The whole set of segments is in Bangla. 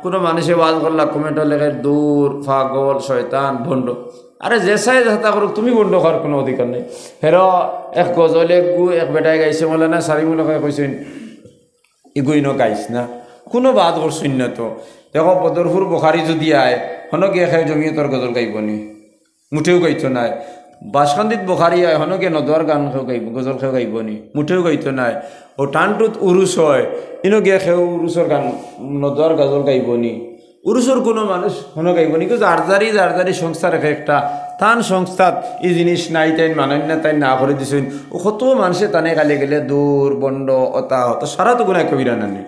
কোনো মানুষে ওয়াজ করলা কমেন্টও লেখে দূর পাগল শয়তান ভণ্ড। আরে যে চাই যাতা করুক, তুমি বন্ধ করার কোনো অধিকার নেই। হের এক গজলে এক বেটায় গাইছে বলে না সারিমূলকে কইছেন ইগুইনো গাইছ না, কোনো বাদ করছুন না। তো দেখো বদরপুর বোখারি যদি আয় হন গিয়ে খাই জমিয়তর গজল গাইব নি, মুঠেও গাইতো নাই। বাসকান্দিত বোখারি আয় হন গিয়ে নদোয়ার গান খেয়েও গাইব, গজল খেয়েও গাইব নি, মুঠেও গাইতো নাই। ও টানটুত উরুস হয় ইনো গিয়ে খেয়েও উরুসর গান নদোয়ার গজল গাইব নি, উরুসর কোনো মানুষ হন গাইব নি। কিন্তু যারদারি সংস্থা রেখে একটা তান সংস্থাত এই জিনিস নাই তাই মানন্য তাই না করে দিছেন। ও কত মানুষে টানে গালি গেলে দূর বন্ড অতা হত সারা তো গুণায় কবিরা নানি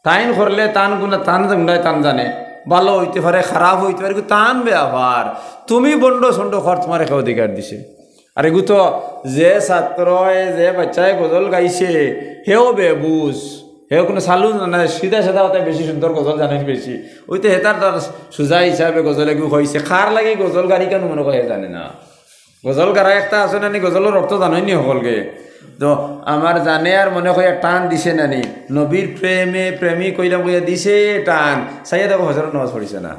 তাইন করলে তান গুণা তান গুণায় তান জানে, ভালো হইতে পারে খারাপ হইতে পারে, কিন্তু তান ব্যাপার তুমি বন্ড সন্ড খর তোমার একটা অধিকার দিছে। আর এগু তো যে ছাত্র যে বাচ্চায় গজল গাইছে হেও বেবুজ, হেও কোনো চালু না সিধা সাদা হতে বেশি সুন্দর গজল জানেন বেশি, ওই তো হেতার তার সোজা হিসাবে গজল এগু হয়েছে। খার লাগে গজল গাড়ি কেন মনে করে জানে না, গজল গাড়া একটা আছে নানি গজলের অর্থ জানেননি সকলকে। তো আমার জানে আর মনে হয় টান দিছে নানি নবীর প্রেমে প্রেমী কইলাম কইয়া দিছে টান চাইয়া দেখো হজরত নামাজ পড়িছে না।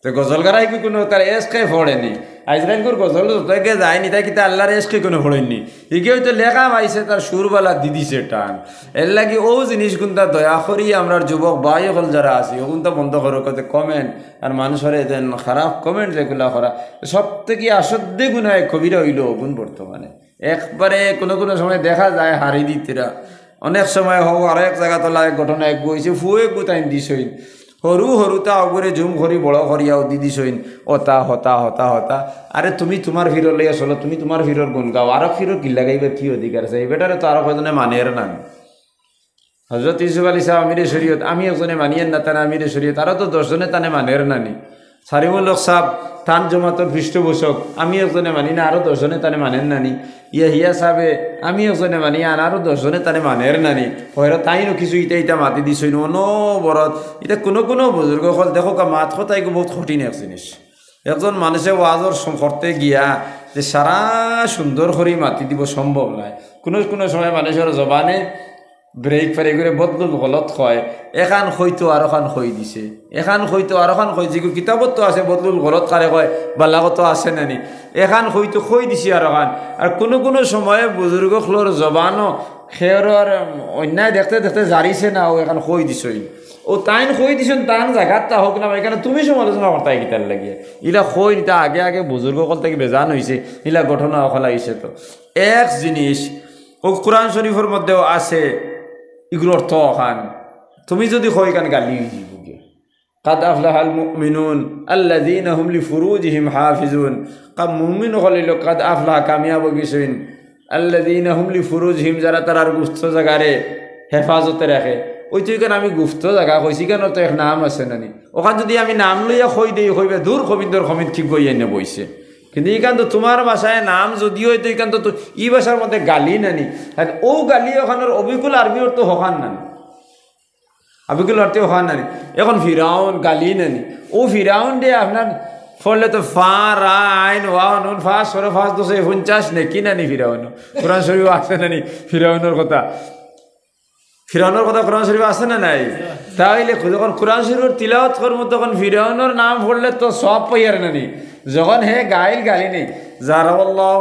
তো গজল গাড়াই কি কোনো তার এসকে পড়েনি, আজকালকুর গজল যতকে যায়নি তাই কিন্তু আল্লাহর এসকে কোনো পড়েননি। ইকে হয়তো লেখা পাইছে তার সুরবালা দি দিছে টান। এর লাগি ও জিনিস কিন্তু দয়া করি আমরা যুবক ভাই হল যারা আছি ওগুন তো বন্ধ করো কত কমেন্ট আর মানুষের যেন খারাপ কমেন্ট যেগুলা করা সব থেকে আসদ্দে গুণায় কবিরা হইল গুণ বর্তমানে একবারে কোনো কোনো সময় দেখা যায় হারি দিতেরা অনেক সময় হোক আর এক জায়গা তোলা এক ঘটনা এক বইছে ফুয়ে গুতাইন দিছইন সরু সরুতা অগরে ঝুম করি বড় করিয়াও দি দিছইন অতা হতা হতা হতা। আরে তুমি তোমার ফিরর লইয়া চলো, তুমি তোমার ফিরর গুণ গাও, আরো ফিরর কিল্লা গাইবে কি অধিকার আছে? এই বেটারে তো আরো কয়জনে মানের না। হজরত ইউসুফ আলী সাহেব আমিরে শরীয়ত, আমি একজনে মানিয়েন না তানে আমিরে শরীয়ত, আরও তো 10 জনে তানে মানের নানি। সারিমুল্লক সাহেব তান জমাতর পৃষ্ঠপোষক, আমি একজনে মানি না আরও 10 জনে তানে মানেন নানি। হিয়া সাহেবে আমি একজনে মানি আর আরও 10 জনে তানে মানের নানি। হয়তো তাইনও কিছু ইটা মাতি দিছই অনবরত। এটা কোনো কোনো বুজুর্গ হল দেখো মাত কথাই বহুত কঠিন এক জিনিস। একজন মানুষে ওয়াজর করতে গিয়া যে সারা সুন্দর করে মাতি দিব সম্ভব নয়। কোনো কোনো সময় মানুষের জবানে ব্রেক ফেরে করে বদলুল গলত হয়, এখান হইতো আর ওখান হই দিছে, এখান হইতো আর ওখান হই যে কিতাবত তো আছে বদলুল গলত কারে কয় বা লাগতো আছে নানি, এখান হইতো হই দিছে আর ওখান। আর কোনো কোনো সময়ে বুজুর্গ খলোর জবানও খেয়র অন্যায় দেখতে দেখতে জারিছে না ও এখান হই দিছই ও তাইন হই দিছেন তান জায়গাটা হোক না এখানে তুমি সমালোচনা করতে গীতার লাগিয়ে ইলা হই নিতা আগে আগে বুজুর্গ কল থেকে বেজান হয়েছে ইলা ঘটনা অখলা হয়েছে। তো এক জিনিস ও কোরআন শরীফের মধ্যেও আছে ইগুলোর অর্থ খান তুমি যদি কই কান গালি দিবগে কাদ আফলাহাল মুমিনুন আল্লাযীনা হুম লিফুরুজিহিম হাফিজুন। কাম মুমিন হলিল কাদ আফলাহা কামিয়াব গিসিন আল্লাযীনা হুম লিফুরুজিহিম যারা তার গুপ্ত জায়গারে হেফাজতে রাখে। ওই তুই কেন আমি গুপ্ত জায়গা কইছি কেন তো এক নাম আছে নানি ওখান যদি আমি নাম লইয়া কই দেই কইবে দূর কবিন্দর কমিত ঠিক গইয়া নে বইছে। কিন্তু এইখান তো তোমার ভাষায় নাম যদি হইতো এইখান তো ই ভাষার মধ্যে গালি নানি ও গালি ওখানের অবিকুল আরবি অর্থ হকান নানি অবিকুল অর্থে হকান নানি। এখন ফিরাউন গালি নানি ও ফিরাউন দিয়ে আপনার ফলে তো ফা রা আইন ওয়া নুন ফা সরে ফাস 249 নে কি নানি ফিরাউন কোরআন শরীফ আছে নানি ফিরাউনের কথা কোরআন শরীফ আছে না নাই? তাইলে যখন কোরআন শরীফের তিলাওয়াত করবো তখন ফিরাউনের নাম পড়লে তো সব পাইয়ার নানি যখন হে গালি নেই জারাবাল্লাহু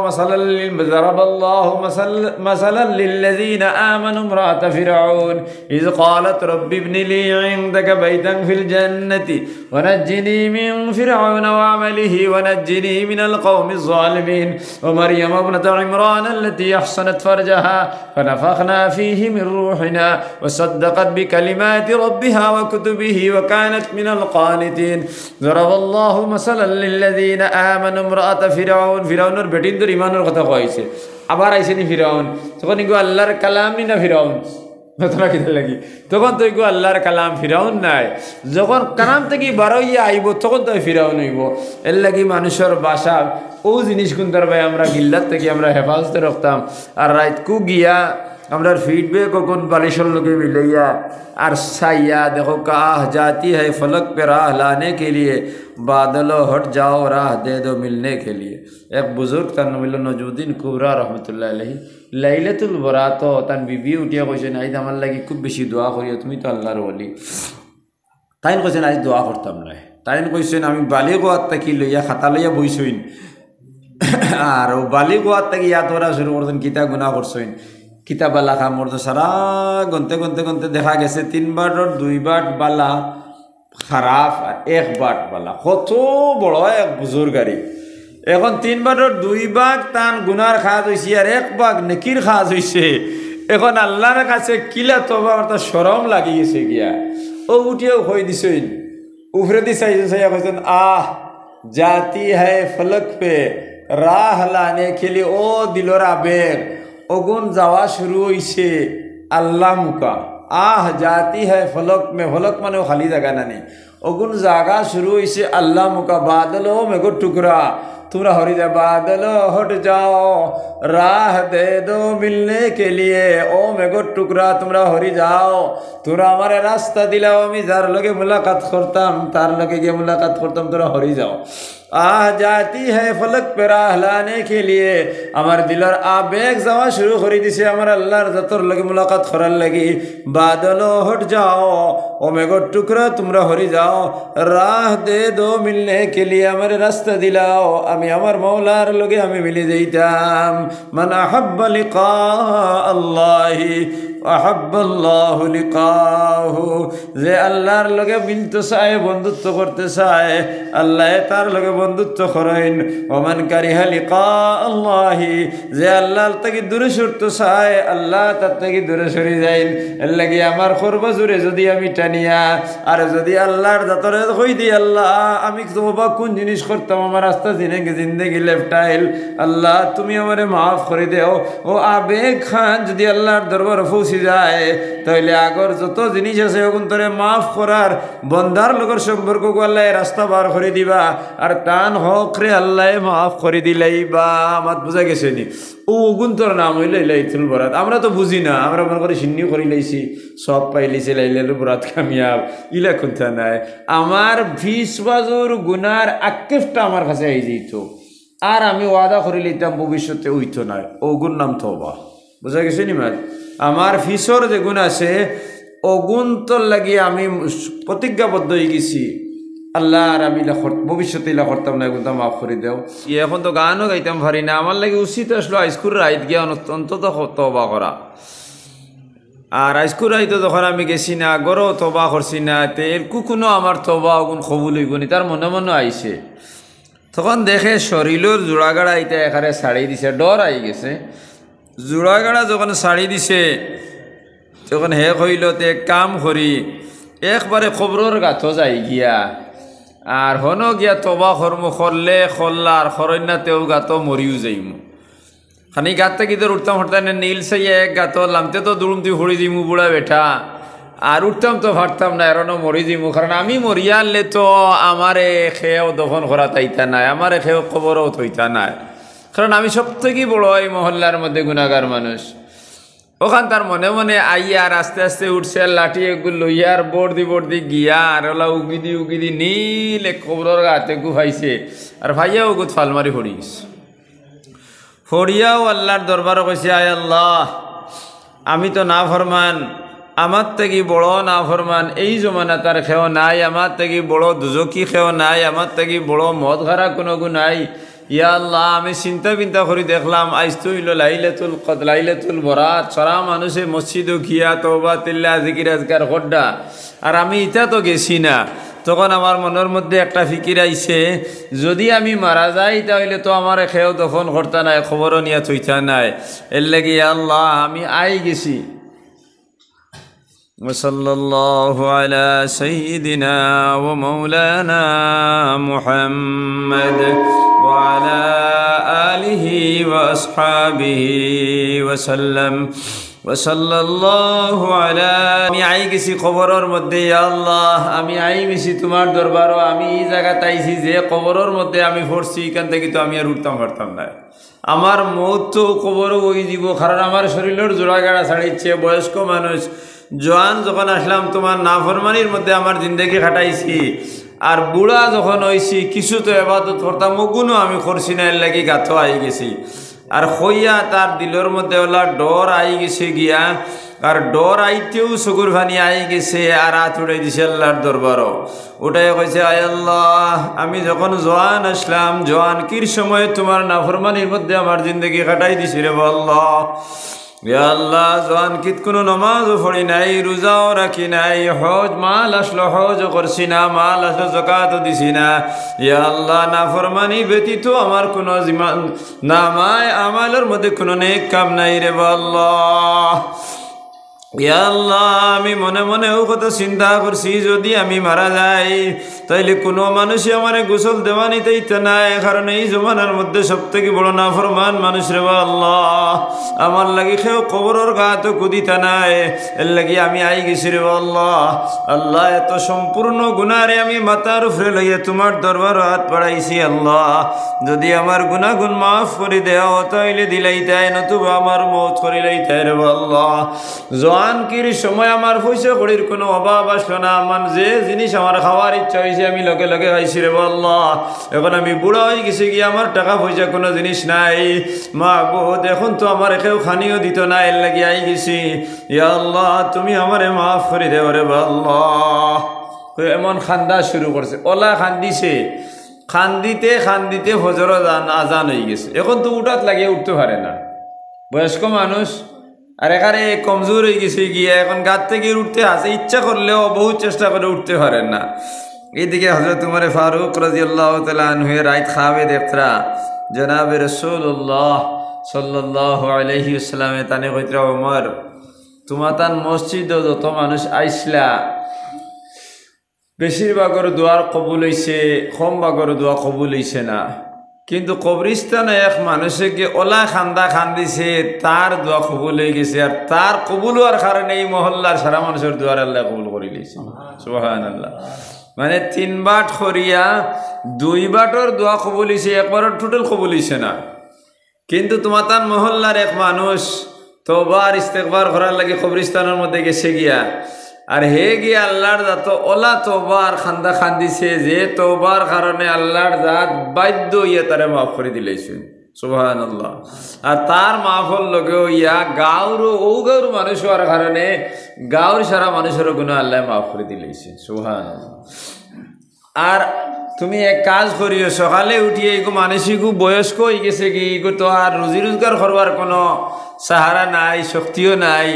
মাসালান লিল্লাযীনা আমানু ইমরাআতা ফিরআউন ইয ক্বালাত রাব্বি ইবনি লি ইনদাকা বাইতান ফিল জান্নাতি ওয়া নাজ্জিনি মিন ফিরআউনা ওয়া আমালিহি ওয়া নাজ্জিনি মিনাল কওমিজ জালিমিন ওয়া মারইয়াম ইবনাতা ইমরান আল্লাতী আহসানাত ফারজাহা ফানাফাখনা ফীহি মিন রূহিনা ওয়া সাদ্দাকাত বিকালিমাতি রাব্বিহা ওয়া কুতুবিহি ওয়া কানাত মিনাল কানিতিন। জারাবাল্লাহু মাসালান লিল্লাযীনা আমানু ইমরাআতা ফিরআউন ফিরাউনের বেটিনদের ইমানের কথা কইছে আবার আইছে নি ফিরাউন তখন ইগো আল্লাহর কালাম নি না ফিরাউন তোরা কি লাগি তখন তো ইগো আল্লাহর কালাম ফিরাউন নাই যখন কালাম থেকে বারইয়া আইব তখন তো ফিরাউন হইব। এর লাগি মানুষের ভাষা ও জিনিস কুনতার ভাই আমরা গিল্লাত থেকে আমরা হেফাজতে রাখতাম আর রাত কু গিয়া আমরা ফিডব্যাক কোন বালিশর লোকে মিলাইয়া আর साया देखो काह जाती है फलक पे राह लाने के लिए बादलों हट जाओ राह दे दो मिलने के लिए। एक बुजुर्ग तन मिलो नजुद्दीन कुबरा रहमतुल्लाह अलैहि लाइलातुल बरात तन बीबी उठिया कैसे नहीं আমার লাগি খুব বেশি দোয়া করিও তুমি তো আল্লাহর ওলি। তাইন কইছেন আজ দোয়া করতাম না। তাইন কইছেন আমি বালি গোয়ার থাকি লইয়া খাতা লইয়া বইছইন, আর ও বালি গোয়ার থাকি ইয়া তোরা শুরু করছেন কিতা গুণা করছইন, কিতা বালা কাম করতো সারা গনতে গনতে গনতে দেখা গেছে 3 বাটর 2 বাট বালা খারাপ আর 1 বাট বালা। কত বড় এক বুজুর্গারি। এখন 3 বাটর 2 ভাগ তান গুনার খাজ হয়েছে আর 1 ভাগ নেকির খাজ হয়েছে। এখন আল্লাহর কাছে কিলা তবা অর্থাৎ শরম লাগি গেছে গিয়া। ও উঠিয়েও হয়ে দিছেন উফরে দি চাইয়া কইছেন আহ জাতি হ্যায় ফলক পে রাহ লানে খেলি। ও দিলর আবেগ অগুন যাওয়া শুরু হইছে আল্লাহ মুকা। আহ জাতি হ্যায় ফলক মে, ফলক মানে খালি জায়গা নানি, অগুন জাগা শুরু হইছে আল্লাহ মুকা। বাদলো মেঘর টুকরা তোমরা হরি যা, বাদলো হট যাও রাহ দে দো মিলনে কে লিয়ে। ও মেঘর টুকরা তোমরা হরি যাও, তোরা আমার রাস্তা দিলাও, আমি যার লগে মুলাকাত করতাম তার লগে গিয়ে মুলাকাত করতাম, তোরা হরি যাও। আহ জাতি হ্যায় ফলক পে রাহ লানে কে লিয়ে। আমার দিলর আবেগ যাওয়া শুরু করে দিছে আমার আল্লাহর যতর লগে মুলাকাত করার লাগি। বাদলো হট যাও ও মেঘর টুকরা তোমরা হরি যাও, রাহ দে দো মিলনে কে লিয়ে, আমার রাস্তা দিলাও আমি আমার মৌলার লগে আমি মিলে যাইতাম। মান আহাব্বা লিকা আল্লাহি আহাব্বাল্লাহু লিকাহু। যে আল্লাহর লগে মিলতে চায় বন্ধুত্ব করতে চায় আল্লাহ তার লগে বন্ধুত্ব করেন। ওমান কারিহা লিকা আল্লাহি। যে আল্লাহর থেকে দূরে সরতে চায় আল্লাহ তার থেকে দূরে সরে যাইন। এর লাগি আমার করবা জুড়ে যদি আমি টানিয়া আর যদি আল্লাহর দাতরে কই দি আল্লাহ আমি তোমাবা কোন জিনিস করতাম আমার রাস্তা জিন্দেগি লেফটাইল, আল্লাহ তুমি আমারে মাফ করে দেও। ও আবেগ খান যদি আল্লাহর দরবার পৌঁছে যায় তাহলে আগর যত জিনিস আছে ওগুন তোরে মাফ করার বন্দার লগর সম্পর্ক আল্লাহ রাস্তা বার করে দিবা। আর টান হক রে আল্লাহ মাফ করে দিলাই বা আমার বোঝা গেছে নি। ও ওগুন তোর নাম হইলে লাইলাতুল বরাত। আমরা তো বুঝি না, আমরা মনে করি সিন্নি করে লাইছি সব পাইলিছে লাইলাতুল বরাত কামিয়াব, ইলা কোনটা নাই। আমার 20 বাজুর গুনার আক্ষেপটা আমার কাছে আই যেত আর আমি ওয়াদা করে লইতাম ভবিষ্যতে হইতো না। ওগুন নাম তওবা। বোঝা গেছে নি মার? আমার ফিসর যে গুণ আছে অগুণ তোর লাগিয়ে আমি প্রতিজ্ঞাবদ্ধ হয়ে গেছি আল্লাহ আর আমি ভবিষ্যতে ইলা করতাম না, এগুলো মাফ করে দেও। এখন তো গানও গাইতাম পারি না, আমার লাগে উচিত আসলো হাইস্কুল রাইত গিয়া অন্তত তওবা করা। আর হাইস্কুল রাইতে যখন আমি গেছি না গরও তওবা করছি না, এর কোনো আমার তওবা ওগুন কবুল হইব নি, তার মনে মনে আইছে। তখন দেখে শরীরের জোড়াগাড়া এটা এখানে ছাড়ি দিছে, ডর আই গেছে। জোড়াগাড়া যখন ছাড়ি দিছে তখন হে কইল তে কাম করি একবারে খবরের গাথ যাই গিয়া আর হন গিয়া তবা কর্ম করলে খল্লা আর খরণ্যা তেও গাত মরিও যাইমু। খানি গাত থেকে তোর উঠতাম হঠাৎ নীল সাই এক গাত লামতে তো দুড়ুমতি হড়ি দিমু বুড়া বেঠা, আর উঠতাম তো ভাবতাম না এরনো মরি দিমু। কারণ আমি মরিয়া আনলে তো আমারে খেয়েও দফন করা তাইতা নাই, আমারে খেয়েও খবরও থইতা নাই। কারণ আমি সব থেকে বড় এই মহল্লার মধ্যে গুণাগার মানুষ। ওখান তার মনে মনে আইয়ার আস্তে আস্তে উঠছে লাঠি এগুলো লইয়ার বর্দি গিয়া আর ওলা উগিদি নীল এক খবরের গাতে গুফাইছে আর ভাইয়া ওগুত ফালমারি ফড়িস ফড়িয়াও আল্লাহর দরবারও কইছে আয় আল্লাহ আমি তো না ফরমান, আমার থেকে বড় না ফরমান এই জমানা তার খেও নাই, আমার থেকে বড় দুজকি খেও নাই, আমার থেকে বড় মদ খারা কোনো গু নাই। ইয়া আল্লাহ আমি চিন্তা করে দেখলাম আজ তো হইল লাইলাতুল বরাত, সারা মানুষে মসজিদও গিয়া তওবা তিল্লা জিকির আজকার খড্ডা, আর আমি ইটা তো গেছি না। তখন আমার মনের মধ্যে একটা ফিকির আইছে যদি আমি মারা যাই তাহলে তো আমার খেয়েও দফন করতা নাই, খবরও নিয়ে থইতা নাই। এর লাগি আল্লাহ আমি আই গেছি। ওয়াসাল্লাল্লাহু আলা সাইয়্যিদিনা ওয়া মাওলানা মুহাম্মদ ওয়া আলা আলিহি ওয়া আসহাবিহি ওয়া সাল্লাম ওয়াসাল্লাল্লাহু আলা। আমি আই গেছি খবরের মধ্যে, ইয়া আল্লাহ আমি আই গেছি তোমার দরবারও, আমি এই জায়গাতে আইছি যে খবরের মধ্যে আমি পড়ছি, এখান থেকে তো আমি আর উঠতাম পারতাম না। আমার মৌত তো খবরও ওই দিব, কারণ আমার শরীরের জোড়াগাড়া ছাড়িচ্ছে। বয়স্ক মানুষ জোয়ান যখন আসলাম তোমার নাফরমানির মধ্যে আমার জিন্দেগি কাটাইছি, আর বুড়া যখন হইছি কিছু তো এবাদত করতাম ওগুনও আমি করছি না, এর লাগি গাথ আই গেছি। আর হইয়া তার দিলের মধ্যে ওলা ডর আই গেছে গিয়া আর ডর আইতেও চকুর ফানি আই গেছে আর হাত উঠাই দিছে আল্লাহর দরবারও। উঠাই কইছে, আয় আল্লাহ, আমি যখন জওয়ান আসলাম, জওয়ান কির সময় তোমার নাফরমানির মধ্যে আমার জিন্দগি কাটাই দিছি রে আল্লাহ। ইয়া আল্লাহ, জওয়ান কিত কোনো নমাজও পড়ি নাই, রোজাও রাখি নাই, হজ মাল আসলো হজও করছি না, মাল আসলো যাকাতও দিছি না। ইয়া আল্লাহ, নাফরমানি ব্যতীত আমার কোনো নামায় আমালের মধ্যে কোনো নেক কাম নাই রে আল্লাহ। ইয়া আল্লাহ, আমি মনে মনেও কত চিন্তা করছি, যদি আমি মারা যাই তাইলে কোনো মানুষই আমারে গোসল দেওয়া নিতেইতে নাই, কারণ এই জমানার মধ্যে সব থেকে বড় নাফরমান মানুষ রে আল্লাহ। আমার লাগি কেউ কবরের গাতো কুদিতে নাই, এর লাগি আমি আই গেছি রে আল্লাহ। আল্লাহ, এত সম্পূর্ণ গুনারে আমি মাথার উপরে লইয়া তোমার দরবার হাত বাড়াইছি আল্লাহ। যদি আমার গুনাহগুন মাফ করে দেও তাইলে দিলাইতাই, নতুবা আমার মৌত করিলাইতাই রে আল্লাহ। জওয়ানকির সময় আমার পয়সা কড়ির কোনো অভাব আসলো না, আমার যে জিনিস আমার খাওয়ার ইচ্ছা হয়েছে আমি লগে লগে খাইছি রে আল্লাহ। এখন আমি বুড়া হয়ে গেছি গিয়ে আমার টাকা পয়সা কোনো জিনিস নাই, মা বহুত এখন তো আমার কেউ খানিও দিত না, এর লাগি আই গেছি। ইয়া আল্লাহ, তুমি আমারে মাফ করে দেও রে আল্লাহ। এমন খান্দা শুরু করছে, ওলা খান্দিছে, খান্দিতে খান্দিতে ফজর আজান হয়ে গেছে। এখন তো উঠাত লাগিয়ে উঠতে পারে না, বয়স্ক মানুষ, আর এখানে কমজোর হয়ে গেছে গিয়ে এখন গাছ থেকে উঠতে আসে, ইচ্ছা করলেও বহু চেষ্টা করে উঠতে পারেন না। এইদিকে হযরত উমর ফারুক রাদিয়াল্লাহু তাআলা আনহু রাত খাবে দেখরা জনাবে রাসূলুল্লাহ সাল্লাল্লাহু আলাইহি ওয়াসাল্লামে তানে কইতরা, উমর, তোমার তান মসজিদে যত মানুষ আইসলা বেশিরভাগের দোয়ার কবুল হইছে, কম ভাগের দোয়া কবুল হইছে না, কিন্তু কবরিস্তানে এক মানুষে গিয়ে ওলা খান্দা খান্দিছে, তার দোয়া কবুল হয়ে গেছে, আর তার কবুল হওয়ার কারণে এই মহল্লার সারা মানুষের দোয়ার আল্লাহ কবুল করে দিয়েছে। সুবহানাল্লাহ। মানে 3 বাট করিয়া 2 বাটর দোয়া কবুল হয়েছে, একবারও টোটাল কবুল হয়েছে না। কিন্তু তোমার তার মহল্লার এক মানুষ তওবার ইস্তেগফার করার লাগে কবরিস্তানের মধ্যে গেছে গিয়া, আর হে গিয়ে আল্লাহর জাত ওলা তওবার খান্দা খান্দিছে, যে তওবার কারণে আল্লাহর জাত বাধ্য ইয়া তারে মাফ করে দিলেছে। সুবহানাল্লাহ। আর তার মাফল লগেও ইয়া গাঁওর মানুষ হওয়ার কারণে গাঁওর সারা মানুষের গুনাহ আল্লাহ মাফ করে দিলেছে। সুবহানাল্লাহ। আর তুমি এক কাজ করিও, সকালে উঠিয়ে এগো মানসিকও বয়স্ক হয়ে গেছে কি, এগো তো আর রুজি রোজগার করবার কোনো সাহারা নাই, শক্তিও নাই,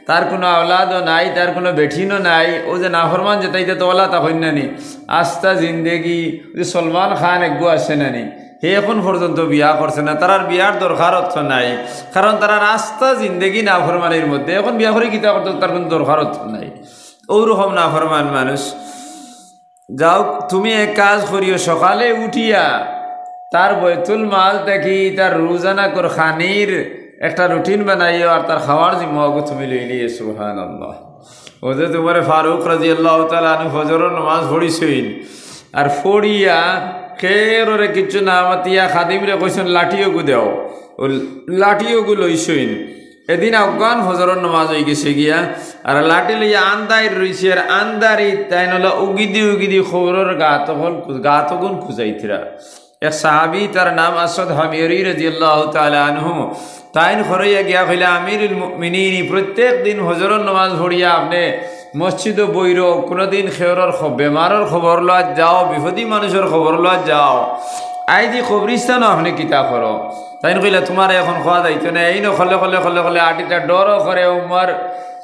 তার কোনো আওলাদও নাই, তার কোনো বেঠিনও নাই। ও যে নাফরমান যেতাইতে তো ওলা তা হইন নানি আস্তা জিন্দেগি। যে সলমান খান একগো আছে নানি, হে এখন পর্যন্ত বিয়া করছে না, তার বিয়ার দরকার অর্থ নাই, কারণ তারা রাস্তা জিন্দেগি নাফরমানির মধ্যে। এখন বিয়া করে কিতা করতে তার কোনো দরকার অর্থ নাই। ওরকম নাফরমান মানুষ। যাও তুমি এক কাজ করিও, সকালে উঠিয়া তার বৈতুল মাল দেখি তার রোজানা কর খানির একটা রুটিন বানাইও, আর তার খাওয়ার জিম্মাগো তুমি লইলিয়ে। সুবহানাল্লাহ। ও যে তোমার ফারুক রাদিয়াল্লাহু তাআলা আনহু ফজরের নামাজ পড়িছেন, আর পড়িয়া খের ওরে কিছু না মাতিয়া খাদিমরে কইছেন লাঠিও গু দেও, ও লাঠিও গু লইছেন। এদিন অজ্ঞান ফজরের নামাজ হয়ে গেছে গিয়া, আর লাঠি লইয়া আন্দাই রইছে, আর আন্দারি তাই নলা উগিদি খবরের গা তখন খুঁজাইছিরা। এক সাহাবি তার নাম আসদ হামিরি রাদিয়াল্লাহু তাআলা আনহু, তাইন খরইয়া গিয়া কইলা, আমিরুল মুমিনিন, প্রত্যেক দিন ফজরের নামাজ পড়িয়া আপনি মসজিদে বইর, কোনোদিন খেয়রের বেমারের খবর লওয়া যাও, বিপদী মানুষের খবর লওয়া যাও, আই দি কবরিস্তানও আপনি কিতা করো। তাইন কইলা, তোমার এখন খাওয়া যাইতো না, এই খলে আটিটা ডরও করে, উমার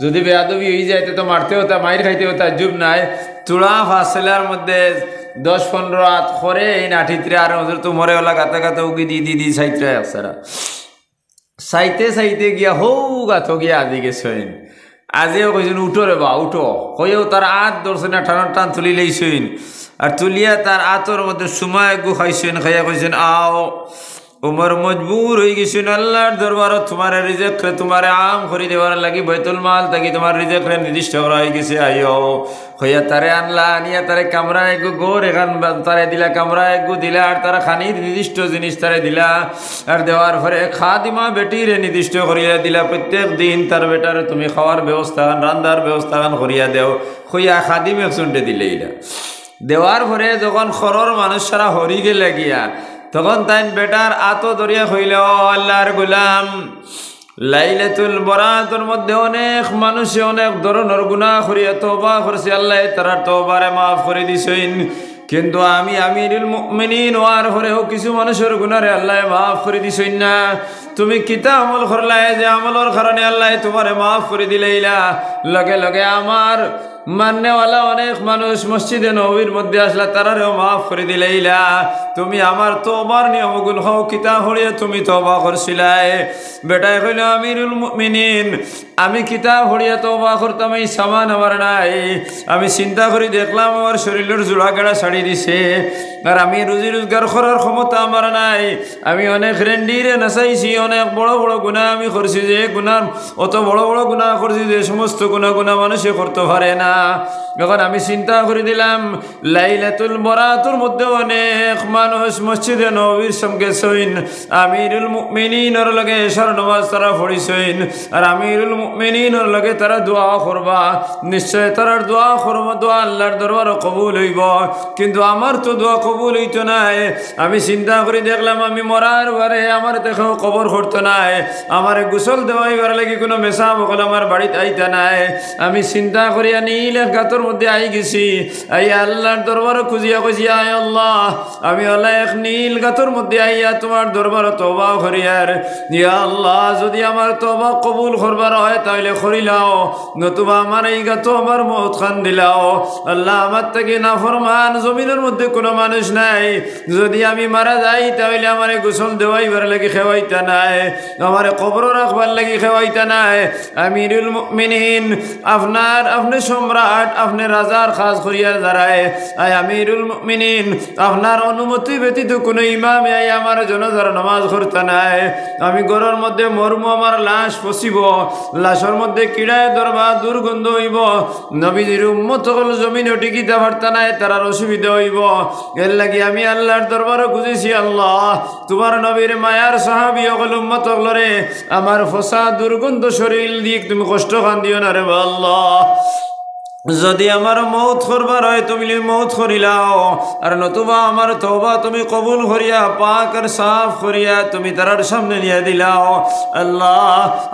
যদি বেয়াদবি হয়ে যায় তো মারতে হতা, মাইর খাইতে হতা, জুব নাই, তুড়া ফাঁসলার মধ্যে 10-15 রাত করে এই নাঠিত্রে, আর হজর তো মরে ওলা গাতা উগি দি সাইত্রে একসারা চাইতে গিয়া হৌ গাথ গিয়া আজি গেছেন। আজিও কইছেন, উঠো রে বা উঠো, কইও তার আত ধরছে না, টান তুলি লইছেন, আর তুলিয়া তার আতর মধ্যে সুমায় গু খাইছেন, খাইয়া কইছেন, আও। উমর মজবুর হয়ে গেছেন আল্লাহর দরবারত তোমার রিজেক তোমার আম করে দেওয়ার লাগি, বাইতুল মাল থাকি তোমার রিজেক নির্দিষ্ট করা হয়ে গেছে, আইও। হইয়া তারে আনলা, আনিয়া তারে কামরা একগু গোর এখান তারে দিলা, কামরা একগু দিলা, আর তারা খানির নির্দিষ্ট জিনিস তারে দিলা, আর দেওয়ার পরে খাদিমা বেটিরে নির্দিষ্ট করিয়া দিলা, প্রত্যেক দিন তার বেটারে তুমি খাওয়ার ব্যবস্থা রান্নার ব্যবস্থা করিয়া দেও। হইয়া খাদিম একজনটে দিলে এরা দেওয়ার পরে যখন খরর মানুষ সারা হরি গেলে গিয়া, তখন তাই বেটার আতো দরিয়া হইল, ও আল্লাহর গোলাম, লাইলাতুল বরাতের মধ্যে অনেক মানুষে অনেক ধরনের গুনাহ করিয়া তওবা করছে, আল্লাহ তারা তওবারে মাফ করে দিছেন। কিন্তু আমি আমিরুল মুমিনিন হওয়ার পরেও কিছু মানুষের গুনারে আল্লাহ মাফ করে দিছেন না। তুমি কিতা আমল করলাই যে আমলের কারণে আল্লাহ তোমারে মাফ করে দিলেইলা, লগে লগে আমার মান্যওয়ালা অনেক মানুষ মসজিদে নববীর মধ্যে আসলা, তারারেও মাফ করে দিলেইলা। তুমি আমার তওবার নিয়মগুলো হও কিতা হড়িয়ে তুমি তওবা করছিলাই। বেটাই কইল আমিরুল মুমিনিন আমি কিতা হড়িয়ে তওবা করতাম, এই সামান আমার নাই। আমি চিন্তা করি দেখলাম আমার শরীরের জোড়া গেড়া ছাড়ি দিছে, আর আমি রুজি রোজগার করার ক্ষমতা আমার নাই। আমি অনেক রেন্ডিরে নাচাইছি, অনেক বড় বড় গুনাহ আমি করছি, যে গুনাহ অত বড় বড় গুনাহ করছি যে সমস্ত গুনাহ মানুষে করতে পারে না। এখন আমি চিন্তা করে দিলাম লাইলাতুল বরাতের মধ্যে অনেক মানুষ মসজিদে নববীর সঙ্গে সইন, আমিরুল মুমিনিনের লগে এশার নামাজ তারা পড়িছেন, আর আমিরুল মুমিনিনের লগে তারা দোয়া করবা, নিশ্চয় তারার দোয়া করবা, দোয়া আল্লাহর দরবারে কবুল হইব। কিন্তু আমার তো দোয়া কবুল হইতো নাই। আমি চিন্তা করে দেখলাম আমি মরার বারে আমার দেখো কবর করতো নাই, আমার গোসল দেওয়াইবার লাগি কোনো মেশা বকল আমার বাড়িতে আইতা নাই। আমি চিন্তা করিয়া নীল গাতর মধ্যে আই গেছি, আই আল্লাহর দরবারে খুঁজিয়া কইছি আয় আল্লাহ আমি আল্লাহ এক নীল গাতর মধ্যে আইয়া তোমার দরবারে তওবা করিয়ার, ইয়া আল্লাহ যদি আমার তওবা কবুল করবার হয় তাহলে করিলাও, নতুবা আমার এই গাতো আমার মৌত খান দিলাও। আল্লাহ আমার থেকে নাফরমান জমিনের মধ্যে কোনো মানুষ নাই, যদি আমি মারা যাই তাহলে আমার গোসল দেওয়াইবার লাগি খেওয়াইতা নাই, আমার কবর রাখবার লাগি খেওয়াইতা নাই। আমিরুল মুমিনিন আপনি সম্রাট, আপনি রাজার খাস করিয়ার দাঁড়ায়, আয় আমিরুল মুমিনিন আপনার অনুমতি ব্যতীত কোনো ইমামে আই আমার জনাজার নামাজ করতে নাই। আমি ঘরের মধ্যে মরমু, আমার লাশ পচিব, লাশের মধ্যে কিড়ায় ধরবা, দুর্গন্ধ হইব, নবীজির উম্মত হল জমিনে টিকিতে পারতা নাই, তারার অসুবিধা হইব। এর লাগি আমি আল্লাহর দরবারে খুঁজেছি, আল্লাহ তোমার নবীর মায়ার সাহাবী হল উম্মত হলরে আমার ফসা দুর্গন্ধ শরীর দিক তুমি কষ্ট খান দিও না রে আল্লাহ। যদি আমার মৌত করবার হয় তুমি মৌত করিলাও, আর নতুবা আমার তওবা তুমি কবুল করিয়া পাক আর সাফ করিয়া তুমি তারার সামনে নিয়ে দিলাও। আল্লাহ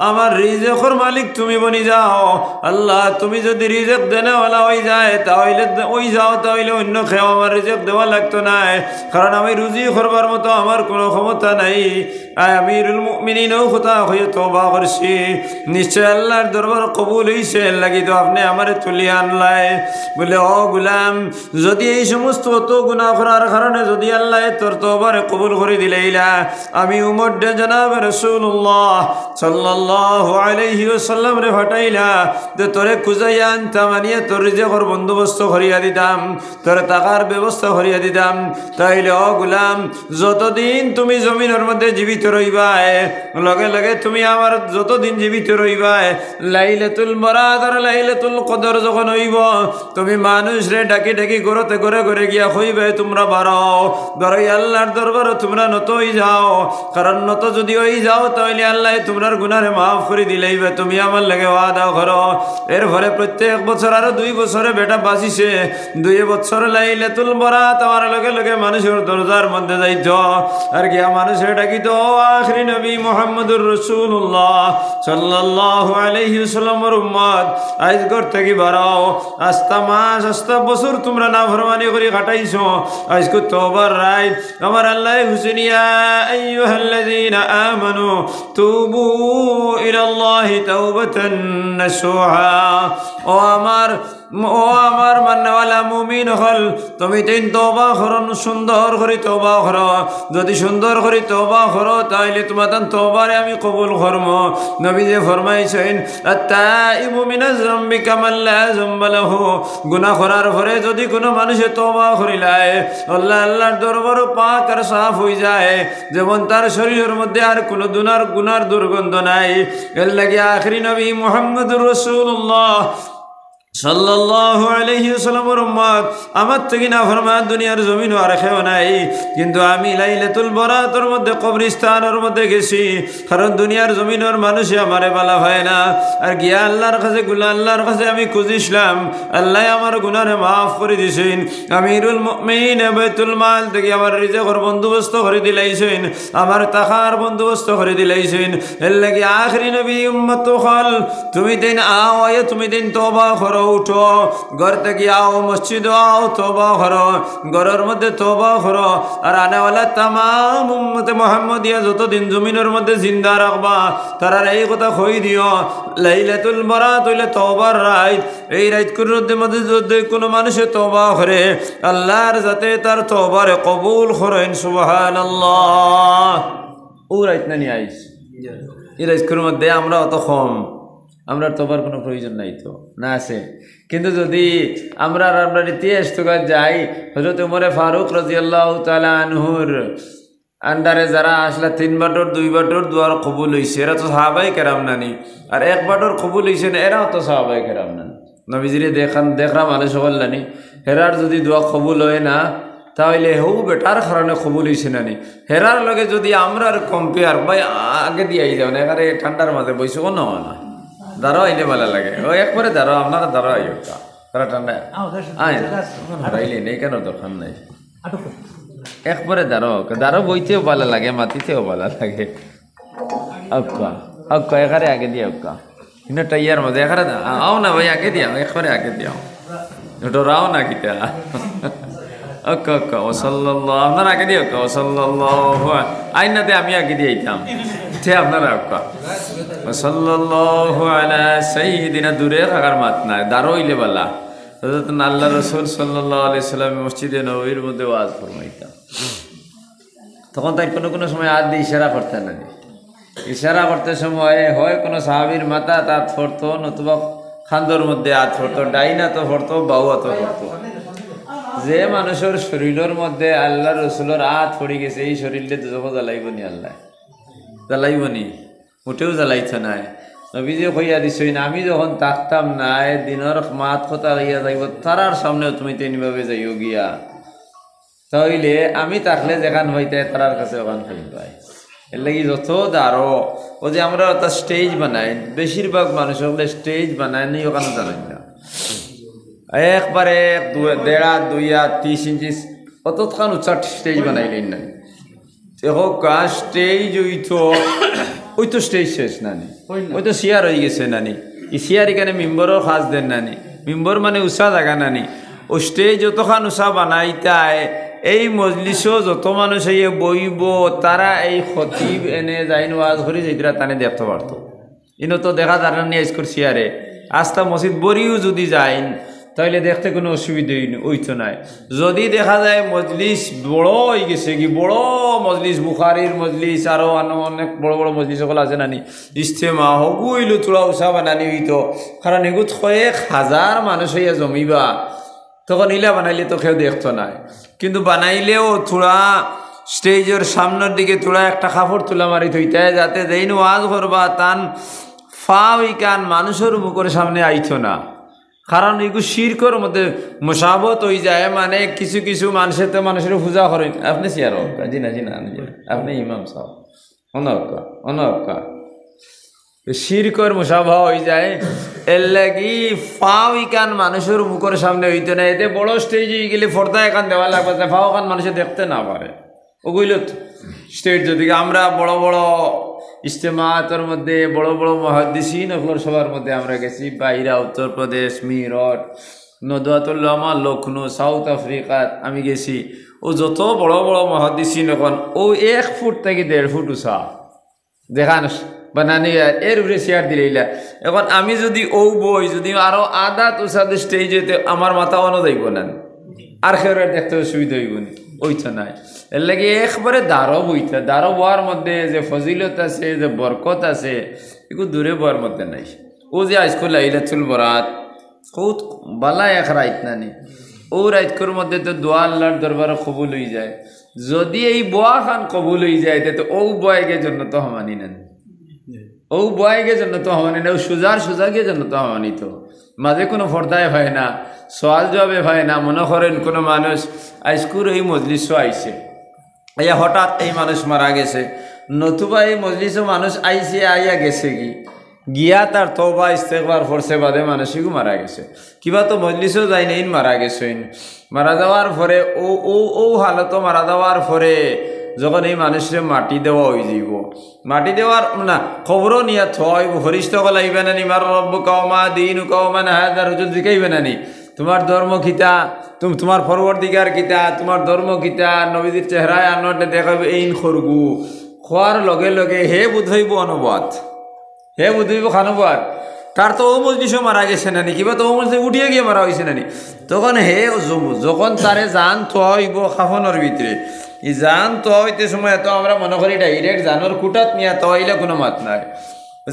আমার রিজেকর মালিক তুমি বনি যাও। আল্লাহ তুমি যদি রিজেক দেনেওয়ালা হয়ে যায় তাহলে তাহলে অন্য খেয়ে আমার রিজেক দেওয়া লাগতো না, কারণ আমি রুজি করবার মতো আমার কোনো ক্ষমতা নাই। আমিরুল মুমিনিনও কথা হয়ে তওবা করছি, নিশ্চয় আল্লাহর দরবার কবুল হইছে, লাগি তো আপনি আমারে তুলিয়া আনলাই। বলে ও গুলাম যদি এই সমস্ত অত গুনাহ করার কারণে যদি আল্লাহ তোর তওবারে কবুল করে দিলেইলা, আমি উমর দে জনাব রাসূলুল্লাহ সাল্লাল্লাহু আলাইহি ওয়াসাল্লাম রে ফাটাইলা যে তোরে খুঁজাইয়া আনতাম, আনিয়া তোর রিজেকর বন্দোবস্ত করিয়া দিতাম, তোর টাকার ব্যবস্থা করিয়া দিতাম। তাইলে ও গুলাম যতদিন তুমি জমিনের মধ্যে জীবিত রইবাই, লগে লগে তুমি আমার যতদিন জীবিত রইবাই, লাইলাতুল বরাত আর লাইলাতুল কদর যখন হইব তুমি মানুষ রে ডাকি ডাকি ঘরতে ঘরে ঘরে গিয়া হইবে তোমরা বাড়াও ধরো আল্লাহর দরবারে তোমরা নত হয়ে যাও, কারণ নত যদি হয়ে যাও তাহলে আল্লাহ তোমরার গুনারে মাফ করে দিলেইবে। তুমি আমার লাগে ওয়াদা করো। এর ফলে প্রত্যেক বছর আরো 2 বছরে বেটা বাঁচিছে, 2 বছর লাইলাতুল বরাত আমার লগে লগে মানুষের দরজার মধ্যে যাইত, আর গিয়া মানুষের ডাকিত আখরি নবী মুহাম্মদুর রাসূলুল্লাহ সাল্লাল্লাহু আলাইহি ওয়াসাল্লামের উম্মত আজ ঘর থেকে বাড়াও। আস্তা মাস আস্তা বছর তোমরা নাফরমানি করে কাটাইছো, আজকে তওবার রাত আমার আল্লাহ হুসেনিয়া আইয়ুহাল্লাযীনা আমানু তুবু ইলাল্লাহি তাওবাতান নাসুহা। ও আমার মানওয়ালা মুমিন হল তুমি তিন তওবা করো, সুন্দর করে তওবা করো। যদি সুন্দর করে তওবা করো তাহলে তোমার তওবারে আমি কবুল করব। নবী যে ফরমাইছেন আত-তাইবু মিনাজ যামবি কামান লা যামবা লাহু, গুনাহ করার পরে যদি কোনো মানুষে তওবা করিলায় আল্লাহর দরবারে পাক আর সাফ হয়ে যায়, যেমন তার শরীরের মধ্যে আর কোনো গুনার দুর্গন্ধ নাই। এর লাগি আখরি নবী মুহাম্মদুর রাসূলুল্লাহ সাল্লাল্লাহু আলাইহি ওয়াসাল্লামের উম্মত আমার থেকে না ফরমান দুনিয়ার জমিন আর খেও নাই, কিন্তু আমি লাইলাতুল বরাতের মধ্যে কবরস্থানের মধ্যে গেছি, কারণ দুনিয়ার জমিনের মানুষে আমারে বালা হয় না। আর গিয়া আল্লাহর কাছে আল্লাহর কাছে আমি খুঁজিছিলাম, আল্লাহ আমার গুনাহে মাফ করে দিছেন। আমিরুল মুমিনিন বাইতুল মাল থেকে আমার রিজেকের বন্দোবস্ত করে দিলাইছেন, আমার টাকার বন্দোবস্ত করে দিলাইছেন। এর লাগি আখরি নবী উম্মত হল তুমি দিন আও তুমি দিন তওবা করো, উঠো ঘর থেকে আও, মসজিদ আও, তওবা করো, ঘরের মধ্যে তওবা করো। আর আনেওয়ালা তামাম উম্মতে মুহাম্মদিয়া যতদিন জমিনের মধ্যে জিন্দা রাখবা তারার এই কথা কই দিও, লাইলাতুল বরাত হইলে তওবার রাত। এই রাতগুলোর মধ্যে যদি কোনো মানুষে তওবা করে আল্লাহর যাতে তার তওবারে কবুল করেন। সুবহানাল্লাহ। ও রাত না নিয়ে আইস এই রাতগুলোর মধ্যে আমরা অত কম, আমরা তওবার কোনো প্রয়োজন নাই তো না আছে। কিন্তু যদি আমরা ইতিহাস তো যাই, হযরত ওমর ফারুক রাদিয়াল্লাহু তাআলা আনহুর আন্ডারে যারা আসলে 3 বাটর 2 বাটর দুয়ার কবুল হয়েছে এরা তো সাহাবাই কেরাম নানি, আর 1 বাটর কবুল হয়েছে না এরাও তো সাহাবাই কেরাম নানি। নবীজিরে দেখরা মানুষ সকল নানি, হেরার যদি দোয়া কবুল হয় না তাহলে হৌ বেটার কারণে কবুল হয়েছে নানি। হেরার লগে যদি আমরা কম্পেয়ার ভাই আগে দিয়ে যাও না, এখানে ঠান্ডার মাঝে বইসো না না দাঁড়াও আইলে ভালো লাগে। ও একবারে দাঁড়াও, আপনারা দাঁড়াও আইও তারা ঠান্ডা হারাইলে নেই কেন দরকার নাই, একবারে দাঁড়াও বইতেও ভালো লাগে, মাটিতেও ভালো লাগে। আক্কা আক্কা এখানে আগে দিয়ে আক্কা কিন্তু টাইয়ার মধ্যে এখানে আও না ভাই আগে দিয়াও, একবারে আগে দিয়াও, ডরাও না কিতা। আক্কা আক্কা ওসাল্লাল্লাহ আপনার আগে দিয়ে আক্কা ওসাল্লাল্লাহু আইনাতে আমি আগে দিয়ে আইতাম তে আপনারা আক্কা ওসাল্লাল্লাহু আলা সাইয়্যিদিনা। দূরে থাকার মাত নাই, দাঁড়াইলে বালা। হযরত আল্লাহ রাসূল সাল্লাল্লাহু আলাইহি সাল্লাম মসজিদে নববীর মধ্যে ওয়াজ ফরমাইতাম, তখন তাই কোনো সময় হাত দিয়ে ইশারা করতেন না। ইশারা করতে সময় হয় কোনো সাহাবীর মাথা হাত ফরতো, নতুবা খান্দর মধ্যে হাত ফরতো, ডাইনা তো ফরতো, বাউ হাতও ফরতো। যে মানুষের শরীরের মধ্যে আল্লাহ রসুলের হাত পড়ে গেছে এই শরীরটা যখন জ্বালাইবনি, আল্লাহ জ্বালাইবনি, উঠেও জ্বালাইছে নাই। নবীজি কইয়া দিছই না, আমি যখন থাকতাম না দিনের মাত কথা লইয়া যাইব তারার সামনেও তুমি তেমনিভাবে যাইও গিয়া, তাহলে আমি থাকলে যেখান হইতে তারার কাছে ওখান পাই। এর লাগি যত দাঁড়ো ও যে আমরা একটা স্টেজ বানাই, বেশিরভাগ মানুষ হলে স্টেজ বানায় নি ওখানে জানাই না, একবারে 1.5 2 3 ইঞ্চি অতখান উচ্চা স্টেজ বানাইলেন না। স্টেজ ওই তো স্টেজ শেষ নানি, ওই তো চেয়ার হয়ে গেছে নানি। এই চেয়ার এখানে মেম্বরও খাস দেন নানি, মেম্বর মানে উষা জায়গা নানি। ও স্টেজ যতখান উষা বানাইতায় এই মজলিসও যত মানুষ বইব তারা এই খতিব এনে যাইন ওয়াজ করে যেটা তানে দেখতে পারতো। ইনো তো দেখা যায় না নিয়ে করছি আরে আস্তা মসজিদ বড়িও যদি যাইন তাহলে দেখতে কোনো অসুবিধা হইতো নাই। যদি দেখা যায় মজলিস বড় হয়ে গেছে কি বড় মজলিস, বুখারির মজলিস আরও অনেক বড় বড় মজলিস সকল আছে নানি, ইস্তেমা হগুইলো তোলা উষা বানানি হইতো, কারণ এগুলো 1,000 মানুষ হইয়া জমিবা, তখন ইলা বানাইলে তো কেউ দেখতো নাই। কিন্তু বানাইলেও থোড়া স্টেজের সামনের দিকে থোড়া একটা কাপড় তুলা মারি থইতে যাতে যেইন ওয়াজ করবা তান ফাওই কান মানুষের মুখের সামনে আইতো না, কারণ এগুলো শিরকর মধ্যে মুসাবত হয়ে যায়। মানে কিছু কিছু মানুষের তো মানুষের পূজা করেন, আপনি সিয়ার হকা জি না আপনি ইমাম সাহেব অনকা শিরকর মুসাফা হয়ে যায়। এর লাগি ফাও ইকান মানুষের মুখের সামনে হইতে না, এতে বড় স্টেজ হয়ে গেলে ফর্দা এখান দেওয়া লাগবে, ফাও খান মানুষে দেখতে না পারে। ওগুলো স্টেজ যদি আমরা বড় বড় ইজতেমাতের মধ্যে বড় বড় মুহাদ্দিসিন ওগুলোর সবার মধ্যে আমরা গেছি, বাইরা উত্তরপ্রদেশ মিরট নদওয়াতুল উলামা লখনৌ সাউথ আফ্রিকাত আমি গেছি। ও যত বড় বড় মুহাদ্দিসিন এখন ও 1 ফুট থেকে 1.5 ফুট উঁচা দেখান বানানি, এর উপরে চেয়ার দিলে। এখন আমি যদি ও বই যদি আরো আধা তুষাদ স্টেজ হইতে আমার মাথা অনো যাইব না, আর খেয়ে দেখতে অসুবিধা হইব নি, ওইটা নাই। এর লাগে একবারে দাঁড়ো বইতে, দাঁড়ো বওয়ার মধ্যে যে ফজিলত আছে যে বরকত আছে এগুলো দূরে বওয়ার মধ্যে নাই। ও যে আজকাল লাইলাতুল বরাত বহুত বালা এক রাইত নানি, ও রাইতকর মধ্যে তো দোয়া আল্লাহর দরবারে কবুল হয়ে যায়। যদি এই বোয়া খান কবুল হয়ে যায় তো ও বয়ের জন্য তো হামানি নেন, ও বয় গে জন্য তো হওয়ানি না, ও সুজার সুজা গিয়ে জন্য তো হওয়ানি তো মাঝে কোনো ফর্দায় হয় না, সোয়াল জবাবে হয় না। মনে করেন কোনো মানুষ আইস্কুর এই মজলিসও আইছে, আইয়া হঠাৎ এই মানুষ মারা গেছে, নতুবা এই মজলিসও মানুষ আইছে আইয়া গেছে গিয়া তার তওবা ইস্তেগফার ফরছে বাদে মানুষিকও মারা গেছে, কিবা তো মজলিসও যায় নাই মারা গেছে। মারা যাওয়ার পরে ও ও ও হালত মারা যাওয়ার পরে যখন এই মানুষের মাটি দেওয়া হয়ে যাব, মাটি দেওয়ার না খবরও নিয়া থইব, ফরিস্ত গলাইবে নানি মার রব্বু কওমা দিন কওমা হাজার হুজুর জিকাইবে নানি তোমার ধর্ম কিতা, তোমার পরবর্তীকার কিতা, তোমার ধর্ম কিতা, নবীদের চেহারায় আনতে দেখাবে এইন খরগু খোয়ার লগে লগে হে বুধইব অনুবাদ, হে বুধইব খানুবাদ, তার তো ও মজলিসও মারা গেছে নানি, কিবা তো ও মজলিস উঠিয়ে গিয়ে মারা হয়েছে নানি। তখন হে যখন তারে জান থইব খাফনের ভিতরে, এই জান তো হইতে সময় এত আমরা মনে করি ডাইরেক্ট জানোর কুটাত নিয়ে তো হইলে কোনো মাত নাই।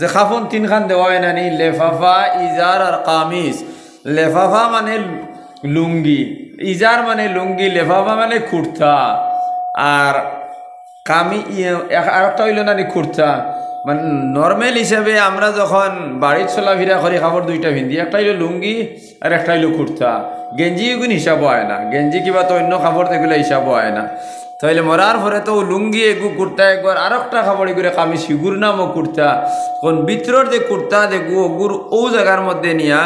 যে খাফন তিনখান দেওয়া হয় নানি, লেফাফা, ইজার আর কামিজ। লেফাফা মানে লুঙ্গি, ইজার মানে লুঙ্গি, লেফাফা মানে কুর্তা, আর আর একটা হইল নানি কুর্তা। মানে নর্মাল হিসাবে আমরা যখন বাড়ির চলাফেরা করি কাপড় দুইটা পিন্ধি, একটা হইলো লুঙ্গি আর একটা হইলো কুর্তা। গেঞ্জি এগুলো হিসাব হয় না, গেঞ্জি কিবা তো অন্য কাপড় এগুলো হিসাব হয় না। তাইলে মরার পরে তো লুঙ্গি এগু কুর্তা একবার আর একটা কাপড় এগুলো কামি সিগুর নামও কুর্তা, কোন ভিতরের যে কুর্তা দেখু ওগুর ও জায়গার মধ্যে নিয়া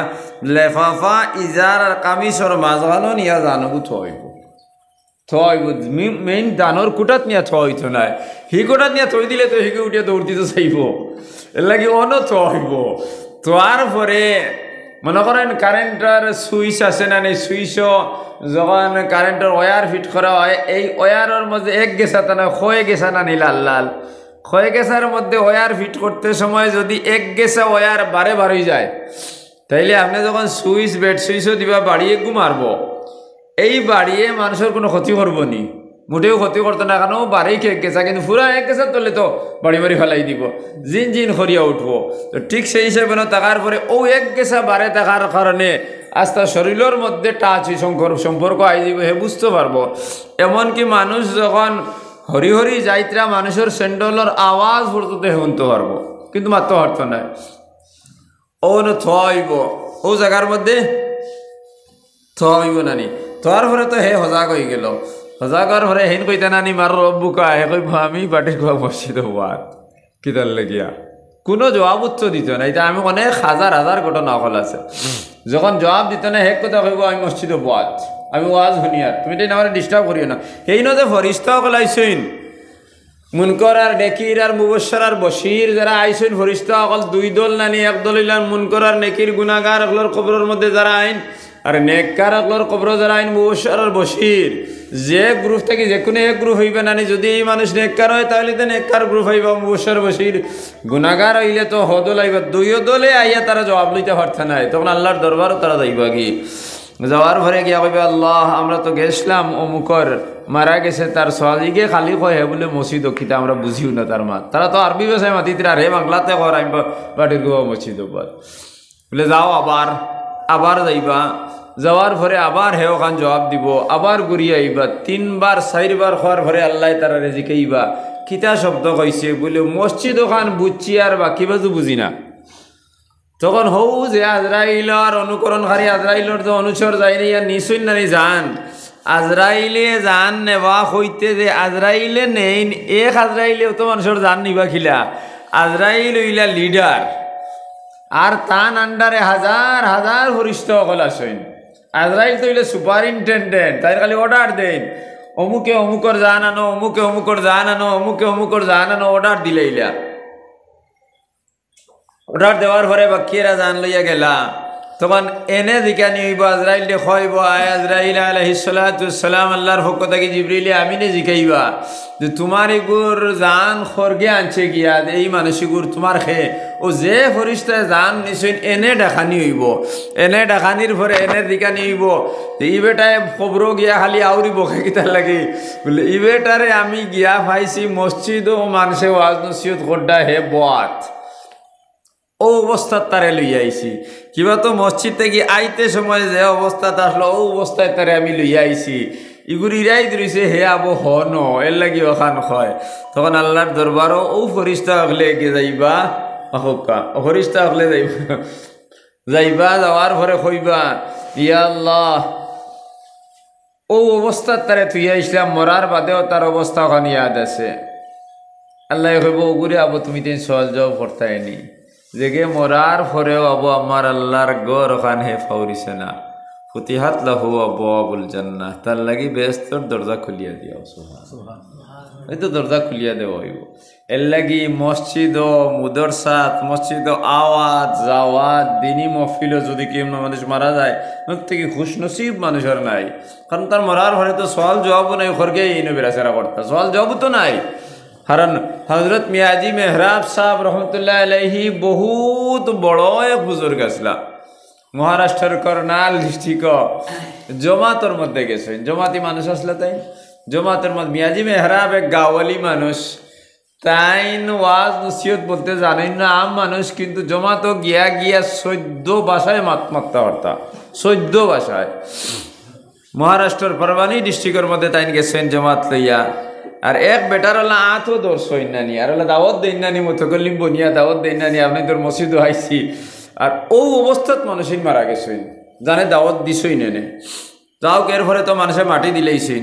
লেফাফা, ইজার আর কামিজর মাঝখানো নিয়া জানো থইব, থইব মেইন দানোর কুটাত নিয়ে থইতো নাই, হি কুটাত নিয়ে থই দিলে তো হিকে উঠিয়ে দৌড় দিতে চাইব, এর লাগে অন থইব। তোয়ার পরে মনে করেন কারেন্টের সুইচ আছে না, নেই সুইচও যখন কারেন্টের ওয়্যার ফিট করা হয়, এই ওয়্যারের মধ্যে এক গেছা তা না ক্ষয়ে গেছা না নি লাল লাল, ক্ষয়ে গেছার মধ্যে ওয়্যার ফিট করতে সময় যদি এক গেছা ওয়্যার বারে বারই যায়, তাইলে আপনি যখন সুইচ বেড সুইচও দিবা বাড়িয়ে মারবো, এই বাড়িয়ে মানুষের কোনো ক্ষতি করবো নি, মোটেও ক্ষতি করতো না, কেন বাড়ি এক গেছা, কিন্তু পুরা এক গেছা তোলে তো বাড়ি বাড়ি ফেলাই দিব, জিন জিন করিয়া উঠবো। তো ঠিক সেই হিসাবে থাকার পরে ও এক গেছা বারে থাকার কারণে আস্তে শরীরের মধ্যে টাচ সম্পর্ক আই যাব, হে বুঝতে পারবো। এমনকি মানুষ যখন হরি হরি যাইত্রা মানুষের স্যান্ডলের আওয়াজ পর্যন্ত শুনতে পারবো, কিন্তু মাত্র পারতো না। ও থইব ও জায়গার মধ্যে থইব নানি, তোর পরে তো হে সজাগ হয়ে গেল, সজাগর পরে হেন কইতে নানি মার রব্বুকা, হে কইব আমি বাটির খোয়া মসজিদ হওয়ার কিতার লেগিয়া, কোনো জবাব উত্তর দিত না। এটা আমি অনেক হাজার হাজার ঘটনা অকল আছে, যখন জবাব দিত না হে কথা কইব আমি মসজিদে বাদ, আমি ওয়াজ শুনিয়ার, তুমি তো আমার ডিস্টার্ব করিও না। সেই নদে ফরিস্তা অকল আইসইন, মুনকর আর নেকির আর মুবশর আর বশির যারা আইসইন ফরিস্তা অকল দুই দল নানি, এক দল হইলাম মুনকর আর নেকির গুনাহগার অকলর কবরের মধ্যে যারা আইন, আর নেককার অকলর কবর যারা আইন মুবশর আর বশির। যে গ্রুপ থেকে যে কোনো এক গ্রুপ হইবে নানি, যদি এই মানুষ নেককার হয় তাহলে তো নেককার গ্রুপ হইব মুবশর বশির, গুনাহগার হইলে তো হদল আইব, দুইও দলে আইয়া তারা জবাব লইতে পারছে না, তখন আল্লাহর দরবারও তারা যাইবা কি, যাওয়ার পরে গিয়া কইবে আল্লাহ আমরা তো গেছিলাম অমুকর মারা গেছে, তার সোয়ালিকে খালি কয় হে বলে মসজিদ অক্ষিতা, আমরা বুঝিও না তার মাত, তারা তো আরবি ভাষায় মাতিতে আর হে বাংলাতে কর আমি বাটির গোয়া মসজিদ বলে যাও, আবার যাইবা, যাওয়ার পরে আবার হে ওখান জবাব দিব, আবার ঘুরিয়ে আইবা, 3 বার 4 বার হওয়ার পরে আল্লাহ তারা জিকাইবা কিতা শব্দ কইছে বলে মসজিদ ওখান বুঝছি আর বাকি বাজু বুঝি না। তখন হৌ যে আজরাইলর অনুকরণকারী আজরাইলর যে অনুচর যায়নি আর নিশুন নানি যান, আজরাইলে যান নেওয়া হইতে যে আজরাইলে নেই, এক আজরাইলেও তো মানুষের যান নিবা খিলা, আজরাইল হইলা লিডার, আর তান আন্ডারে হাজার হাজার ফরিস্ত সকল আসেন। আজরাইল তো হইলে সুপারিনটেন্ডেন্ট, তাই খালি অর্ডার দেন অমুকে অমুকর জান আনো, অমুকে অমুকর জান আনো, অমুকে অমুকর জান আনো, অর্ডার দিলেইলা। অর্ডার দেওয়ার পরে বাকিরা জান লইয়া গেলা, তখন এনে জিকানি হইব আজরাইল দেখাইব, আয় আজরাইল আলাইহিস সালাতু ওয়াস সালাম আল্লাহর পক্ষ থেকে জিবরিলে আমিনে জিকাইবা যে তোমার এগুর জান খরগে আনছে গিয়া, এই মানসিগুর তোমার খে ও যে ফরিস্তায় জান নিশ্চয় এনে ডাকানি হইব, এনে ডাকানির পরে এনে জিকানি হইব ই বেটায় খবর গিয়া খালি আউরি বকে কিতার লাগে বলে ই বেটারে আমি গিয়া পাইছি মসজিদ ও মানুষে ওয়াজ নসিহত করডা হে বাত, ও অবস্থার তারে লইয়া আইছি, কিবা তো মসজিদ থেকে আইতে সময় যে অবস্থাটা আসলো ও অবস্থায় তারে আমি লইয়া আইছি, ইগুর ইরাই ধরিছে হে আবো হন, এর লাগি ওখান হয়। তখন আল্লাহর দরবারও ও ফরিস্তা হলে এগিয়ে যাইবা অহকা ফরিস্তা হলে যাইবা যাওয়ার পরে কইবা ইয়া আল্লাহ ও অবস্থার তারে থুইয়া ইসলাম মরার বাদেও তার অবস্থা ওখানে ইয়াদ আছে আল্লাহ কইব ওগুরে আবো তুমি তিন সহজ জবাব করতাইনি যে মরার পরেও আবো আমার আল্লাহর গড় ওখানে ফাউরিছে না ফুতিহাত লাহু আবওয়াবুল জান্নাহ তার লাগি বেহেশতের দরজা খুলিয়া দিয়া সুবহানাল্লাহ এই তো দরজা খুলিয়া দেওয়া হইব এর লাগি মসজিদ ও মুদরসাত মসজিদ ও আওয়াজ জাওয়াত দিনী মহফিল যদি কেউ মানুষ মারা যায় ওর থেকে খুশনসিব মানুষের নাই কারণ তার মরার পরে তো সওয়াল জবাবও নাই ঘরকে ইনো বেড়াচেরা করতা সওয়াল জবাবও তো নাই কারণ হজরত মিয়াজি মেহরাব সাহেব রহমতুল্লাহ আলাইহি বহুত বড় এক বুজুর্গ আসলা মহারাষ্ট্রের কর্নাল ডিস্ট্রিক্ট জমাতর মধ্যে গেছে জমাতি মানুষ আসলে তাই জমাতের মধ্যে মিয়াজি মেহরাব এক গাওয়ালি মানুষ তাইন ওয়াজ নসিহত বলতে জানেন না আম মানুষ কিন্তু জমাত গিয়া গিয়া 14 ভাষায় মাত্রা হর্তা 14 ভাষায় মহারাষ্ট্রের পারবানি ডিস্ট্রিক্টের মধ্যে তাইন গেছেন জমাত লইয়া আর এক বেটার হল আতো দোষ হইনানি আর হলো দাওয়াত দেইনানি মতো করলিম বনিয়া দাওয়াত দেইনানি আপনি তোর মসজিদও আইসি আর ও অবস্থাত মানুষই মারা গেছেন জানে দাওয়াত দিছই নেনে যাও এর ফলে তো মানুষে মাটি দিলেইছেন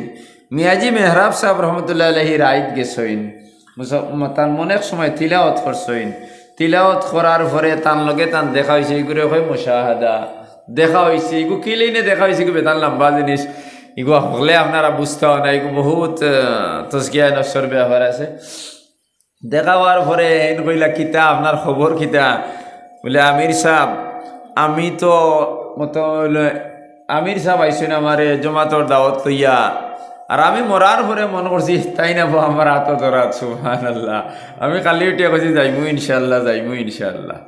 মিয়াজি মেহরাব সাহেব রহমতুল্লাহ আলাইহি রাইত গেছেন তার মনের সময় তিলাওয়াত করছেন তিলাওয়াত করার পরে তার লগে তান দেখা হয়েছে এগুলো হয় মুশাহাদা দেখা হয়েছে এগু কিলেইনে দেখা হয়েছে এগু বেতান লম্বা জিনিস এগু হলে আপনারা বুঝতেও না এগু বহুত তসকিয়া নফসর ব্যাপার আছে দেখা হওয়ার পরে এন কইলা কিতা আপনার খবর কিতা বলে আমির সাহেব আমি তো মতো আমির সাহেব আইসেন আমার জমাতর দাওয়াত লইয়া আর আমি মরার পরে মনে করছি তাই না আমার হাত ধরা সুবহানাল্লাহ আমি কালি উঠিয়া কইছি যাইমু ইনশাল্লাহ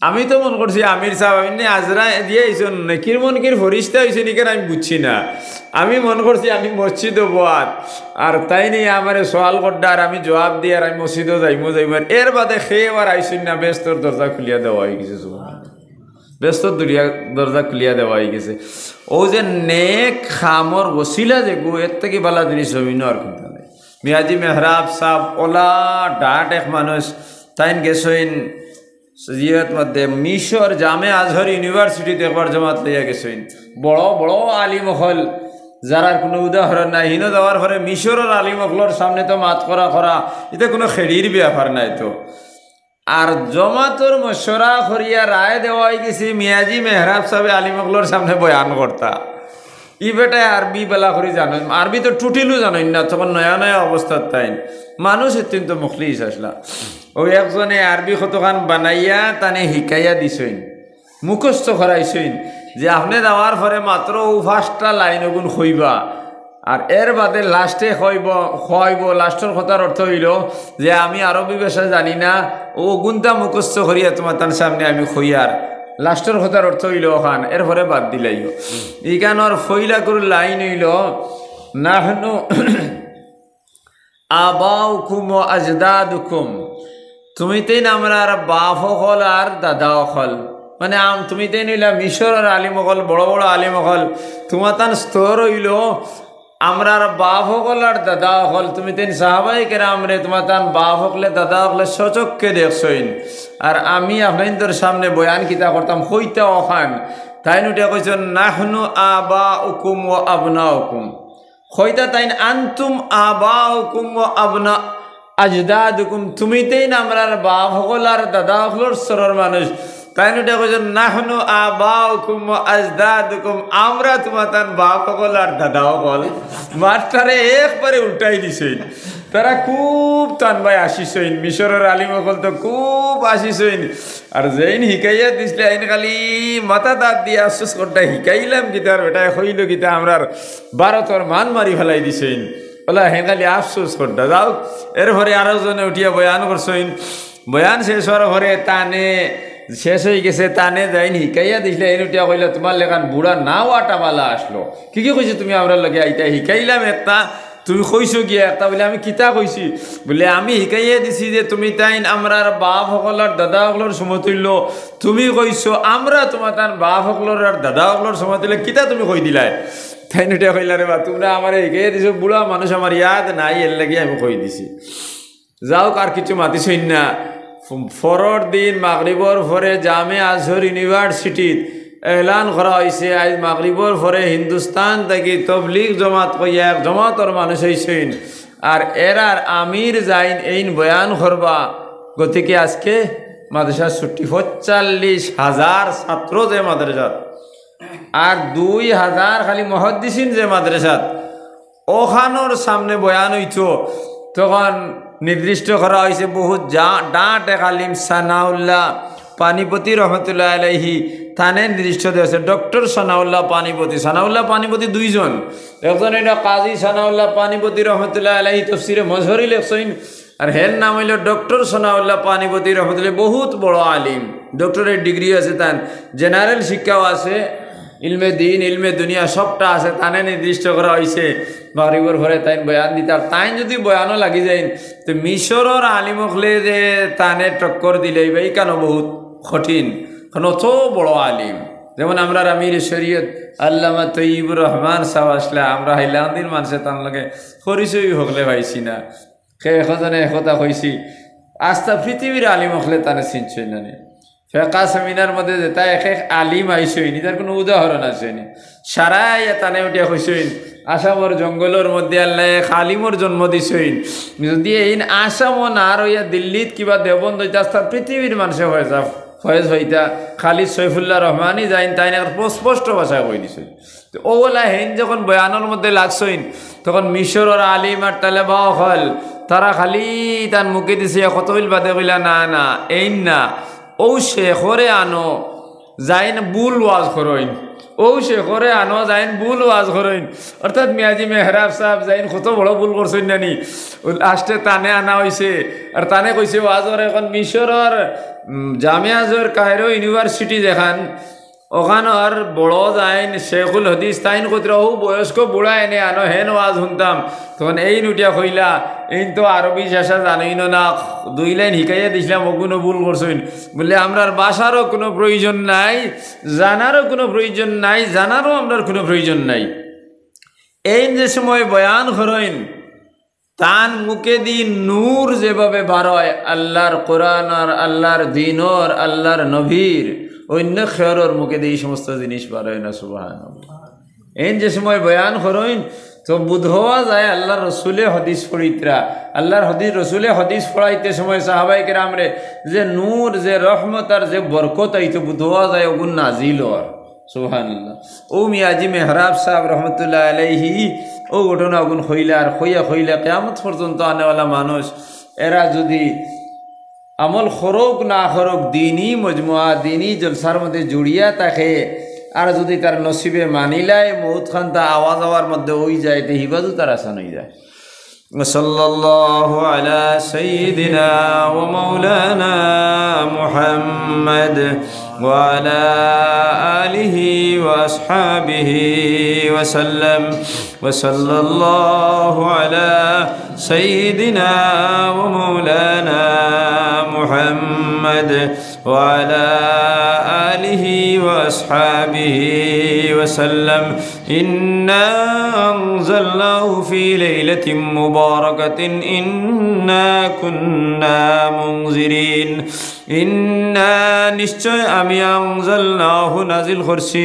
আমি তো মনে করছি আমির সাহেব আমি আজরা দিয়ে আইসন নেকির মনকির ফরিস্তা হয়েছে নিকেন আমি বুঝছি না আমি মনে করছি আমি মসজিদও বোয়ার আর তাই নিয়ে আমার সোয়াল করডা আর আমি জবাব দিয়ে আর আমি মসজিদও যাইমু এর বাদে খেয়ে এবার আইসুন না ব্যস্তর দরজা খুলিয়া দেওয়া হয়ে গেছে ব্যস্তর দরজা খুলিয়া দেওয়া হয়ে গেছে ও যে নেক খামর বসিলা যে গো এর থেকে বালা জিনিস জমিন আর কিন্তু নেই মিয়াজি মেহরাব সাহ ওলা ডাট এক মানুষ তাইন গেছেন জিয়ারত মধ্যে মিশর জামে আজহর ইউনিভার্সিটিতে একবার জমাত লইয়া গেছেন বড় বড় আলিম হল যারার কোনো উদাহরণ নাই হিনো দেওয়ার পরে মিশরের আলিম হলর সামনে তো মাত করা এতে কোনো খেড়ির ব্যাপার নাই তো আর জমাতর মশরা করিয়া রায় দেওয়াই গেছি মিয়াজি মেহরাব সাহেব আলিম হলর সামনে বয়ান করতা ই বেটায় আরবি বেলা করে জানেন আরবি তো টুটিলও জানেন না তখন নয়া নয়া অবস্থার তাই মানুষ অত্যন্ত মুখলিস আসলা ওই একজনে আরবি কতখান বানাইয়া তানে শিকাইয়া দিছইন মুখস্থ করাইছইন যে আপনি দেওয়ার পরে মাত্র ও 5টা লাইন ওগুন খইবা আর এর বাদে লাস্টে খোয়াইব লাস্টের কথার অর্থ হইল যে আমি আরবি ভাষা জানি না ও গুনটা মুখস্থ করিয়া তোমার তার সামনে আমি খইয়ার লাস্টের কথার অর্থ হইল ওখান এরপরে বাদ দিলাইও ইকানোর ফইলা করে লাইন হইল নাহনু আবাউকুম ও আজদাদুকুম তুমি তেন আমরা বাপ হল আর দাদা হল মানে তুমি তেন হইলা মিশরের আলিম হল বড় বড় আলিম হল তোমার তান স্তর হইল আমরা বাপ হল আর দাদা হল তুমি তেন সাহাবাই কেরাম রে তোমার তান বাপ হকলে দাদা হকলে সচককে দেখছইন আর আমি আপনাদের সামনে বয়ান কিতা করতাম হইতা ওখান তাই নুটিয়া কইছেন নাহনু আবাউকুম ও আবনাউকুম হইতা তাইন আনতুম আবাউকুম ও আবনা আজদাদুকুম তুমি তেন আমরা বাপ হকল আর দাদা হকলর স্তরের মানুষ তাই নুটিয়া কইছেন নাহনু আবাউকুম ও আজদাদুকুম আমরা তোমার তান বাপ হকল আর দাদা হকল মাস্টারে একবারে উল্টাই দিছেন তারা খুব টান ভাই আসিসইন মিশরের আলিম হকল তো খুব আসিসইন আর যেইন শিকাইয়া দিছিলে আইন খালি মাথা দাঁত দিয়ে আশ্বাস করতে শিকাইলাম গীতার বেটায় হইল গীতা আমরার ভারতর মান মারি ফেলাই দিছেন বলা হে খালি আফসোস করতে যাও এরপরে আরো জনে উঠিয়া বয়ান করছইন বয়ান শেষ হওয়ার পরে টানে শেষ হয়ে গেছে টানে যাইন শিকাইয়া দিছিলে এই উঠিয়া কইলে তোমার লেখান বুড়া নাও আটাবালা আসলো কি কইছে তুমি আমরা লগে আইতা শিকাইলাম একটা তুমি কইছো গিয়া একটা বলে আমি কিতা কইছি বলে আমি শিকাইয়া দিছি যে তুমি তাইন আমরার বাপ হকলার দাদা হকলর সমতুল্য তুমি কইছো আমরা তোমার তার বাপ হকলর আর দাদা হকলর সমতুল্য কিতা তুমি কই দিলাই তাই উঠিয়া কইলা রে বা তোমরা আমার শিকাইয়া দিছো বুড়া মানুষ আমার ইয়াদ নাই এর লাগি আমি কই দিছি যাও আর কিছু মাতিছইন না পরের দিন মাগরিবর পরে জামে আজহর ইউনিভার্সিটিত এলান করা হয়েছে আজ মাগরিবর পরে হিন্দুস্তান থেকে তবলিগ জমাত কইয়া এক জমাতর মানুষ হয়েছেন আর এরার আমির যাইন এইন বয়ান করবা গতিকে আজকে মাদ্রাসার ছুটি ৪৫,০০০ ছাত্র যে মাদ্রাসাত আর ২,০০০ খালি মুহাদ্দিসিন যে মাদ্রাসাত ওখানোর সামনে বয়ান হইত তখন নির্দিষ্ট করা হয়েছে বহুত ডাঁট এক আলিম সানাউল্লাহ পানিপতি রহমতুল্লাহ আলাইহি থানে নির্দিষ্ট দিয়েছে ডক্টর সানাউল্লাহ পানিপতি দুইজন একজন এটা কাজী সানাউল্লাহ পানিপতি রহমতুল্লাহ আলাইহি তফসিরে মজহরি লেখছেন আর হের নাম হইল ডক্টর সানাউল্লাহ পানিপতি রহমতুল্লাহ বহুত বড় আলিম ডক্টরের ডিগ্রি আছে তান জেনারেল শিক্ষাও আছে ইলমে দিন ইলমে দুনিয়া সবটা আছে তানে নির্দিষ্ট করা হয়েছে মাগরিবর ঘরে তাই বয়ান দিতে আর তাই যদি বয়ানও লাগি যায় তো মিশরের আলিমকলে যে তানে টক্কর দিলে এই কেন বহুত কঠিন কারণ অত বড় আলিম যেমন আমরা আমির শরীয়ত আল্লামা তৈয়বুর রহমান সাহেব আসলে আমরা হাইলান্দির মানুষে তার লগে পরিচয় হকলে পাইছি না সে এখনে একথা কইছি আস্থা পৃথিবীর আলিমকলে তানে চিনছই না ফেকা সেমিনার মধ্যে যেটা এক এক আলিম আইসইনি তার কোনো উদাহরণ আসেনি সারাই তানে উঠিয়া কইসইন আসামর জঙ্গলের মধ্যে আল্লাহ এক আলিমর জন্ম দিছইন যদি এই আসামও না আর ইয়া দিল্লিত কিবা দেবন্দ হইতা পৃথিবীর মানুষে হয়ে যা ফয়েজ হইতা খালিদ সৈফুল্লাহ রহমানই যাইন তাই না স্পষ্ট ভাষায় কই দিছইন তো ওলা হেন যখন বয়ানের মধ্যে লাগছইন তখন মিশরের আলিম আর তালেবা হল তারা খালি তার মুখে দিছে কত হইল বাদে কইলা না না এই না ও শেখরে আনো যাইন বুল ওয়াজ করইন ও শেখরে আনো যাইন বুল ওয়াজ করইন অর্থাৎ মিয়াজি মেহরাব সাহেব যাইন কত বড় ভুল করছেন নানি লাস্টে তানে আনা হয়েছে আর তানে কইছে ওয়াজর এখন মিশরের জামিয়াজর কায়রো ইউনিভার্সিটি দেখান ওখানোর বড় যাইন শেখুল হদিস তাইন কইরা ও বয়স্ক বুড়া এনে আনো হেন ওয়াজ শুনতাম তখন এই নুটিয়া কইলা এই তো আরবি ভাষা জানেই না 2 লাইন শিখাইয়া দিছিলাম ওগুলো ভুল করছেন বললে আমরার বাসারও কোনো প্রয়োজন নাই জানারও কোনো প্রয়োজন নাই জানারও আমরার কোনো প্রয়োজন নাই এই যে সময় বয়ান করেন তান মুখে দি নূর যেভাবে বারয় আল্লাহর কোরআন আর আল্লাহর দিনর আল্লাহর নবীর অন্য খেয়রের মুখে দিয়ে এই সমস্ত জিনিস বারয় না সুবহানাল্লাহ এই যে সময় বয়ান করেন তো বুধ হওয়া যায় আল্লাহর রসুলে হদিস পড়িতরা আল্লাহর রসুলে হদিস পড়াইতে সময় সাহাবাই কেরামরে যে নূর যে রহমত আর যে বরকত আইতো বুধ হওয়া যায় ওগুন নাজিল হওয়ার সুবহানাল্লাহ ও মিয়াজি মেহরাব সাহেব রহমতুল্লাহ আলাইহি ও ঘটনা ওগুন হইলা আর হইলা কিয়ামত পর্যন্ত আনেওয়ালা মানুষ এরা যদি আমল খরক না খরক দিনই মজমুয়া দিনই জলসার মধ্যে জুড়িয়া থাকে আর যদি তার নসিবে মানিলায় মৌত খান তা আওয়াজ হওয়ার মধ্যে ওই যায় তো হিবাজু তার আসান হয়ে যায় সাল্লাল্লাহু আলা সাইয়্যিদিনা ওয়া মাওলানা মুহাম্মদ ওয়া আলা আলিহি ওয়া আসহাবিহি ওয়া সাল্লাম ওয়া সাল্লাল্লাহু আলা সাইয়্যিদিনা ওয়া মাওলানা মুহাম্মদ ওয়া আলা আলিহি ওয়া আসহাবিহি ওয়া সাল্লাম ইন্না আনজালনাহু ফি লাইলাতিন মুবারাকাতিন ইন্না কুন্না মুনজিরিন ইন্না নিশ্চয় আমি আনজালনাহু নাজিল করছি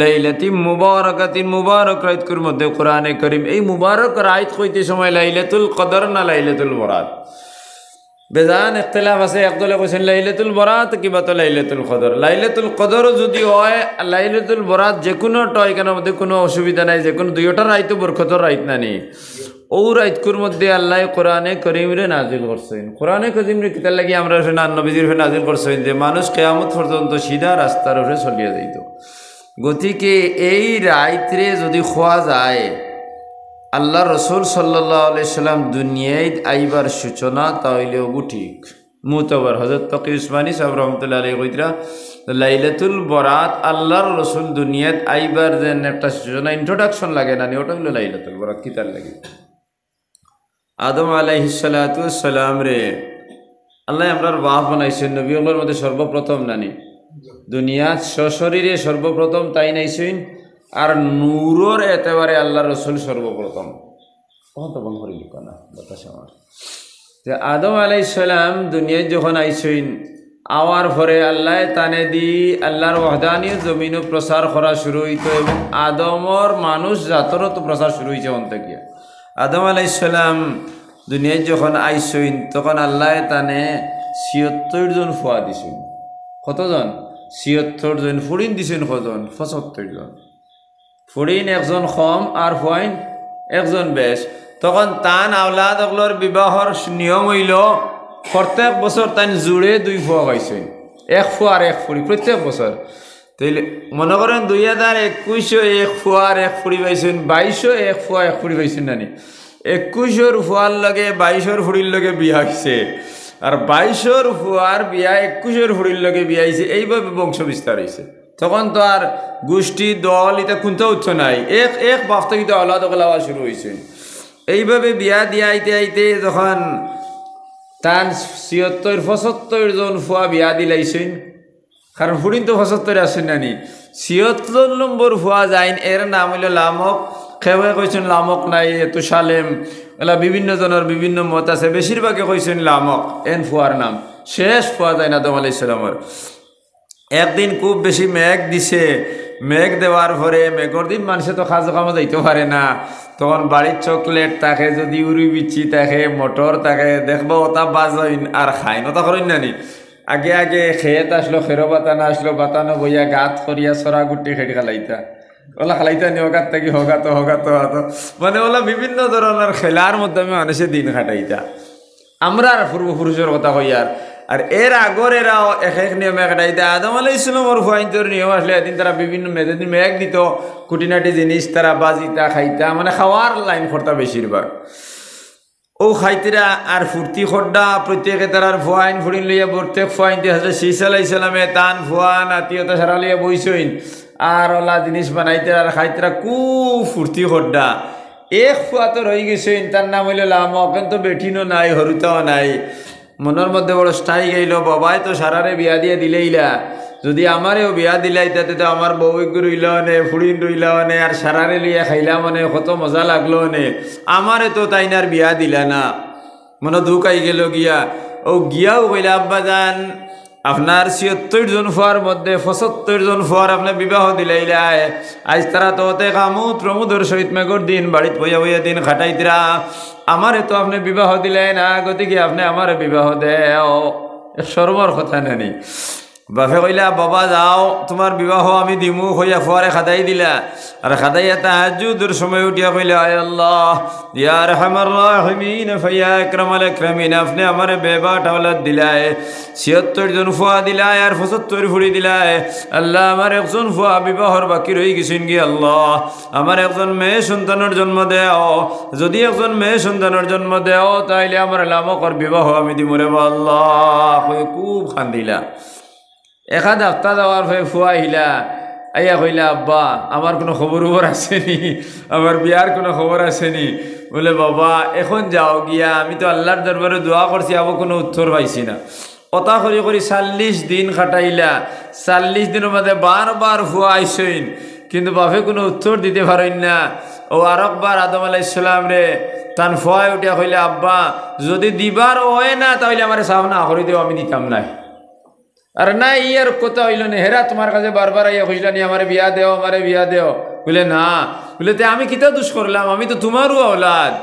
লাইলাতিন মুবারাকাতিন মুবারক রাতের মধ্যে কোরআনে কারীম এই মুবারক রাত কইতে সময় লাইলাতুল কদর না লাইলাতুল বরাত বেজান ইখতিলাফ আছে একদলে কইছেন লাইলাতুল বরাত কিবা তো লাইলাতুল কদর লাইলাতুল কদর যদি হয় লাইলাতুল বরাত যে কোনো টয় কেন মধ্যে কোনো অসুবিধা নাই যে কোনো দুইটা রাত বরকতর রাত নানি ও রাতকুর মধ্যে আল্লাহ কোরআনে করিমরে নাজিল করছেন কোরআনে করিমরে কিতাব লাগি আমরা নবীজির উপরে নাজিল করছেন যে মানুষ কিয়ামত পর্যন্ত সিধা রাস্তার উপরে চলিয়া যাইত গতিকে এই রাত্রে যদি খোয়া যায় আল্লাহ রসুল সাল্লাল্লাহু আলাইহি সাল্লাম দুনিয়ায় আইবার সূচনা তাহলে ওগু ঠিক মুতবার হযরত তকি উসমানী সাহেব রহমতুল্লাহ আলাইহি কইতরা লাইলাতুল বরাত আল্লাহর রসুল দুনিয়াত আইবার যে একটা সূচনা ইন্ট্রোডাকশন লাগে না ওটা হলো লাইলাতুল বরাত কিতার লাগে আদম আলাইহিস সালাতু ওয়াস সালাম রে আল্লাহ আমরার বাপ বানাইছেন নবীগুলোর মধ্যে সর্বপ্রথম নানি দুনিয়াত সশরীরে সর্বপ্রথম তাই নাইছেন আর নূরের এতেবারে আল্লাহ রসুল সর্বপ্রথম কত বন করে লিখো না বাতাস আমার যে আদম আলাইহিস সালাম দুনিয়ায় যখন আইসইন আওয়ার পরে আল্লাহ তানে দি আল্লাহর ওয়াহদানিয়ত জমিনও প্রচার করা শুরু হইতো এবং আদমর মানুষ জাতরও তো প্রচার শুরু হয়েছে অন্ত গিয়া। আদম আলাইহিস সালাম দুনিয়ায় যখন আইসইন তখন আল্লাহ তানে ৭৬ জন ফুয়া দিছেন। কতজন? ৭৬ জন। ফুড়িন দিছেন কতজন? ৭৫ জন। ফুড়িন একজন কম আর ফুয়াইন একজন বেশ। তখন তান আওলাদ অগলোর বিবাহর নিয়ম হইল প্রত্যেক বছর তান জুড়ে 2 ফুয়া পাইছেন, 1 ফুয়া আর 1 ফুড়ি প্রত্যেক বছর। তাইলে মনে করেন 2021 1 ফুয়া আর 1 ফুড়ি পাইছেন, 22 1 ফুয়া 1 ফুড়ি পাইছেন নানি। 21 ফুয়ার লগে 22 ফুড়ির লগে বিয়া হয়েছে, আর 22 ফুয়ার বিয়া 21 ফুড়ির লগে বিয়া হয়েছে। এইভাবে বংশ বিস্তার হয়েছে। তখন তো আর গোষ্ঠী দল এটা কোনটা উচ্চ নাই, এক বাপ থেকে তো আলাদা হওয়া শুরু হয়েছে। এইভাবে বিয়া দিয়া আইতে আইতে যখন তান ৭৬-৭৫ জন ফুয়া বিয়া দিলাইছেন, কারণ ফুড়িন তো ৭৫ আসেন নানি। ৭৬ নম্বর ফুয়া যাইন, এর নাম হইল লামক। খেয়ে কইছেন লামক নাই, এত সালেম, এলা বিভিন্ন জনের বিভিন্ন মত আছে, বেশিরভাগে কইছেন লামক এন ফুয়ার নাম। শেষ ফুয়া যায় আদম আলাইহিস সালামের। একদিন খুব বেশি মেঘ দিছে, মেঘ দেওয়ার পরে মেঘর দিন মানুষে তো খাজ কামো যাইতে পারে না, তখন বাড়ির চকলেট তাকে যদি উড়ি বিচি তাকে মোটর তাকে দেখবো ওটা বাজইন আর খাইন ওটা করেন নানি। আগে আগে খেত আসলো, খেরো বাতানো আসলো, বাতানো বইয়া গাত করিয়া সরা গুটি খেটে খালাইতা, ওলা খালাইতা নি হগাত থাকি হগাতো হগাতো হাতো, মানে ওলা বিভিন্ন ধরনের খেলার মাধ্যমে মানুষের দিন কাটাইতা। আমরা আর পূর্বপুরুষের কথা কইয়ার আর এর আগর এরাও এক এক নিয়মে কাটাইতা। আদম আলাইহিস সালামের ফুয়াইন্তর নিয়ম আসলে এদিন তারা বিভিন্ন যেদিন মেঘ দিত কুটিনাটি জিনিস তারা বাজিতা খাইতা, মানে খাওয়ার লাইন করতা বেশিরভাগ। ও খাইতেরা আর ফুর্তি খড্ডা প্রত্যেকে তার ফুয়াইন ফুড়িন লইয়া প্রত্যেক ফুয়াইনতে হাজরত ঈসা আলাইহিস সালামে তান ফুয়ান আত্মীয়তা সারা লইয়া বইসইন আর ওলা জিনিস বানাইতে আর খাইতেরা খুব ফুর্তি খড্ডা। এক ফুয়া তো রয়ে গেছেন, তার নাম হইল লামক, কিন্তু বেঠিনও নাই হরুতাও নাই। মনের মধ্যে বড় স্টাই গেল, বাবাই তো সারারে বিয়া দিয়ে দিলেইলা, যদি আমারেও বিয়া দিলাই তাতে তো আমার বউকে রইল নে, ফুড়িন রইল নে, আর সারারে লিয়া খাইলা মানে কত মজা লাগলো নে, আমারে তো তাইনার বিয়া দিলা না। মনে দুঃখ আই গেল গিয়া। ও গিয়াও কইলা আব্বা যান আপনার ৭৬ জন ফুয়ার মধ্যে ৭৫ জন ফুয়ার আপনার বিবাহ দিলাইলা, আজ তারা তো ওতে কামুদ প্রমুদর সহিত মেঘর দিন বাড়িতে বইয়া বইয়া দিন খাটাইতরা, আমারে তো আপনি বিবাহ দিলেন না, গতিকে আপনি আমার বিবাহ দেও। শরমর কথা নানি। বাপে কইলা বাবা যাও তোমার বিবাহ আমি দিমু, হইয়া ফুয়ারে খাদাই দিলা, আর খাদাইয়া তাহাজ্জুদের সময় উঠিয়া কইলা আয় আল্লাহ ইয়া আরহামার রাহিমিন ফাইয়া আকরামাল আকরামিন, আপনি আমারে বেবাট আওলাদ দিলায়, ৭৬ জন ফুয়া দিলায় আর ৭৫ ফুড়ি দিলায়। আল্লাহ আমার একজন ফুয়া বিবাহর বাকি রয়ে গেছেন কি, আল্লাহ আমার একজন মেয়ে সন্তানের জন্ম দেও, যদি একজন মেয়ে সন্তানের জন্ম দেও তাইলে আমার লামকর বিবাহ আমি দিমুরে আল্লাহ। খুব খান্দিলা। 1 সপ্তাহ যাওয়ার পরে ফুয়া আহিলা, আইয়া কইলা আব্বা আমার কোনো খবর আসেনি, আমার বিয়ার কোনো খবর আসেনি। বলে বাবা এখন যাও গিয়া, আমি তো আল্লাহর দরবারে দোয়া করছি, আবার কোনো উত্তর পাইছি না। কথা করি করি 40 দিন কাটাইলা, 40 দিনের মধ্যে বারবার ফুয়া আইসইন, কিন্তু বাপে কোনো উত্তর দিতে পারেন না। ও আরেকবার আদম আলাইহিস সালাম রে তান ফুয়ায় উঠিয়া কইলা আব্বা যদি দিবার হয় না তাহলে আমার সাফ না করে দেও, আমি দিতাম না। আর না ইয়ার কথা হইল না, হেরা তোমার কাছে বারবার আইয়া কইলানি আমারে বিয়া দেও আমারে বিয়া দেও, বলে না, বলে তে আমি কিতা দোষ করলাম, আমি তো তোমারও আওলাদ,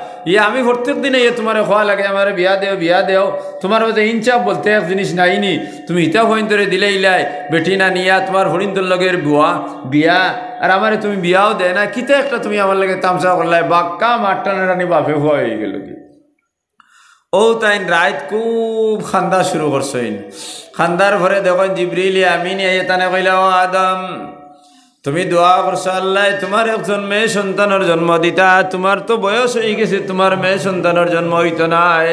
আমি প্রত্যেক দিনে তোমার খোয়া লাগে আমারে বিয়া দেও বিয়া দেও, তোমার মধ্যে ইনচাপ বলতে এক জিনিস নাইনি, তুমি ইটা হইন ধরে দিলে ইলাই বেটি না নিয়া তোমার হরিন্দর লগের বিয়া, আর আমারে তুমি বিয়াও দেয় না, কিতা একটা তুমি আমার লাগে তামসা করলাই, বাক্কা মাঠটা নানি বাপে হওয়া হয়ে গেল কি। ও তাইন রাত খুব খান্দা শুরু করছেন, খান্দার ভরে দেখুন জিবরিল আমিন তানে কইলা ও আদম তুমি দোয়া করছো আল্লাহ তোমার একজন মেয়ে সন্তানের জন্ম দিতা, তোমার তো বয়স হয়ে গেছে, তোমার মেয়ে সন্তানের জন্ম হইতো নাই,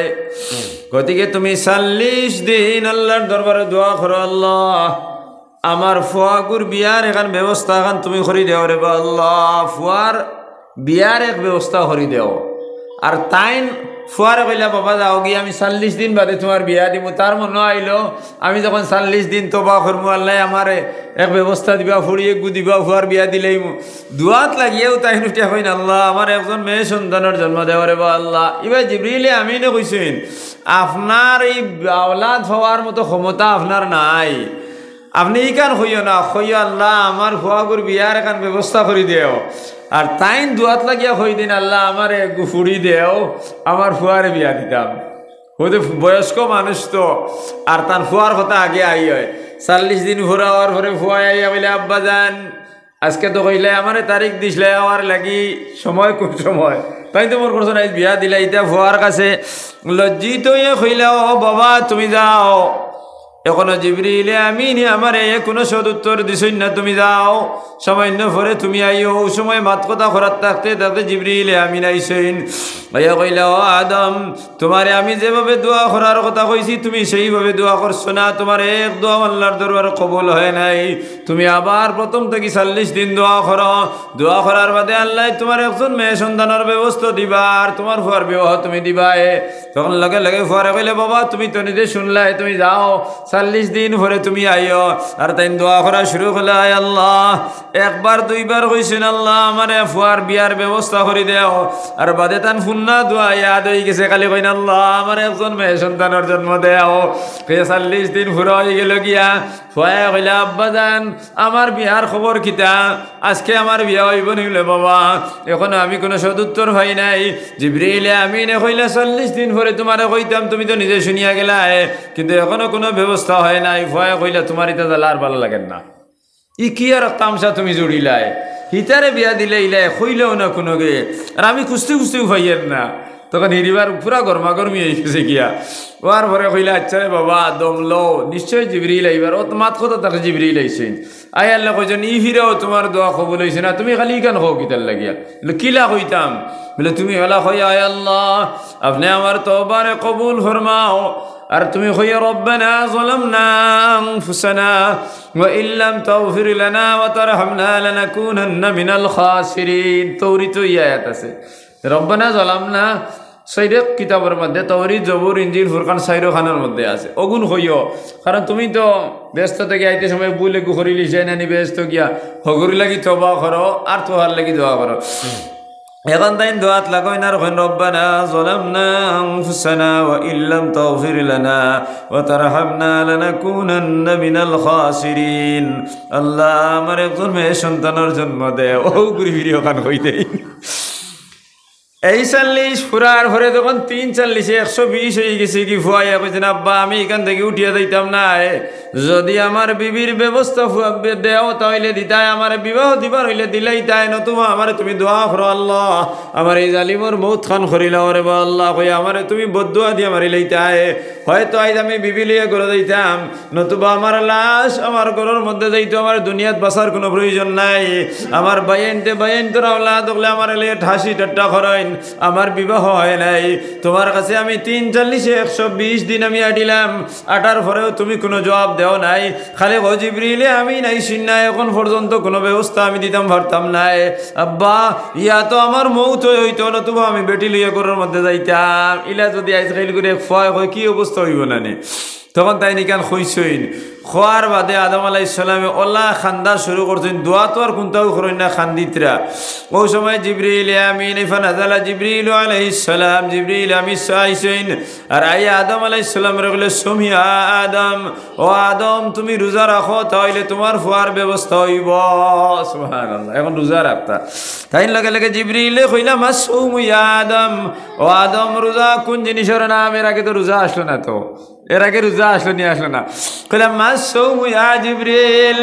গতিকে তুমি 40 দিন আল্লাহর দরবারে দোয়া করো, আল্লাহ আমার ফুয়াগুর বিয়ার এখন ব্যবস্থা এখন তুমি করি দেও রে বা আল্লাহ, ফুয়ার বিয়ার এক ব্যবস্থা করি দেও। আর তাইন ফুয়ারে কইলা বাবা যাও গিয়ে আমি 40 দিন বাদে তোমার বিয়া দিব। তার মনে আইলো আমি যখন 40 দিন তোবা করবো আল্লাহ আমারে এক ব্যবস্থা দিবা, ফুড়িয়ে গু দিবা, ফুয়ার বিয়া দিলেই দুয়াত লাগিয়েও তাই নুটিয়া কইন আল্লাহ আমার একজন মেয়ে সন্তানের জন্ম দেওয়ারে বা আল্লাহ। এবার জিবরিলে আমিনে কইছেন আপনার এই আওলাদ হওয়ার মতো ক্ষমতা আপনার নাই, আপনি ইকান হইও না, হইও আল্লাহ আমার ফুয়াগুর বিয়ার এখান ব্যবস্থা করে দেও। আর তাইন দুয়াত লাগিয়া হই দিন আল্লাহ আমার ফুড়ি দেও, আমার ফুয়ারে বিয়া দিতাম। হয়তো বয়স্ক মানুষ তো, আর তার ফুয়ার কথা আগে আই হয়। 40 দিন ঘোরা হওয়ার পরে ফুয়া আইয়া বলে আব্বা যান আজকে তো কইলে আমারে তারিখ দিসলে আমার লাগি সময় খুব সময়, তাই তো মোর করছো না বিয়া দিলা। ইটা ফুয়ার কাছে লজ্জিত হইয়া কইলে ও বাবা তুমি যাও, এখনো জিবরিলে আমিন আমারে কোনো সদুত্তর দিছই না, তুমি যাও সামান্য পরে তুমি আইও। ও সময় মাত কথা খরাত থাকতে তাতে জিবরিলে আমিন আইসেন। ভাইয়া কইলা ও আদম তোমারে আমি যেভাবে দোয়া করার কথা কইছি তুমি সেইভাবে দোয়া করছো না, তোমার এক দোয়া আল্লাহর দরবারে কবুল হয় নাই, তুমি আবার প্রথম থেকে 40 দিন দোয়া করো। দোয়া করার বাদে আল্লাহ তোমার একজন মেয়ে সন্তানের ব্যবস্থা দিবা, আর তোমার ফুয়ার বিবাহ তুমি দিবাই। তখন লগে লগে ফুয়ারে কইলে বাবা তুমি তো নিজে শুনলাই, তুমি যাও 40 দিন পরে তুমি আইও। আর তাই দোয়া করা শুরু করলে আয় আল্লাহ একবার দুইবার কইছেন আল্লাহ আমার ফুয়ার বিয়ার ব্যবস্থা করে দেও। আর বাদে তান ফুন্না দোয়া ইয়াদ হয়ে গেছে, খালি কইন আল্লাহ আমার একজন মেয়ে সন্তানের জন্ম দেও। 40 দিন পুরো হয়ে গেল গিয়া ফুয়া কইলা আব্বা যান আমার বিয়ার খবর কিতা, আজকে আমার বিয়া হইব নিলে বাবা, এখন আমি কোনো সদুত্তর ভাই নাই। জিবরিলে আমিনে কইলা 40 দিন পরে তোমারে কইতাম, তুমি তো নিজে শুনিয়া গেলা, কিন্তু এখনো কোনো ব্যবস্থা হয় নাই। ভয় কইলা তোমার ইটা জ্বালা আর ভালো লাগেন না, ই কি আর তামসা তুমি জুড়িলাই, হিতারে বিয়া দিলে ইলাই কইলেও না কোনো গে, আর আমি খুঁজতে খুঁজতেও ভাইয়ের না। তখন হিরিবার পুরা গরমাগরমি হয়ে গেছে গিয়া। ওর পরে কইলা আচ্ছা রে বাবা দম লো, নিশ্চয় জিবরিল আইবার। ও মাত কথা তাকে জিবরিল আইছেন। আই আল্লাহ কইছেন ই ফিরেও তোমার দোয়া কবুল হইছে না, তুমি খালি কেন হও কিতার লাগিয়া? বলে কিলা কইতাম? বলে তুমি হলা কই আয় আল্লাহ আপনি আমার তওবারে কবুল ফরমাও। আর তুমি কইয়া রব্বানা যালামনা আনফুসানা ওয়া ইল্লাম তাগফির লানা ওয়া তারহামনা লানাকুনান্না মিনাল খাসিরিন। তৌরিত আয়াত আছে রব্বানা যালামনা, সাইরে কিতাবের মধ্যে তাওরীত জবুর ইনজিল ফুরকান সাইরো খানের মধ্যে আছে। অগুন হইও, কারণ তুমি তো ব্যস্ত থেকে আইতে সময় বুলে গুখরিলি যায় না, ব্যস্ত গিয়া হগরি লাগি তওবা করো আর তোহার লাগি দোয়া করো। এখন তাই দোয়াত লাগাই না রকম রব্বানা যালামনা আনফুসানা ওয়া ইল্লাম তাগফির লানা ওয়া তারহামনা লানাকুনান্না মিনাল খাসিরিন। আল্লাহ আমার একজন মেয়ে সন্তানের জন্ম দে। ও ঘুরি ফিরি ওখান হই দেই এই 40 ফুরার ভরে তখন 3 40 120 হয়ে গেছে। কি ফুয়াইয়া কইছেন আব্বা আমি এখান থেকে উঠিয়া যাইতাম না, যদি আমার বিবির ব্যবস্থা দেও তাইলে দিতাই, আমার বিবাহ দিবার হইলে দিলেই তাই, নতুবা আমার তুমি দোয়া করো আল্লাহ আমার এই জালিমর মৌত খান করিলাও রে বা আল্লাহ কই আমারে তুমি বদদুয়া দিয়ে মারিলেই তাই। হয়তো আজ আমি বিবি লিয়ে করে দিতাম, নতুবা আমার লাশ আমার ঘরের মধ্যে যাইতো, আমার দুনিয়াত বাঁচার কোনো প্রয়োজন নাই। আমার বাইন তোরা আল্লাহ দেখলে আমার লিয়ে ঠাসি ঠাট্টা করেন, আমার বিবাহ হয় নাই। তোমার কাছে আমি 3 40 120 দিন আমি আডিলাম, আটার পরেও তুমি কোনো জবাব দেও নাই। খালি জিবরিলে আমি নাই শুননা, এখন পর্যন্ত কোনো ব্যবস্থা আমি দিতাম পারতাম নাই। আব্বা ইয়া তো আমার মৌত হইতো, নতুবা আমি বেটি লিয়ে ঘরের মধ্যে যাইতাম। ইলা যদি আইসকাইল করে ফয় হয় কি অবস্থা হইব না নে। তখন তাই নিকান খুঁজছইন খোয়ার বাদে আদম আলাইহিস সালামে ওলা খান্দা শুরু করছেন। দোয়া তো আর কোনটাও করেন না খান্দিতরা। ওই সময় জিবরিল আমিন ফানাজালা জিবরিল আলাইহিস সালাম, জিবরিল আমিন আইছেন আর আইয়া আদম আলাইহিস সালামের বলে সুমিয়া আদম, ও আদম তুমি রোজা রাখো তাইলে তোমার ফুয়ার ব্যবস্থা হইব। সুবহানাল্লাহ, এখন রোজা রাখতা। তাই লগে লগে জিবরিলে কইলা মাসুম ইয়া আদম, ও আদম রোজা কোন জিনিসের নাম? এর আগে তো রোজা আসলো না, তো এর আগে রোজা আসলো নিয়ে আসলো না। কইলাম মাসুম ইয়া জিবরিল,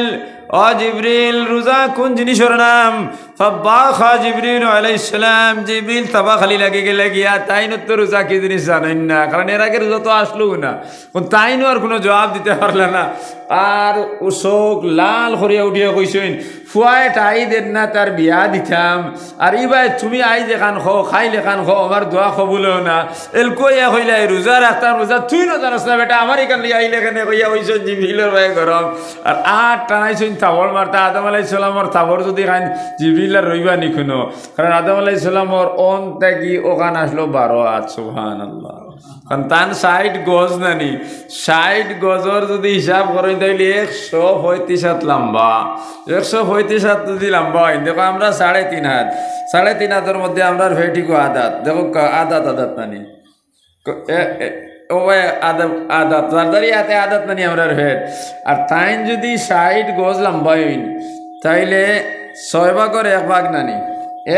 ও জিবরিল রোজা কোন জিনিসের নাম? ফাবাখা জিবরিল আলাইহিস সালাম, জিবরিল তাবা খালি লাগে গেলে গিয়া তাইনো তো রোজা কি জিনিস জানেন না, কারণ এর আগে রোজা তো আসলো না। তাইনো আর কোনো জবাব দিতে পারলে না। আর ও চোখ লাল করিয়া উঠিয়া কইছেন ফুয়ায় টাই দেন না তার বিয়া দিতাম, আর ইবাই তুমি আই দেখান খো খাই লেখান খো আমার দোয়া খবুলেও না। এল কইয়া কইলা রোজা রাখতাম, রোজা তুই না জানাস না বেটা, আমার এখান লিয়ে আইলে এখানে কইয়া হইছেন জিবরিলের ভাই গরম। আর টানাইছেন তাবর মারতা। আদম আলাইহিস সালামর তাবর যদি খান জিবরিল জিবরিলার রইবা নি কোনো, কারণ আদম আলাইহিস সালামর অন ত্যাগি ওখান আসলো 12 হাত। সুবহানাল্লাহ। কারণ তান 60 গজ নানি, 60 গজর যদি হিসাব করেন তাহলে 135 হাত লম্বা। 135 হাত যদি লম্বা হয়, দেখো আমরা 3.5 হাত, 3.5 হাতের মধ্যে আমরা ফেটিকো আদাত, দেখো আদাত নানি ও আদাত তাড়াতাড়ি হাতে আদাত নানি আমরা ফেট। আর তাইন যদি 60 গজ লম্বা হইন তাইলে 6 ভাগের 1 ভাগ নানি,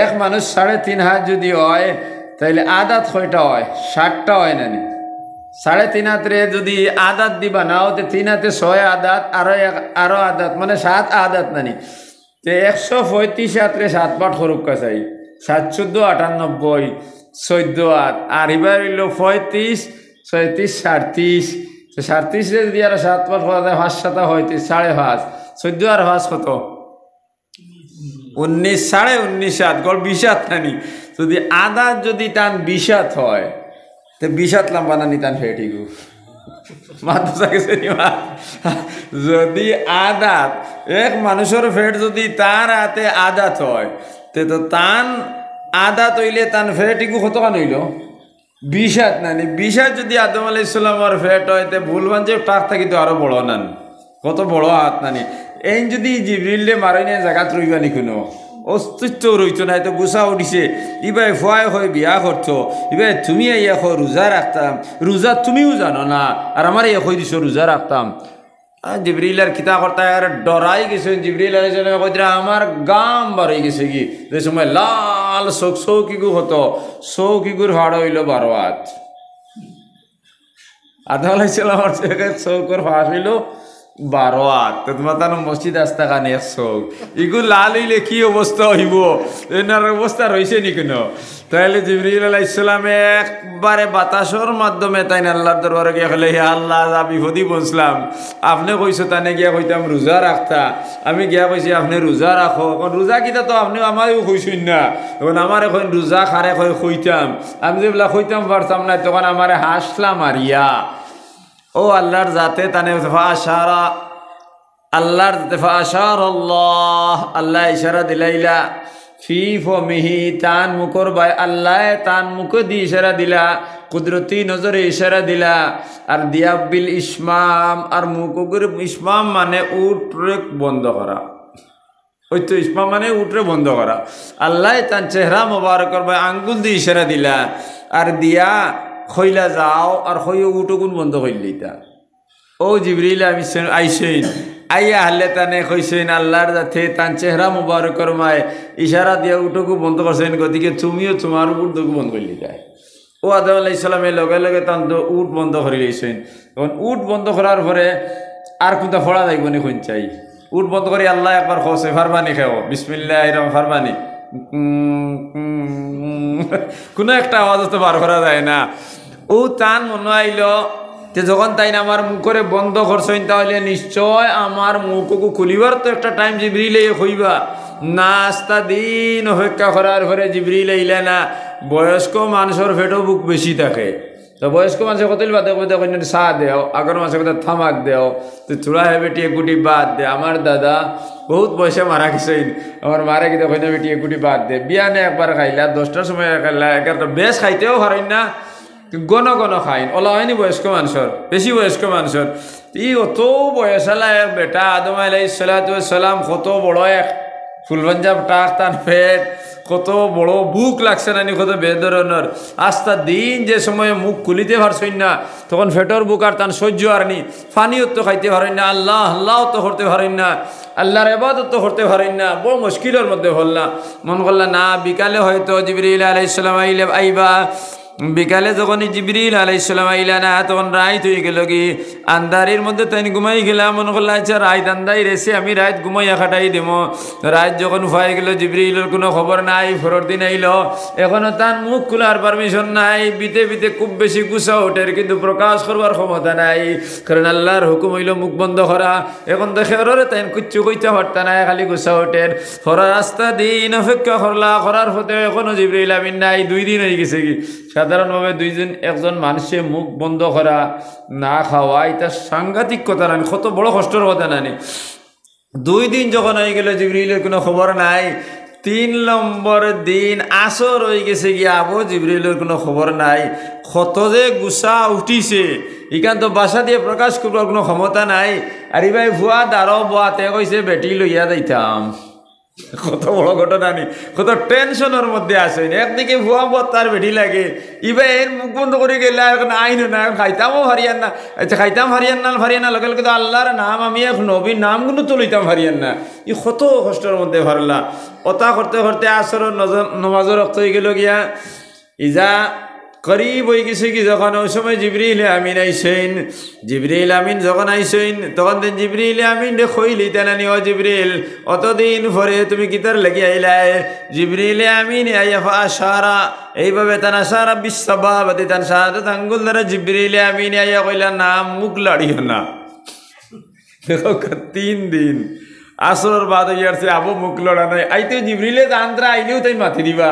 এক মানুষ 3.5 হাত যদি হয় তাইলে আদাত কয়টা হয়? 60টা হয় নানি। 3.5 হাতরে যদি আদাত দিবা না হতে 3 হাতে 6 আদাত, আরো আদাত মানে 7 আদাত নানি। তো 135 হাতরে 7 পাঠ করুক কাছাই, 7 14 98 14 হাত। আর এবার হইল 35 36 37, 37 রে যদি আরো 7 পাঠ করা যায় 5 7 35 5.5, 14 আর 5 কত? 19, 19.5 হাত, গড় 20 হাত নানি। যদি আদাত যদি টান 20 হাত হয় তো 20 হাত লম্বা নানি টান ফেটিগু যদি আদাত এক মানুষের ফেট যদি তার হাতে আদাত হয় তো তান আদাত হইলে তান ফেটিগু কতখান হইল? 20 হাত নানি। 20 হাত যদি আদম আলাইহিস সালামের ফেট হয় তো ভুলবান যে টাক থাকি তো আরো বড় নান, কত বড় হাত নানি। এই যদি জিবরিলে মারাই নিয়ে জায়গাত রইবা নি কোনো অস্তিত্ব রইতো না, তো গুছা উঠিছে ইবাই ফুয়াই হয়ে বিয়া করছো, ইবাই তুমি এখন রোজা রাখতাম, রোজা তুমিও জানো না আর আমার এখন দিছ রোজা রাখতাম। জিবরিলের কিতা করতে ডরাই গেছে। জিবরিল আলাইহিস সালাম কইরা আমার গাম বাড়ি গেছে কি, যে সময় লাল চৌকিগু হতো, চৌকিগুর হাড় হইল 12 হাত। আদম আলাইহিস সালামের চৌকর ফাঁস হইল 12 হাত। তো তোমার তার মসজিদ আসতে কানে 1 চৌক, ইগু লাল হইলে কি অবস্থা হইব? এনার অবস্থা রয়েছে নি কেন? তাহলে জিবরিল আলাইহিস সালামে একবারে বাতাসর মাধ্যমে তাই আল্লাহর দরবারে গিয়ে বলে, হে আল্লাহ যা বিপদই বসলাম, আপনি কইছো তানে গিয়া কইতাম রোজা রাখতা, আমি গিয়া কইছি আপনি রোজা রাখো। এখন রোজা কিতা তো আপনি আমারও কইছেন না, তখন আমার এখন রোজা খারে কইতাম, আমি যেগুলা কইতাম পারতাম না, তখন আমার হাসলাম মারিয়া। ও আল্লাহর জাতে তানে ফাশারা, আল্লাহর জাতে ফাশার আল্লাহ, আল্লাহ ইশারা দিলাইলা ফি ফমিহি, তান মুখর বাই আল্লাহ তান মুখ দি ইশারা দিলা, কুদরতি নজরে ইশারা দিলা। আর দিয়াবিল ইসমাম, আর মুখগুর ইসমাম মানে উটরে বন্ধ করা, ওই তো ইসমাম মানে উটরে বন্ধ করা। আল্লাহ তান চেহারা মোবারকর বাই আঙ্গুল দি ইশারা দিলা, আর দিয়া খইলা যাও, আর খইও উটগুন বন্ধ করলি তা। ও জিবরিল আমি আইসেন, আইয়া হালে তানে কইসেন আল্লাহর যাতে তান চেহারা মুবারকর মায় ইশারা দিয়া উটকু বন্ধ করছেন, গতিকে তুমিও তোমার উটকু বন্ধ করলি যায়। ও আদম আলাইহিস সালামের লগে লগে তান তো উট বন্ধ করে লইছেন। তখন উট বন্ধ করার পরে আর কোনটা ফড়া যাইব নি কোন চাই? উট বন্ধ করে আল্লাহ একবার খসে ফারবানি খেও, বিসমিল্লাহির রহমানির ফারবানি, কোনো একটা আওয়াজ তো বার করা যায় না। ও তান মনে আইল যে যখন তাই না আমার মুখ করে বন্ধ করছেন, তাহলে নিশ্চয় আমার মুখকে খুলিবার তো একটা টাইম জিবরিল হইবা না। আস্তা দিন অপেক্ষা করার পরে জিবরিল আইলে না। বয়স্ক মানুষের ফেটও বুক বেশি থাকে, তো বয়স্ক মানুষের কতল বাদে দেখেন চাহ দেও, আগর মানুষের কথা থামাক দেও, তো চূড়া হে বেটি একুটি বাদ দে। আমার দাদা বহুত বয়সে মারা গেছেন, আমার মারা গিয়ে দেখেন বেটি একুটি বাদ দে। বিয়ানে একবার খাইলা, 10টার সময় খাইলা, 11টা বেশ খাইতেও পারেন না, গণ গণ খাইন। ওলা হয়নি বয়স্ক মানুষের, বেশি বয়স্ক মানুষের। ই অত বয়সালা এক বেটা আদম আলাইহিস সালাম, কত বড় এক ফুল পাঞ্জাব টাক, তার পেট কত বড়, বুক লাগছে নানি কত বেধরনের। আস্তা দিন যে সময় মুখ খুলিতে পারছই না, তখন ফেটর বুক আর তান সহ্য আর নি, পানিও তো খাইতে পারেন না, আল্লাহ আল্লাহ তো করতে পারেন না, আল্লাহর ইবাদত তো করতে পারেন না, বড় মুশকিলের মধ্যে হল না। মন করলা না বিকালে হয়তো জিবরিল আলাইহিস সালাম আইবা। বিকালে যখন জিবরিল আলাইহিস সালাম আইলা না, তখন রাত হয়ে গেল কি, আন্ধারের মধ্যে তাই ঘুমাই গেলাম। মনে করলাম আচ্ছা রাত আন্দাই রেছে, আমি রাত ঘুমাইয়া খাটাই দেব। রাত যখন উফাই গেল, জিবরিলের কোনো খবর নাই, ফেরত দিন আইল, এখনো তার মুখ খোলার পারমিশন নাই। বিতে বিতে খুব বেশি গুছা ওঠের, কিন্তু প্রকাশ করবার ক্ষমতা নাই, কারণ আল্লাহর হুকুম হইল মুখ বন্ধ করা। এখন দেখে ওরে তাই কিচ্ছু কইতে পারতা নাই, খালি গুছা ওঠের। ফরার রাস্তা দিন অপেক্ষা করলা, করার পথে এখনো জিবরিল আমিন নাই। 2 দিন হয়ে গেছে কি। সাধারণভাবে একজন মানুষের মুখ বন্ধ করা, না খাওয়া, এটা সাংঘাতিক কথা নানি, কত বড় কষ্টের কথা নানি। 2 দিন যখন হয়ে গেল জিবরিলের কোনো খবর নাই, 3 নম্বর দিন আসর হয়ে গেছে গিয়া আবু জিবরিলের কোনো খবর নাই। কত যে গুসা উঠিছে ইখান তো বাসা দিয়ে প্রকাশ করবার কোনো ক্ষমতা নাই। আর ভাই ভুয়া দাঁড়ো বোয়াতে কইছে বেটি লইয়া যাইতাম। কত বড় ঘটনা নি, কত টেনশনের মধ্যে আসেন। একদিকে ভুয়া বত তার বেটি লাগে, ইবাই এর মুখ বন্ধ করে গেলে এখন আইন না, খাইতামও হারিয়ান না। আচ্ছা খাইতাম হারিয়ান না লগে লগে তো আল্লাহর নাম আমি এক নবীর নামগুলো তো লইতাম হারিয়ান না। ই কত কষ্টের মধ্যে হারলা। ওটা করতে করতে আসর নমাজের রক্ত হয়ে গেল গিয়া। ইজা করিব হয়ে গেছে কি যখন ওই সময় জিবরিল আমিন আইসেন। জিবরিল আমিন যখন আইসেন তখন জিবরিল আমিন রে খইলি তেনানি ও জিবরিল অতদিন পরে তুমি কিতার লাগি আইলাই। জিবরিল আমিন আইয়া ফাশারা এইভাবে তানা সারা বিশ্ববাবাদি তান শাহাদাত আঙ্গুল দ্বারা জিবরিল আমিন আইয়া কইলা না মুখ লাড়িও না। দেখো 3 দিন আসর বাদ হইয়াছে আবু মুখ লড়া নাই। আইতেও জিবরিলে আন্দ্রা আইলেও তাই মাথি দিবা,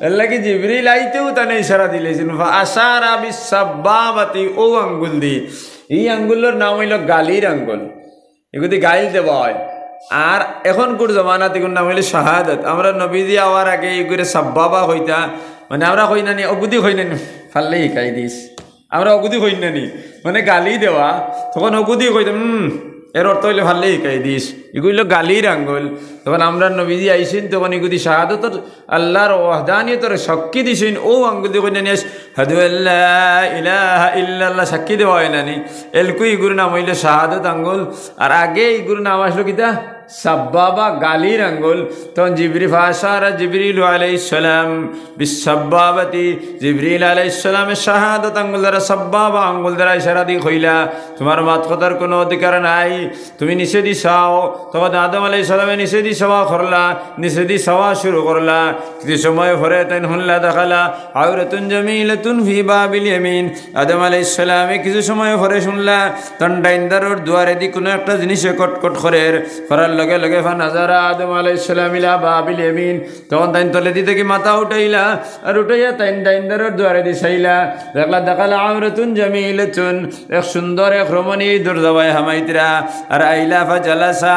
এর লাগে জিবরিল আইতেও তানে ইশারা দিলেছেন আশারা বিসাবাবাতি ও আঙ্গুল দি। এই আঙ্গুলের নাম হইল গালির আঙ্গুল, এগুলি গাইল দেওয়া হয়। আর এখনকার জমানাতে এগুলোর নাম হইলে শাহাদাত। আমরা নবীজি আওয়ার আগে এগুলো সাব্বাবা হইতা, মানে আমরা হই নানি অগুদি হই নানি ফাললে শিকাই দিস, আমরা অগুদি হই নানি মানে গালি দেওয়া, তখন অগুদি কইতাম এর অর্থ হইলে ভাল্লে শিকাই দিস, এগুলো গালির আঙ্গুল। তখন আমরা নবীজি আইসেন তখন এগুলি শাহাদতর আল্লাহর ওয়াহদানিয়তের সাক্ষী দিছেন। ও আঙ্গুল দিয়ে কইনা নিস হাদু আল্লাহ ইলাহা ইল্লাল্লাহ সাক্ষী দেওয়া হয় নানি। এলকু এগুলোর নাম হইলে শাহাদত আঙ্গুল। আর আগে এগুলোর নাম আসলো কিতা সাব্বাবা গালির আঙ্গুল। তখন জিবরিল আলাইহিস সালাম বিসাব্বাবাতি, জিবরিল আলাইহিস সালামের শাহাদাত আঙ্গুল দ্বারা সাব্বাবা আঙ্গুল দ্বারা ইশারা দিয়ে কইলা তোমার মাত কথার কোনো অধিকার নাই, তুমি নিষেধি চাও। তখন আদম আলাইহিস সালামে নিষেধি চাওয়া করলা, নিষেধি চাওয়া শুরু করলা। কিছু সময় পরে তাই হুল্লা দেখালা আওরাতুন জামিলাতুন ফি বাবিল ইয়ামিন। আদম আলাইহিস সালামে কিছু সময় পরে শুনলা তখন ডাইনদারর দুয়ারে দি কোনো একটা জিনিসে কটকট করে করার লগে লগে ফানাজারা আদম আলাইহিস সালাম ইলা বাবিল ইয়ামিন। তখন তাই তলে দিতে কি মাথা উঠাইলা, আর উঠাইয়া তাই ডাইনদারর দুয়ারে দি চাইলা, দেখলা দেখালা আওরাতুন জামিলাতুন, এক সুন্দর এক রমণী দরজায় হামাইতরা। আর আইলা ফা জালাসা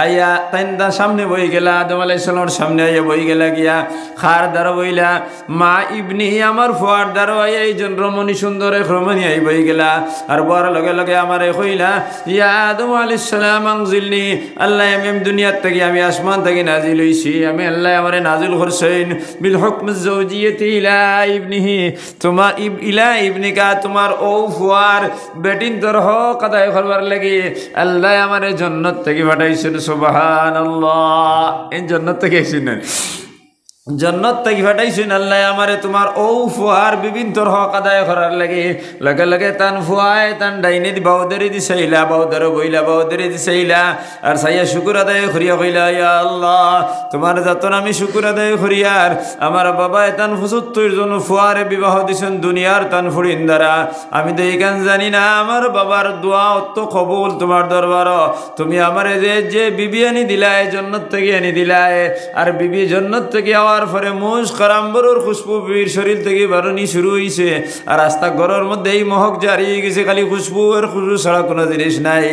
আইয়া তাই সামনে বই গেলা, আদম আলাইহিস সালামের সামনে আইয়া বই গেলা গিয়া খার দ্বারা বইলা মা ইবনি আমার ফুয়ার দ্বারা আইয়া এইজন রমণী সুন্দর এক রমণী আই বই গেলা। আর বড় লগে লগে আমার কইলা ইয়া আদম আলাইহিস সালাম আনজিলনি, আল্লাহ আমি দুনিয়ার থেকে আমি আসমান থেকে নাজিল হইছি, আমি আল্লাহ আমারে নাজিল করছেন বিল হুকম যাওজিয়াতি ইলা ইবনিহি, তোমার ইলা ইবনিকা তোমার ও ফুয়ার বেটিন তোর হক আদায় করবার লাগি আল্লাহ আমারে জান্নাত থেকে পাঠাইছেন। সুবহানাল্লাহ, এই জান্নাত থেকে আইছেন, জান্নাত থেকে পাঠাইছেন আল্লাহ আমারে তোমার ও ফুয়ার বিভিন্ন তোর হক আদায় করার লাগে। লগে লগে তান ফুয়ায় তান ডাইনে দি বাউদারি দি চাইলা, বাউদারও বইলা বাউদারি দি চাইলা। আর চাইয়া শুকুর আদায় করিয়া কইলা ইয়া আল্লাহ তোমার যাতন আমি শুকুর আদায় করিয়ার আমার বাবা তান ৭৫ জন ফুয়ারে বিবাহ দিছেন দুনিয়ার তান ফুরিন দ্বারা। আমি তো এইখান জানি না আমার বাবার দোয়া অত কবুল তোমার দরবার। তুমি আমারে যে বিবি আনি দিলাই জান্নাত থেকে আনি দিলাই, আর বিবি জান্নাত থেকে পরে মুস কারাম্বরের খুশবু বিবির শরীর থেকে বারণি শুরু হয়েছে। আর রাস্তা ঘরের মধ্যে এই মহক জারি গেছে, খালি খুশবু আর খুশবু ছাড়া কোনো জিনিস নাই।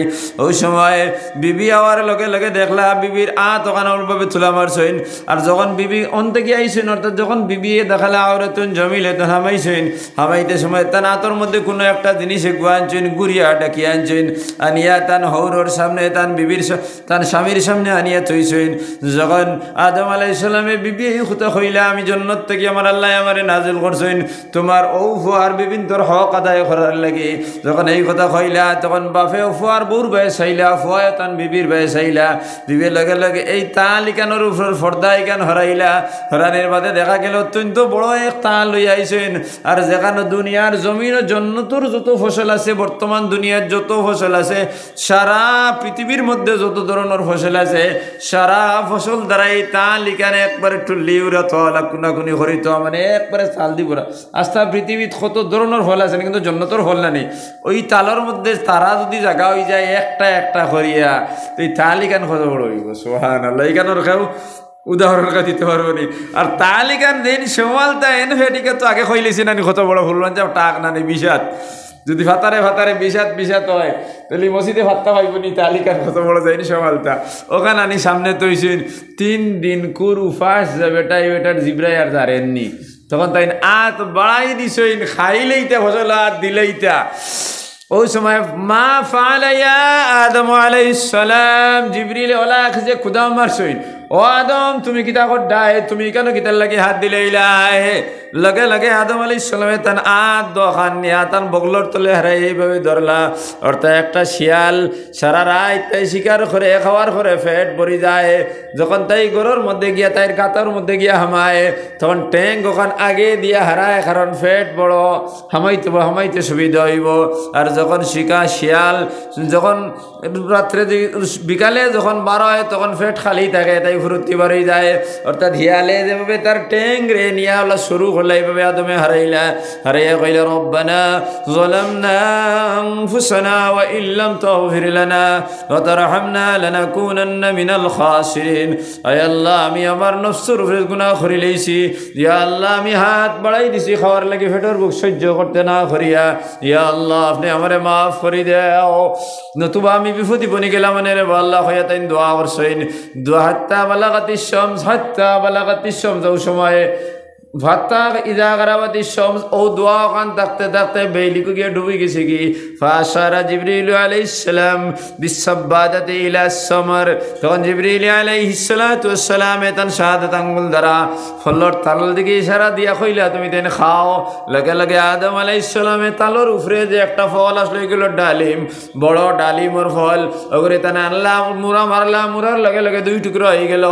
ওই সময় বিবি আওয়ার লগে লগে দেখলা বিবির ওখানোর ভাবে তুলা মারছেন। আর যখন বিবি অন্তে গিয়ে আইসেন, অর্থাৎ যখন বিবি দেখালা আওরাতুন জমিলে তখন হামাইছেন, হামাইতে সময় তান আতর মধ্যে কোনো একটা জিনিসে গুয়া আনছেন, গুড়িয়া ডাকিয়ে আনছেন, আনিয়া তান হৌরর সামনে তান বিবির তান স্বামীর সামনে আনিয়া থইছেন। যখন আদম আলাইহিস সালামে বিবি কথা কইলা আমি জান্নাত থেকে আমার আল্লাহ আমারে নাজিল করছেন তোমার ও ফুয়ার বিভিন্ন তোর হক আদায় করার লাগে। যখন এই কথা কইলা তখন বাপে ফুয়ার বউর ভাই চাইলা, ফুয়ায় তান বিবির ভাই চাইলা, বিবির লগে লগে এই তালিকানোর উপর ফর্দা ইকান হরাইলা। হরানির বাদে দেখা গেল অত্যন্ত বড় এক তাল লই আইছেন। আর যেখানে দুনিয়ার জমিন ও জন্নতর যত ফসল আছে, বর্তমান দুনিয়ার যত ফসল আছে, সারা পৃথিবীর মধ্যে যত ধরনের ফসল আছে, সারা ফসল দ্বারা এই তালিকানে একবারে টুল্লি উড়া তোলা কুনাকুনি হরিত মানে একবারে চাল দিব। আস্থা পৃথিবীত কত ধরনের ফল আছে কিন্তু জন্নতর ফল না নেই। ওই তালের মধ্যে তারা যদি জায়গা হয়ে যায় একটা একটা করিয়া, তো এই তালিকান কত বড় হইব। সুবহানাল্লাহ, এইখানের কেউ উদাহরণ দিতে পারবো নি। আর তালিকান দিন সমাল তা এন ফেটিকে তো আগে কইলেছি না কত বড় ফুল যাও টাক না নেই বিষাদ যদি ভাতারে ভাতারে বিষাত হয় তাহলে মসজিদে ভাতটা পাইব নি তালিকার কত বড় যায়নি সমালটা ওখানে আনি সামনে তৈছেন 3 দিন কুর উপাস যাবে বেটাই বেটার জিব্রাই আর জারেননি তখন তাই আত বাড়াই দিছইন খাইলেইতা ফসল আর দিলেইতা ওই সময় মা ফালাইয়া আদম আলাইহিস সালাম জিবরিল ওলা যে খুদা মারছইন ও আদম তুমি কিতা করডায় তুমি কেন কিতার লাগে হাত দিলেইলাই লগে লগে আদম আলাইহিস সালামে তান আদ দখান নিয়া তান বগলর তলে হারাই এইভাবে ধরলা অর্থাৎ একটা শিয়াল সারা রাত তাই শিকার করে খাওয়ার করে পেট ভরি যায় যখন তাই গরুর মধ্যে গিয়া তাই গাতার মধ্যে গিয়া হামায় তখন ট্যাঙ্ক ওখান আগে দিয়া হারায় কারণ পেট বড় হামাইতে সুবিধা হইব আর যখন শিয়াল যখন রাত্রে বিকালে যখন বার হয় তখন পেট খালি থাকে তাই ফুরুতি বাড়ি যায় অর্থাৎ হিয়ালে যেভাবে তার ট্যাঙ্ক রে নিয়া ওলা শুরু করলা এইভাবে আদমে হারাইয়া কইলা রব্বানা যালামনা আনফুসানা ওয়া ইল্লাম তাগফির লানা ওয়া তারহামনা লানাকুনান্না মিনাল খাসিরিন আয় আল্লাহ আমি আমার নফসের উপরে গুনাহ করে লইছি ইয়া আল্লাহ আমি হাত বাড়াই দিছি খাওয়ার লাগি পেটের বুক সহ্য করতে না করিয়া ইয়া আল্লাহ আপনি আমারে মাফ করে দাও নতুবা আমি বিপদে বনি গেলাম মানে রে আল্লাহ হইয়া তাই দোয়া করছেন দোয়া হাত্তা বালাগাতিস শামস যাও সময়ে ভাত্তা ইদা গারাবাতিস শামস ও দোয়া কান থাকতে থাকতে বেইলিকে গিয়ে ডুবে গেছে কি ফাশারা জিবরিল আলাইহিস সালাম বিসাবাদাতি ইলা সামার তখন জিবরিল আলাইহিস সালাতু ওয়াস সালাম তান শাহাদাত আঙ্গুল দ্বারা ফলর তালর দিকে ইশারা দিয়া কইলা তুমি দেন খাও লগে লগে আদম আলাইহিস সালামে তালর উপরে যে একটা ফল আসলো এগুলো ডালিম বড় ডালিমর ফল ওগরে তান আল্লাহ মুরা মারলা মুরার লগে লগে 2 টুকরা হয়ে গেল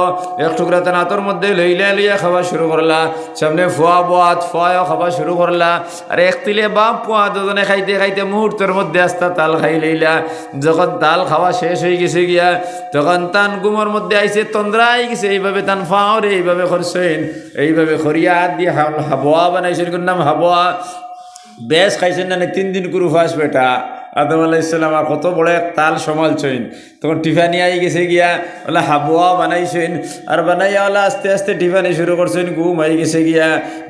এক টুকরা তান আতর মধ্যে লইয়া খাওয়া শুরু করলা সামনে ফুয়া বাত ফুয়া খাওয়া শুরু করলা আর এক তিলে বাপ ফুয়া দুজনে খাইতে খাইতে মুহূর্তের মধ্যে আস্তা তাল খাই লইলা যখন তাল খাওয়া শেষ হয়ে গেছে গিয়া তখন তান গুমর মধ্যে আইসে তন্দ্রাই গেছে এইভাবে তান ফাওরে এইভাবে করছেন এইভাবে খরিয়া হাত দিয়ে হাবোয়া বানাইছেন কোন নাম হাবোয়া বেশ খাইছেন না 3 দিন করে ফাঁস বেটা আদম আলাইহিস সালাম আর কত বড় এক তাল সমালছেন তখন টিফানি আই গেছে গিয়া ওলা হাবুয়া বানাইছেন আর বানাইয়া ওলা আস্তে আস্তে টিফানি শুরু করছেন ঘুম আই গেছে গিয়া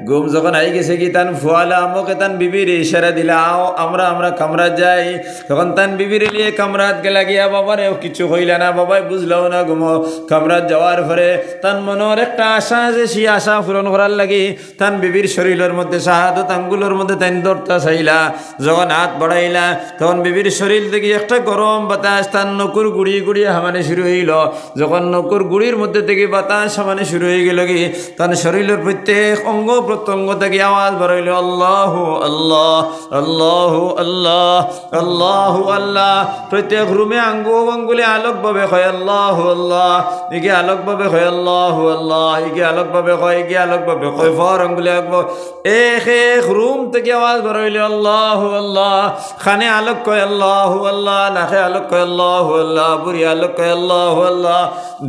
ঘুম যখন আই গেছে কি তান ফুয়ালা আমাকে তান বিবির ইশারা দিলা আও আমরা কামরাত যাই তখন তান বিবির লিয়ে কামরাত গেলা গিয়া বাবারে কিছু হইলা না বাবাই বুঝলাও না ঘুমো কামরাত যাওয়ার পরে তান মনের একটা আশা যে সেই আশা পূরণ করার লাগি তান বিবির শরীরের মধ্যে শাহাদত আঙ্গুলের মধ্যে তান দরতা চাইলা যখন হাত বাড়াইলা তখন বিবির শরীর থেকে একটা গরম বাতাস তার নকুর গুড়ি গুড়ি হামানে শুরু হইল যখন নকুর গুড়ির মধ্যে থেকে বাতাস হামানে শুরু হয়ে গেল কি তার শরীরের প্রত্যেক অঙ্গ প্রত্যঙ্গ থেকে আওয়াজ বেরোইল আল্লাহু আল্লাহ আল্লাহু আল্লাহ আল্লাহু আল্লাহ প্রত্যেক রুমে আঙ্গুলে আলোকভাবে হয় আল্লাহু আল্লাহ একে আলোকভাবে হয় আল্লাহু আল্লাহ একে আলোকভাবে হয় একে আলোকভাবে হয় ফর আঙ্গুলে এক রুম থেকে আওয়াজ বেরোইল আল্লাহু আল্লাহ খানে আলোক কয় আল্লাহু আল্লাহ নাকে আলোক কয় আল্লাহু আল্লাহ বুড়ি আলোক কয় আল্লাহু আল্লাহ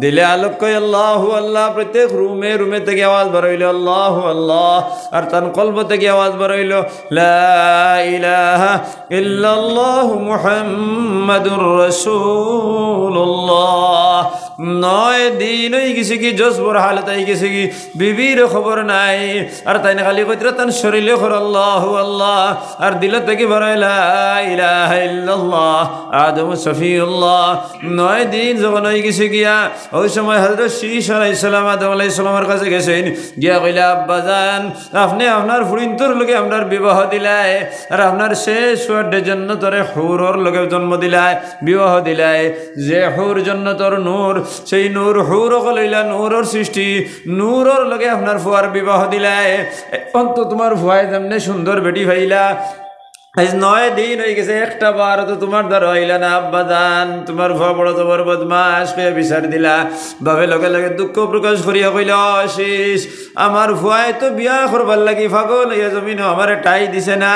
দিলে আলোক কয় আল্লাহু আল্লাহ প্রত্যেক রুমে থেকে আওয়াজ বেরোইল আল্লাহু আল্লাহ আর তার কলব থেকে আওয়াজ বেরোইল লা ইলাহা ইল্লাল্লাহু মুহাম্মাদুর রাসূলুল্লাহ 9 দিন হয়ে গেছে কি জজবর হালত হয়ে গেছে কি বিবির খবর নাই আর তাই না খালি কইরা তার শরীরে খর আল্লাহু আল্লাহ আর দিল থেকে বেরোইল লা ইলাহা ইল্লাল্লাহ আদম সফিউল্লাহ 9 দিন যখন হয়ে গেছে গিয়া ওই সময় হযরত শীশ আলাইহিস সালাম আদম আলাইহিস সালামের কাছে গেছেন গিয়া কইলা আব্বাজান আপনি আপনার ফুরিন্তর লগে আপনার বিবাহ দিলাই আর আপনার শেষ ওয়ার্ডে জান্নাতের হুরর লগে জন্ম দিলাই বিবাহ দিলাই যে হুর জান্নাতের নূর সেই নূর হুর কইলা নূরর সৃষ্টি নূরর লগে আপনার ফুয়ার বিবাহ দিলাই অন্ত তোমার ফুয়ায় যেমনে সুন্দর বেটি ভাইলা আজ 9 দিন হয়ে গেছে একটা বার তো তোমার দ্বারা হইলা না আব্বাজান তোমার ভুয়া বড় তোমার বদমাস হয়ে বিচার দিলা ভাবে লগে লগে দুঃখ প্রকাশ করিয়া কইলা আশিস আমার ভুয়ায় তো বিয়া করবার লাগি পাগল হইয়া জমিন আমার টাই দিছে না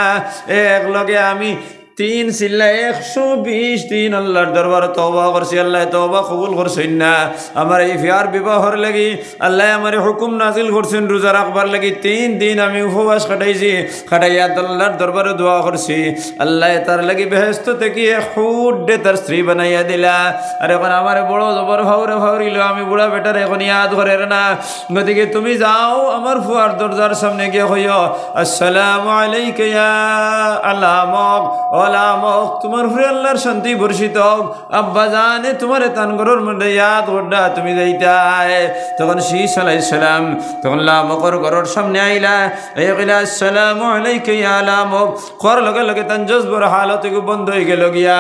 এক লগে আমি তিন চিল্লা 120 দিন আল্লাহর দরবারে তওবা করছি, আল্লাহ তওবা কবুল করছেন না। আমার এই ফিয়ার বিবাহর লাগি আল্লাহ আমার হুকুম নাজিল করছেন রোজা রাখবার লাগি 3 দিন আমি উপবাস কাটাইছি, কাটাইয়া আল্লাহর দরবারে দোয়া করছি। আল্লাহ তার লাগি বেহেশত থেকে খুদ দে তার স্ত্রী বানাইয়া দিলা। আর এখন আমার বড় জবর ভাউরিল, আমি বুড়া বেটার এখন ইয়াদ করের না। গতিকে তুমি যাও আমার ফুয়ার দরজার সামনে গিয়ে হইও, আসসালামু আলাইকা ইয়া আলামক ওলামক, তোমার হুরে আল্লাহর শান্তি বর্ষিত হোক। আব্বা জানে তোমার তানগরের মধ্যে ইয়াদ করডা তুমি যাইতায়। তখন শীষ আলাইহিস সালাম তখন লামকর ঘরের সামনে আইলা, এই কইলা আসসালামু আলাইকা ইয়া আলামক, কর লগে লগে তান জজবর হালত বন্ধ হয়ে গেল গিয়া।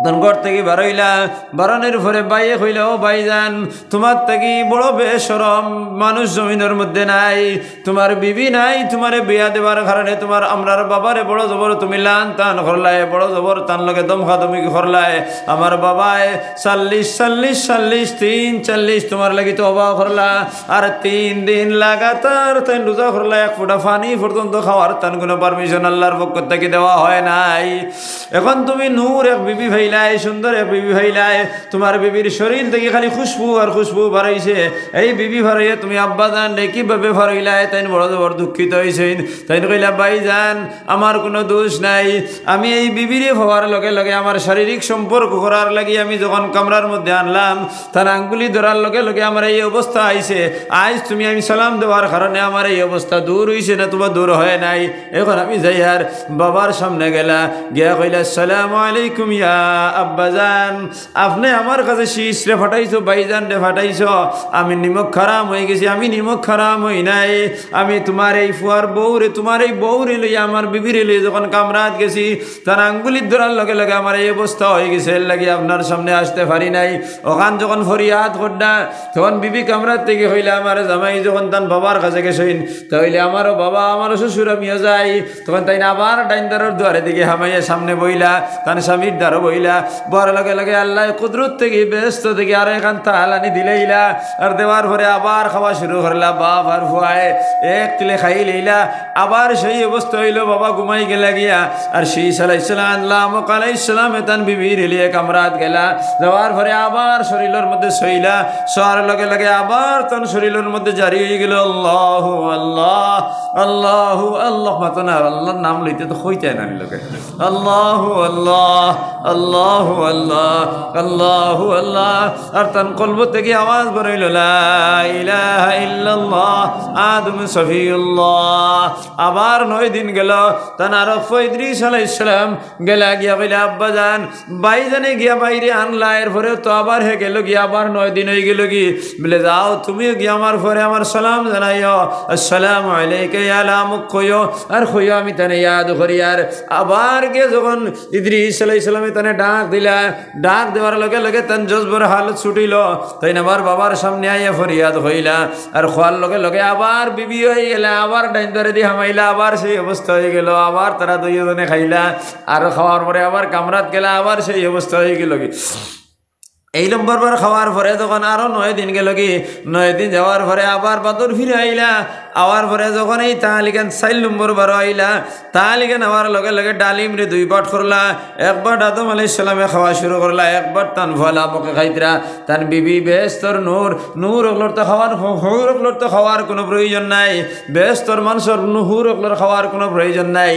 তখন ঘর থেকে বারইলা, বারানের পরে বাইয়ে কইলা, ও ভাইজান তোমার থেকে বড় বেশরম মানুষ জমিনের মধ্যে নাই, তোমার বিবি নাই, তোমারে বিয়া দেবার কারণে তোমার আমরার বাবারে বড় জবর তুমি লান টান করলায়, বড় জবর টান লগে দমখা দমি করলায়। আমার বাবায় 40 তোমার লাগি তো অবাক করলা, আর 3 দিন লাগাতার তাই রোজা করলা, এক ফোঁটা পানি পর্যন্ত খাওয়ার তান কোনো পারমিশন আল্লাহর পক্ষ থেকে দেওয়া হয় নাই। এখন তুমি নূর এক বিবি ভাইলাই, সুন্দর এক বিবি ভাইলাই, তোমার বিবির শরীর থেকে খালি খুশবু আর খুশবু বাড়াইছে। এই বিবি ভারাইয়া তুমি আব্বা জান রে কিভাবে ভারাইলাই? তাই বড় বড় দুঃখিত হয়েছেন। তাই কইলা, ভাই জান আমার কোনো দোষ নাই, আমি এই বিবিরে হওয়ার লগে লগে আমার শারীরিক সম্পর্ক করার লাগি আমি যখন কামরার মধ্যে আনলাম, তার আঙ্গুলি ধরার লগে লগে আমার এই অবস্থা আইছে। আজ তুমি আমি সালাম দেওয়ার কারণে আমার এই অবস্থা দূর হইছে না, তোমার দূর হয় নাই। এখন আমি যাই আর বাবার সামনে গেলা, গিয়া কইলা, আসসালামু আলাইকুম ইয়া আব্বাজান, আপনি আমার কাছে শীষ রে ফাটাইছো, ভাইজান রে ফাটাইছো, আমি নিমক খারাম হয়ে গেছি। আমি নিমক খারাম হই নাই, আমি তোমার এই ফুয়ার বউরে, তোমার এই বউরে লইয়া আমার বিবিরে লইয়া যখন কামরাত গেছি, তার আঙ্গুলির ধরার লগে লগে আমার এই অবস্থা হয়ে গেছে, এর লাগি আপনার সামনে আসতে পারি নাই। ওখান যখন ফরিয়াদ করডা, তখন বিবি কামরাত থেকে হইলে আমার জামাই যখন তার বাবার কাছে গেছেন, তাহলে আমারও বাবা আমারও শ্বশুর আমিও যাই, তখন তাই না আবার ডাইনদারের দুয়ারে দিকে হামাইয়া সামনে বইলা, তার স্বামীর দ্বারা বইলা, বড় লগে লগে আল্লাহ কুদরত থেকে ব্যস্ত থেকে আর এখান তালানি দিলেইলা, আর দেওয়ার পরে আবার খাওয়া শুরু করলা। বাপ আর ফুয়ায় এক তিলে খাই লইলা, আবার সেই অবস্থা হইল, বাবা ঘুমাই গেলা গিয়া। আর শীষ আলাইসালাম এতান বিবির এলিয়ে কামরাত গেলা, যাওয়ার পরে আবার শরীরের মধ্যে শইলা, শোয়ার লগে লগে আবার তখন শরীরের মধ্যে জারি হয়ে গেল আল্লাহ আল্লাহ আল্লাহ আল্লাহ, মাতো না আল্লাহর নাম লইতে তো হইতে না লোকে, আল্লাহ আল্লাহ আল্লাহ আল্লাহ আল্লাহ আল্লাহ। আর তান কলব থেকে আওয়াজ বেরোইল, লা ইলাহা ইল্লাল্লাহ আদম সফিউল্লাহ। আবার 9 দিন গেল, তান আরফ ইদ্রিস আলাইহিস সালাম গেলা, গিয়া কইলা, আব্বা জান ভাইজানে গিয়া বাইরে আনলা, এরপরে তো আবার হে গেল গিয়া, আবার 9 দিন হয়ে গেল কি, বলে যাও তুমিও গিয়া আমার পরে আমার সালাম জানাইও, আসসালামু আলাইকা ইয়া লামুক কইও, আর কইও আমি তানে ইয়াদ করি। আর আবার গিয়ে যখন ইদ্রিস আলাইহিস সালামে তানে ডাক দিলা, ডাক দেওয়ার লগে লগে তান জজবর হালত ছুটিল, তাই আবার বাবার সামনে আইয়া ফরিয়াদ হইলা। আর খোয়ার লগে লগে আবার বিবি হয়ে গেলে, আবার ডাইনদারে দিয়ে হামাইলা, আবার সেই অবস্থা হয়ে গেল, আবার তারা দুইজনে খাইলা। আর খাওয়ার পরে আবার কামরাত গেলা, আবার সেই অবস্থা হয়ে গেল কি। এই নম্বর বার খাওয়ার পরে তখন আরো 9 দিন গেল কি, 9 দিন যাওয়ার পরে আবার বাদর ফিরে আইলা। আওয়ার পরে যখন এই তালিকান 4 নম্বর বার আইলা, তালিকান আওয়ার লগে লগে ডালিম রে 2 বাট করলা। একবার আদম আলাইহিস সালামে খাওয়া শুরু করলা, একবার তান ফলা বকে খাইতরা। তান বিবি বেহেশতর নূর ওগুলোর তো খাওয়ার, হুর ওগুলোর তো খাওয়ার কোনো প্রয়োজন নাই, বেহেশতর মানুষের হুর ওগুলোর খাওয়ার কোনো প্রয়োজন নাই।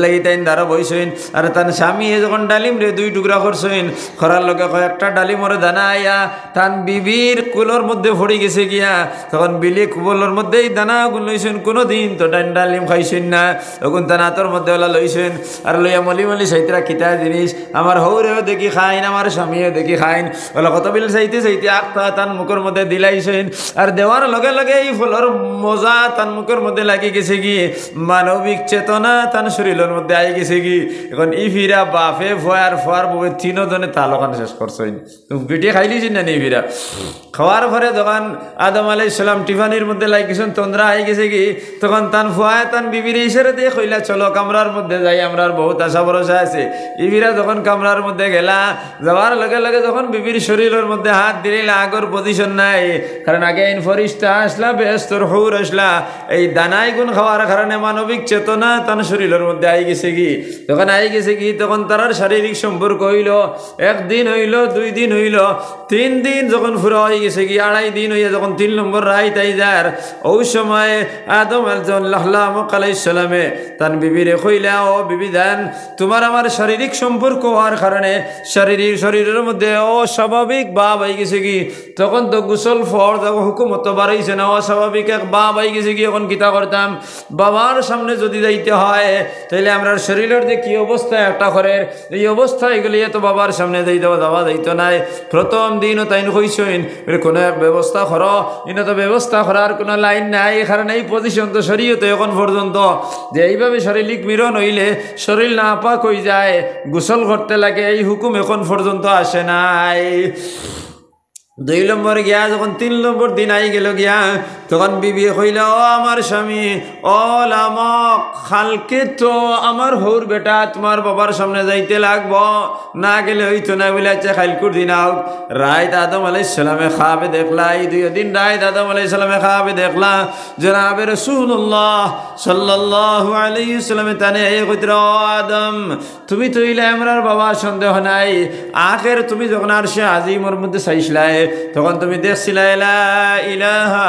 লাগি তাই দ্বারা বইছেন। আর তান স্বামী যখন ডালিম রে 2 টুকরা করছেন, করার লগে কয়েকটা ডালিমর দানা আইয়া তান বিবির কুলোর মধ্যে পড়ে গেছে গিয়া, তখন বিলি কুবলের মধ্যেই দানা লইছেন। কোনোদিন তো ডালিম খাইছেন না, তখন তান হাতের মধ্যে ওলা লইছেন। আর লইয়া মলি মলি সাইতরা খিতা জিনিস, আমার হৌরেও দেখি খাইন, আমার স্বামীও দেখি খাইন, ওলা কত বিল চাইতে চাইতে আখতা তান মুখের মধ্যে দিলাইছেন। আর দেওয়ার লগে লগে এই ফুলের মজা তান মুখের মধ্যে লাগি গেছে কি, মানবিক চেতনা তান শরীরের মধ্যে আই গেছে কি। এখন ফিরা বাপে ভয়ার ফোয়ার বউয়ে 3 জনে তালখান শেষ করছেন। পিঠে খাইলিছেন না নি ফিরা খাওয়ার পরে যখন আদম আলাইহিস সালাম টিফানির মধ্যে লাগিয়েছেন, তন্দ্রা আই গেছে কি তখন তান ফুয়ায় তান বিবির ইশারা দিয়ে কইলা চলো কামরার মধ্যে যাই, আমরার বহুত আশা ভরসা আছে। বিবিরা যখন কামরার মধ্যে গেলা, যাওয়ার লগে লগে যখন বিবির শরীরের মধ্যে হাত দিলে আগর পজিশন নাই, কারণ আগে আইন ফরিস্তা আসলা, বেহস্তর হুর আসলা, এই দানাই গুণ খাওয়ার কারণে মানবিক চেতনা তার শরীরের মধ্যে আই গেছে কি। যখন আই গেছে কি তখন তার শারীরিক সম্পর্ক হইল, একদিন হইল, 2 দিন হইল, 3 দিন যখন ফুরা হয়ে গেছে কি, 2.5 দিন হইয়া যখন 3 নম্বর রাইত আই যার, ওই সময় আদম আলাইহিস সালামে তান বিবিরে কইলা, ও বিবি দেন তোমার আমার শারীরিক সম্পর্ক হওয়ার কারণে শরীরের মধ্যে অস্বাভাবিক ভাব হয়ে গেছে কি। তখন তো গোসল ফরজ হুকুমত বাড়াইছে না, অস্বাভাবিক এক ভাব হয়ে গেছে কি। এখন কিতা করতাম, বাবার সামনে যদি যাইতে হয় তাইলে আমরা শরীরের যে কি অবস্থা একটা ঘরের, এই অবস্থা এগুলি তো বাবার সামনে যাওয়া যাইতো নাই। প্রথম দিনও তাই কইসইন কোনো এক ব্যবস্থা করো, ইনো তো ব্যবস্থা করার কোনো লাইন নাই, কারণ এই পজিশন তো শরীয়তে এখন পর্যন্ত যে এইভাবে শারীরিক মিলন হইলে শরীর না পাক হয়ে যায়, গোসল করতে লাগে, এই হুকুম এখন পর্যন্ত আসে নাই। 2 নম্বর গিয়া যখন 3 নম্বর দিন আই গেল গিয়া, তখন বিবি কইলা, ও আমার স্বামী, ও লামক খালকে তো আমার হৌর বেটা তোমার বাবার সামনে যাইতে লাগব, না গেলে হইতো না বলে আচ্ছা খাইলকুর দিন আও। রাইত আদম আলাইহিস সালামে খাবে দেখলা, এই 2 দিন রাইত আদম আলাইহিস সালামে খাবে দেখলা, জনাবে রাসূলুল্লাহ সাল্লাল্লাহু আলাইহি ওয়াসাল্লাম তানে এই কইতরা, ও আদম তুমি তো ইলা আমরার বাবা, সন্দেহ নাই আখের তুমি যখন আরশে আজিমের মধ্যে চাইছিলাই তখন তুমি দেখছিলা লা ইলাহা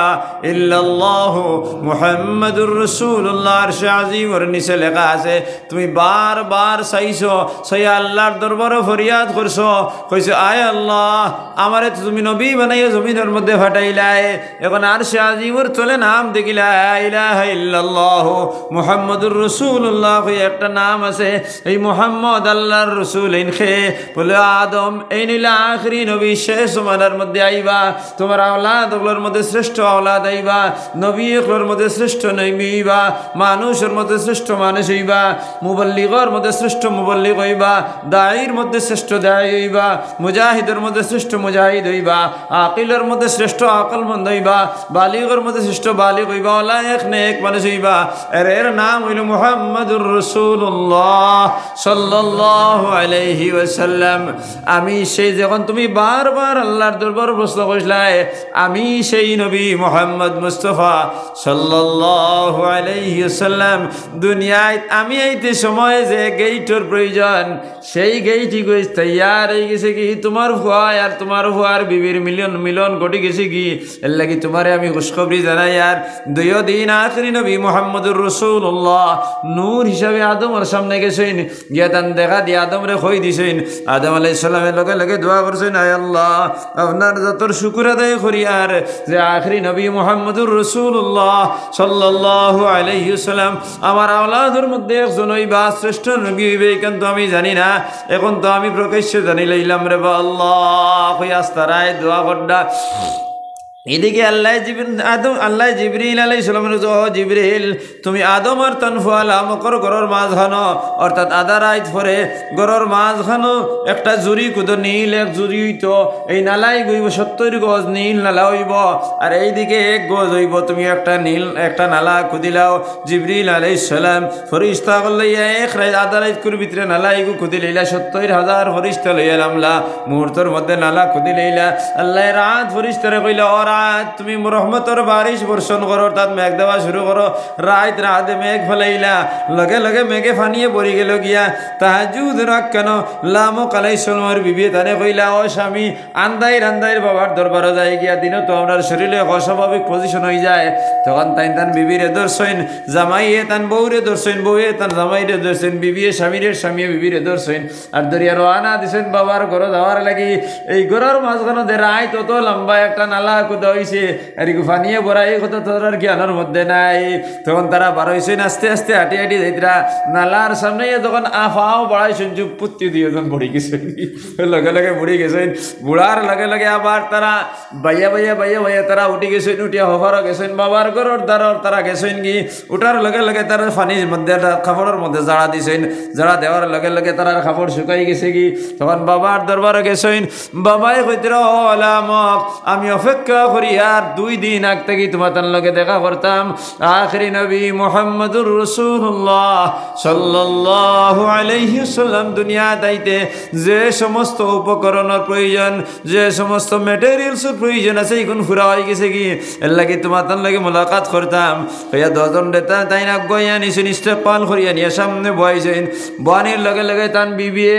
ইল্লাল্লাহু মুহাম্মাদুর রাসূলুল্লাহ, আরশে আজিমের নিচে লেখা আছে। তুমি বারবার চাইছো, সেই আল্লাহর দরবারে ফরিয়াদ করছো, কইছো আয় আল্লাহ আমারে তুমি নবী বানাইয়া জমিনের মধ্যে ফাটাইলাই, এখন আরশে আজিমের তলে নাম দেখিলা লা ইলাহা ইল্লাল্লাহু মুহাম্মাদুর রাসূলুল্লাহ, কই একটা নাম আছে, এই মুহাম্মদ আল্লাহর রাসূল। ইনখে বলে আদম এই নিলা আখরি নবী, শেষ জমানার মধ্যে আইবা, তোমার আওলাদ ওগুলোর মধ্যে শ্রেষ্ঠ আওলাদ আইবা, নবী ওগুলোর মধ্যে শ্রেষ্ঠ নবী হইবা, মানুষের মধ্যে শ্রেষ্ঠ মানুষ হইবা, মুবল্লিগর মধ্যে শ্রেষ্ঠ মুবল্লিগ হইবা, দায়ীর মধ্যে শ্রেষ্ঠ দায়ী হইবা, মুজাহিদের মধ্যে শ্রেষ্ঠ মুজাহিদ হইবা, আকিলের মধ্যে শ্রেষ্ঠ আকলমন্দ হইবা, বালিগর মধ্যে শ্রেষ্ঠ বালিগ হইবা, ওলা এক নেক মানুষ হইবা। এর নাম হইল মুহাম্মাদুর রাসূলুল্লাহ সাল্লাল্লাহু আলাইহি ওয়াসাল্লাম। আমি সেই, যখন তুমি বারবার আল্লাহর দরবার প্রশ্ন কইছলাই, আমি সেই নবী মুহাম্মদ মুস্তাফা সাল্লাল্লাহু আলাইহি ওয়াসাল্লাম দুনিয়ায় আমি এইতে সময় যে গেইটের প্রয়োজন, সেই গেইটই কই তৈয়ার হয়ে গেছে কি, তোমার ভুয়া আর তোমার ভুয়ার বিবির মিলন ঘটে গেছে কি, এর লাগি তোমারে আমি খুশখবরি জানাই। আর 2 দিন আখরি নবী মুহাম্মদুর রাসূলুল্লাহ নূর হিসাবে আদমের সামনে গেছেন, গিয়া তান দেখা দিয়ে আদমরে কই দিছেন। আদম আলাইহিস সালামের লগে লগে দোয়া করছেন, আয় আল্লাহ আপনার যতর শুকর আদায় করি আর যে আখরি নবী মুহাম্মদুর রাসূলুল্লাহ সাল্লাল্লাহু আলাইহি ওয়াসাল্লাম আমার আওলাদের মধ্যে একজন হইবা, শ্রেষ্ঠ নবী হইবে, কিন্তু আমি জানি না, এখন তো আমি প্রকাশ্যে জানি লইলাম রে বা আল্লাহ, কই আস্তারায় দোয়া করডা। এদিকে আল্লাহ জিবরিল আলাইহিস সালামের জিবরিল তুমি আদম আর তানফুয়াল আমকর গরর মাঝখানো, অর্থাৎ আধা রাইত পরে গরর মাঝখানো একটা জুরি কুদ নীল এক জুরি হইতো, এই নালাই গইব 70 গজ নীল নালা হইব, আর এইদিকে 1 গজ হইব, তুমি একটা নীল একটা নালা খুদিলাও। জিবরিল আলাইহিস সালাম ফরিস্তা লইয়া এক রাইত আধা রাইত করে ভিতরে নালা ইগু খুদি লইলা, 70,000 ফরিস্তা লইয়া নামলা, মুহূর্তের মধ্যে নালা খুদি লইলা। আল্লাহ রাত ফরিস্তারে কইলা, ওরা তুমি রহমতের বারিশ বর্ষণ করো, অর্থাৎ মেঘ দেওয়া শুরু করো। রাতে মেঘ ফেলাইলা, লগে লগে মেঘে ফানিয়ে পড়ি গেল গিয়া। তাহাজ্জুদ রাখ কেন লামক আলাইহিস সালামের বিবি তানে কইলা, ও স্বামী আন্দাইর বাবার দরবারে যাই গিয়া, দিনও তো আমার শরীরে অস্বাভাবিক পজিশন হয়ে যায়। তখন তান বিবিরে ধরছেন, জামাইয়ে তান বউরে ধরছেন, বউয়ে তান জামাইরে ধরছেন, বিবিয়ে স্বামীয়ে বিবিরে ধরছেন, আর দরিয়া রওনা দিছেন বাবার ঘর যাওয়ার লাগি। এই ঘরের মাঝখানে যে রায় তত লম্বা একটা নালা কুদা হইছে, আর ফানিয়ে বড়া, এই কথা তোর আর জ্ঞানের মধ্যে নাই। তখন তারা বার হইছেন, আস্তে আস্তে হাঁটি যাইতরা নালার সামনে, যখন আফাও বাড়াইছেন যুগ পুত্তি দিয়ে যখন বুড়ি গেছেন, লগে লগে বুড়ি গেছেন, বুড়ার লগে লগে আবার তারা বাইয়া তারা উঠি গেছেন, উঠিয়া হফারও গেছেন, বাবার ঘরের দ্বারর তারা গেছেন কি, উঠার লগে লগে তারা ফানির মধ্যে কাপড়ের মধ্যে জাড়া দিছেন, জাড়া দেওয়ার লগে লগে তারা কাপড় শুকাই গেছে কি। তখন বাবার দরবারে গেছেন, বাবাই কইতরা, ও আলামক আমি অপেক্ষা করিয়ার 2 দিন আগ থেকে তোমার লগে দেখা করতাম। আখরি নবী মুহাম্মদুর রাসূলুল্লাহ সাল্লাল্লাহু আলাইহি ওয়াসাল্লাম দুনিয়া দাইতে যে সমস্ত উপকরণের প্রয়োজন, যে সমস্ত ম্যাটেরিয়ালসের প্রয়োজন আছে এখন পুরা হয়ে গেছে কি এর লাগে তোমার লাগে মোলাকাত করতাম। হইয়া 10 জন দেতা তাই না গইয়া নিছেন, ইস্তেকবাল করিয়া নিয়ে সামনে বয়াইছেন। বানির লগে লগে তান বিবিয়ে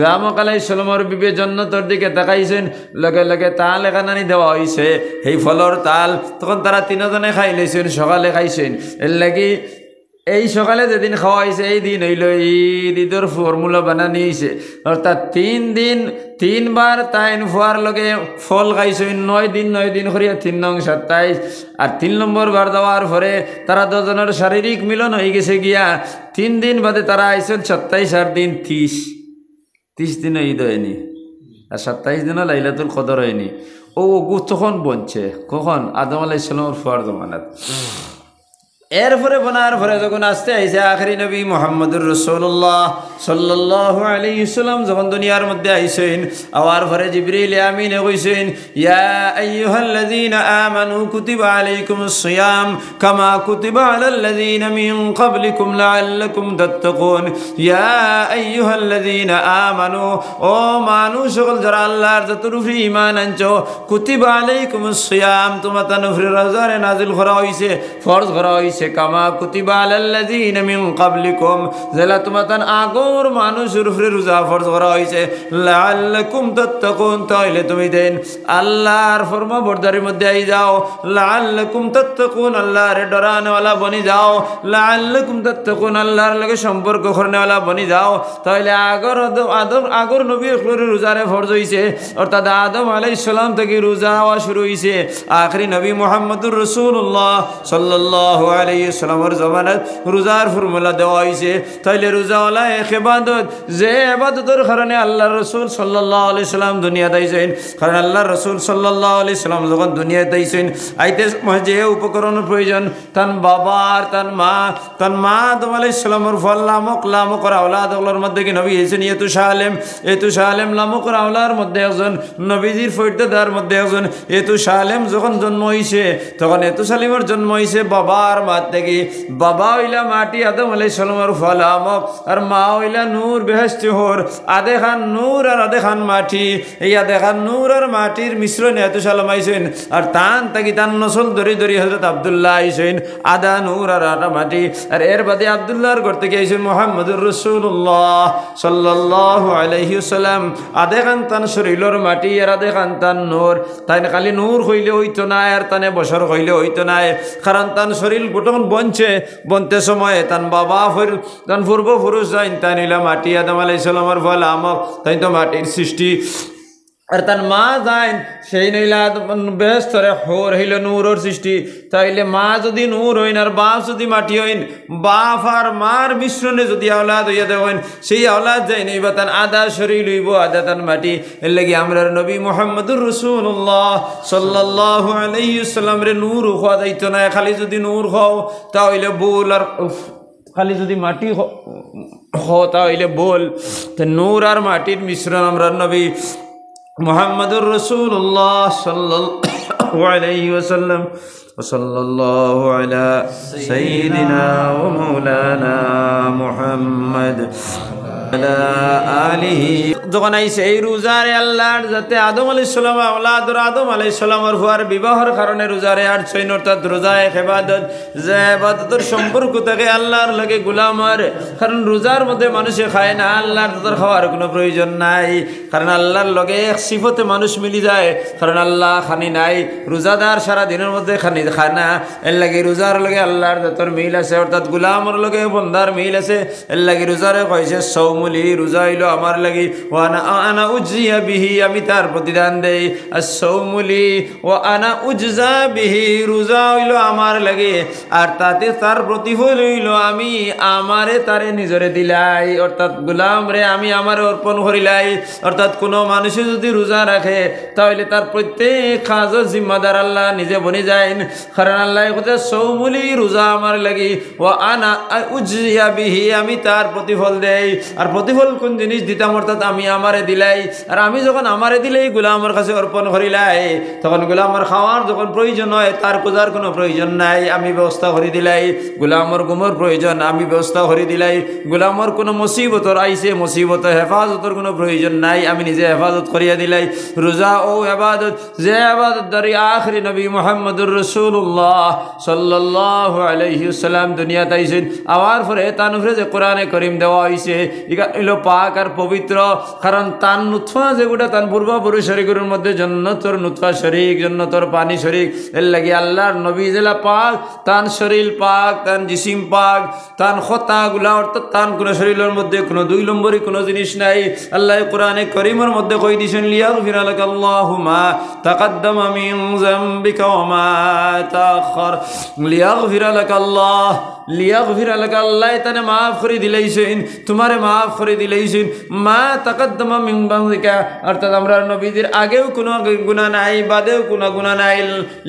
রামক আলাইহিস সালামের বিবিয়ে জান্নাতের দিকে তাকাইছেন, লগে লগে তাল এখানানি দেওয়া হয়েছে, এই ফলর তাল। তখন তারা 3 জনে খাই লইছেন, সকালে খাইছেন। এর লাগি এই সকালে যেদিন খাওয়া হয়েছে এই দিন হইল ঈদের ফর্মুলা বানানি হয়েছে। অর্থাৎ 3 দিন 3 বার তাইন ফুয়ার লগে ফল খাইছেন। 9 দিন করিয়া 3 নং 27। আর 3 নম্বর বার দেওয়ার পরে তারা 2 জনের শারীরিক মিলন হয়ে গেছে গিয়া 3 দিন বাদে তারা আইসেন 27 আর দিন 30 দিনও ঈদ হয়নি, আর 27 দিনও লাইলাতুল কদর হয়নি। ও তখন বনছে কখন? আদম আলাইহিস সালামের ফুয়ার জমানাত। এরপরে বনার পরে যখন আসতে আইসে আখরি নবী মুহাম্মদুর রাসূলুল্লাহ সাল্লাল্লাহু আলাইহি ওয়াসাল্লাম যখন দুনিয়ার মধ্যে আইসেন, আওয়ার পরে জিবরিল আমিনে কইছেন, ইয়া আইয়ুহাল্লাযীনা আমানু কুতিবা আলাইকুমুস সিয়াম কামা কুতিবা আলাল্লাযীনা মিন ক্বাবলিকুম লাআল্লাকুম তাত্তাকুন। ইয়া আইয়ুহাল্লাযীনা আমানু, ও মানুষ সকল যারা আল্লাহর যতর উপরে ঈমান আনছো, কুতিবা আলাইকুমুস সিয়াম, তোমাদের উপরে রোজা নাযিল করা হইছে, ফরজ করা হইছে, কামা কুতিবা আলাল্লাযীনা মিন ক্বাবলিকুম, যারা তোমাদের আগর মানুষের উপরে রোজা ফরজ করা হইছে, লাআল্লাকুম তাত্তাকুন, তাইলে তুমি দেন আল্লাহর ফরমাবরদারির মধ্যে আই যাও। লাআল্লাকুম তাত্তাকুন, আল্লাহর ডরানেওয়ালা বনি যাও। লাআল্লাকুম তাত্তাকুন, আল্লাহর লগে সম্পর্ক করনেওয়ালা বনি যাও। তাইলে আগর নবী হকলের রোজারে ফরজ হইছে, অর্থাৎ আদম আলাইহিস সালাম থেকে রোজা হওয়া শুরু হইছে। আখরি নবী মুহাম্মদুর রাসূলুল্লাহ সাল্লাল্লাহু আলাইহি ওয়াসাল্লামের জামানাত রোজার ফর্মুলা দেওয়া হয়েছে। তাইলে রোজা হলো এক ইবাদত, যে ইবাদতের কারণে আল্লাহর রাসূল সাল্লাল্লাহু আলাইহি সাল্লাম দুনিয়াতে আইছেন। কারণ আল্লাহর রাসূল সাল্লাল্লাহু আলাইহি সাল্লাম যখন দুনিয়াতে আইছেন, আইতে সময় যে উপকরণের প্রয়োজন, তান বাবা আর তান মা আদম আলাইহিস সালামের ফল লামক আর আওলাদগুলোর মধ্যে কি নবী হয়েছেন ইয়েতু শালেম লামক আর আওলার মধ্যে একজন, নবীজির ফয়দাদার মধ্যে একজন। ইয়েতু শালেম যখন জন্ম হয়েছে, তখন ইয়েতু শালিমের জন্ম হয়েছে বাবার মা থেকে। বাবা হইলা মাটি আদম আলাইহিস সালামের ফল আমক, আর মা হইলা নূর বেহেশতি হোর। আধে খান নূর আর আধে খান মাটি, এই আধে খান নূর আর মাটির মিশ্রণে ইয়েতু শালাম আইছেন। আর তান থাকি তান নসল ধরি হযরত আব্দুল্লাহ আইছেন, আধা নূর আর আধা মাটি। আর এর বাদে আব্দুল্লাহর ঘর থেকে আইছেন মুহাম্মদুর রাসূলুল্লাহ সাল্লাল্লাহু আলাইহি ওয়াসাল্লাম। আধে খান তান শরীরের মাটি আর আধে খান তান নূর। তাই খালি নূর হইলে হইতো না, আর তানে বছর হইলে হইতো না, কারণ তান শরীর গোটন বনতে সময়ে তান বাবা তান পূর্বপুরুষ যাইন, তাই নিলাম মাটি আদম আলাইহিস সালামের ফল আমক, তাই তো মাটির সৃষ্টি। আর তার মা যাইন সেই নইলা বেহস্তরে হোর হইল নূরের সৃষ্টি। তাইলে মা যদি নূর হইন আর বাপ যদি মাটি হইন, বাপ আর মার মিশ্রণে যদি আওলাদ হইয়া দেওয়েন, সেই আওলাদ যাই নইবা তান আধা শরীর হইব আধা তান মাটি। এর লাগি আমরা নবী মুহাম্মদুর রাসূলুল্লাহ সাল্লাল্লাহু আলাইহি ওয়াসাল্লাম রে নূর হওয়া যাইতো না। খালি যদি নূর হও তাহলে বোল, আর খালি যদি মাটি তাহলে বোল। নূর আর মাটির মিশ্রণ আমরা নবী মুহাম্মদুর রাসূলুল্লাহ সাল্লাল্লাহু আলাইহি ওয়াসাল্লাম ওয়াসাল্লাল্লাহু আলা সাইয়্যিদিনা ওয়া মাওলানা মুহাম্মদ আলা আলিহি। যখন আইছে এই রোজারে আল্লাহর যাতে আদম আলাইহিস সালাম আওলাদুর আদম আলাইহিস সালামের ফুয়ার বিবাহের কারণে রোজারে আর ছয়ন, অর্থাৎ রোজা এক ইবাদত, যে ইবাদতের সম্পর্ক থাকে আল্লাহর লগে গোলামের। কারণ রোজার মধ্যে মানুষে খায় না, আল্লাহর তাদের খাওয়ার কোনো প্রয়োজন নাই। কারণ আল্লাহর লগে এক সিফতে মানুষ মিলি যায়, কারণ আল্লাহ খানি নাই, রোজাদার সারা দিনের মধ্যে খায় না। এর লাগে রোজার লগে আল্লাহর তাদের মিল আছে, অর্থাৎ গোলামের লগে বন্দার মিল আছে। এর লাগে রোজারে কইছে সৌমুলি, রোজা হইল আমার লাগি, আনা উজিয়া বিহি, আমি তার প্রতিদান দেই। আর সৌমুলি ও আনা উজা বিহি, রোজা হইল আমার লাগে, আর তাতে তার প্রতিফল হইল আমি আমারে তারে নিজরে দিলাই, অর্থাৎ গোলাম রে আমি আমারে অর্পণ করিলাই। অর্থাৎ কোনো মানুষে যদি রোজা রাখে তাহলে তার প্রত্যেক কাজের জিম্মাদার আল্লাহ নিজে বনে যায়ন। কারণ আল্লাহ কথা সৌমুলি, রোজা আমার লাগি, ও আনা উজিয়া বিহি, আমি তার প্রতিফল দেই। আর আর প্রতিফল কোন জিনিস দিতাম, অর্থাৎ আমি আমারে দিলাই, আর আমি যখন আমারে দিলেই গুলা আমার কাছে অর্পণ করিলাই, তখন গুলা আমার খাওয়ার যখন প্রয়োজন হয় তার খোঁজার কোনো প্রয়োজন নাই, আমি ব্যবস্থা করে দিলাই। গুলামর ঘুমোর প্রয়োজন, আমি ব্যবস্থা করে দিলাই। গুলামর কোনো মুসিবতর আইসে, মুসিবতের হেফাজতের কোনো প্রয়োজন নাই, আমি নিজে হেফাজত করিয়া দিলাই। রোজা ও আবাদত, যে আবাদত দ্বারি আখরি নবী মুহাম্মদুর রাসূলুল্লাহ সাল্লাল্লাহু আলাইহি ওয়াসাল্লাম দুনিয়াতে আইছেন, আওয়ার পরে তার উপরে যে কোরআনে করিম দেওয়া হয়েছে এটা হইল পাক আর পবিত্র। কারণ তান নুতফা যেগুলা তান পূর্বপুরুষ শরীরের মধ্যে জন্নতর নুতফা শরীক, জন্নতর পানি শরীক, এর লাগি আল্লাহর নবী জেলা পাক, তান শরীর পাক, তান জিসিম পাক, তান খতাগুলা অর্থাৎ তান কোনো শরীরের মধ্যে কোনো দুই নম্বরই কোনো জিনিস নাই। আল্লাহ কোরআনে করিমের মধ্যে কই দিয়েছেন লিয়াগফিরা লাকাল্লাহু মা তাকাদ্দামা মিন যামবিকা ওয়া মা তাআখার, লিয়াগফিরা লাকাল্লাহ, লিয়াগফিরা লাকা, আল্লাহ তানে মাফ করে দিলাইছেন, তোমারে মাফ করে দিলাইছেন। মা তাকাদ্দামা মিন যামবিকা, অর্থাৎ আমরা নবীদের আগেও কোনো গুনাহ নাই, বাদেও কোনো গুনাহ নাই।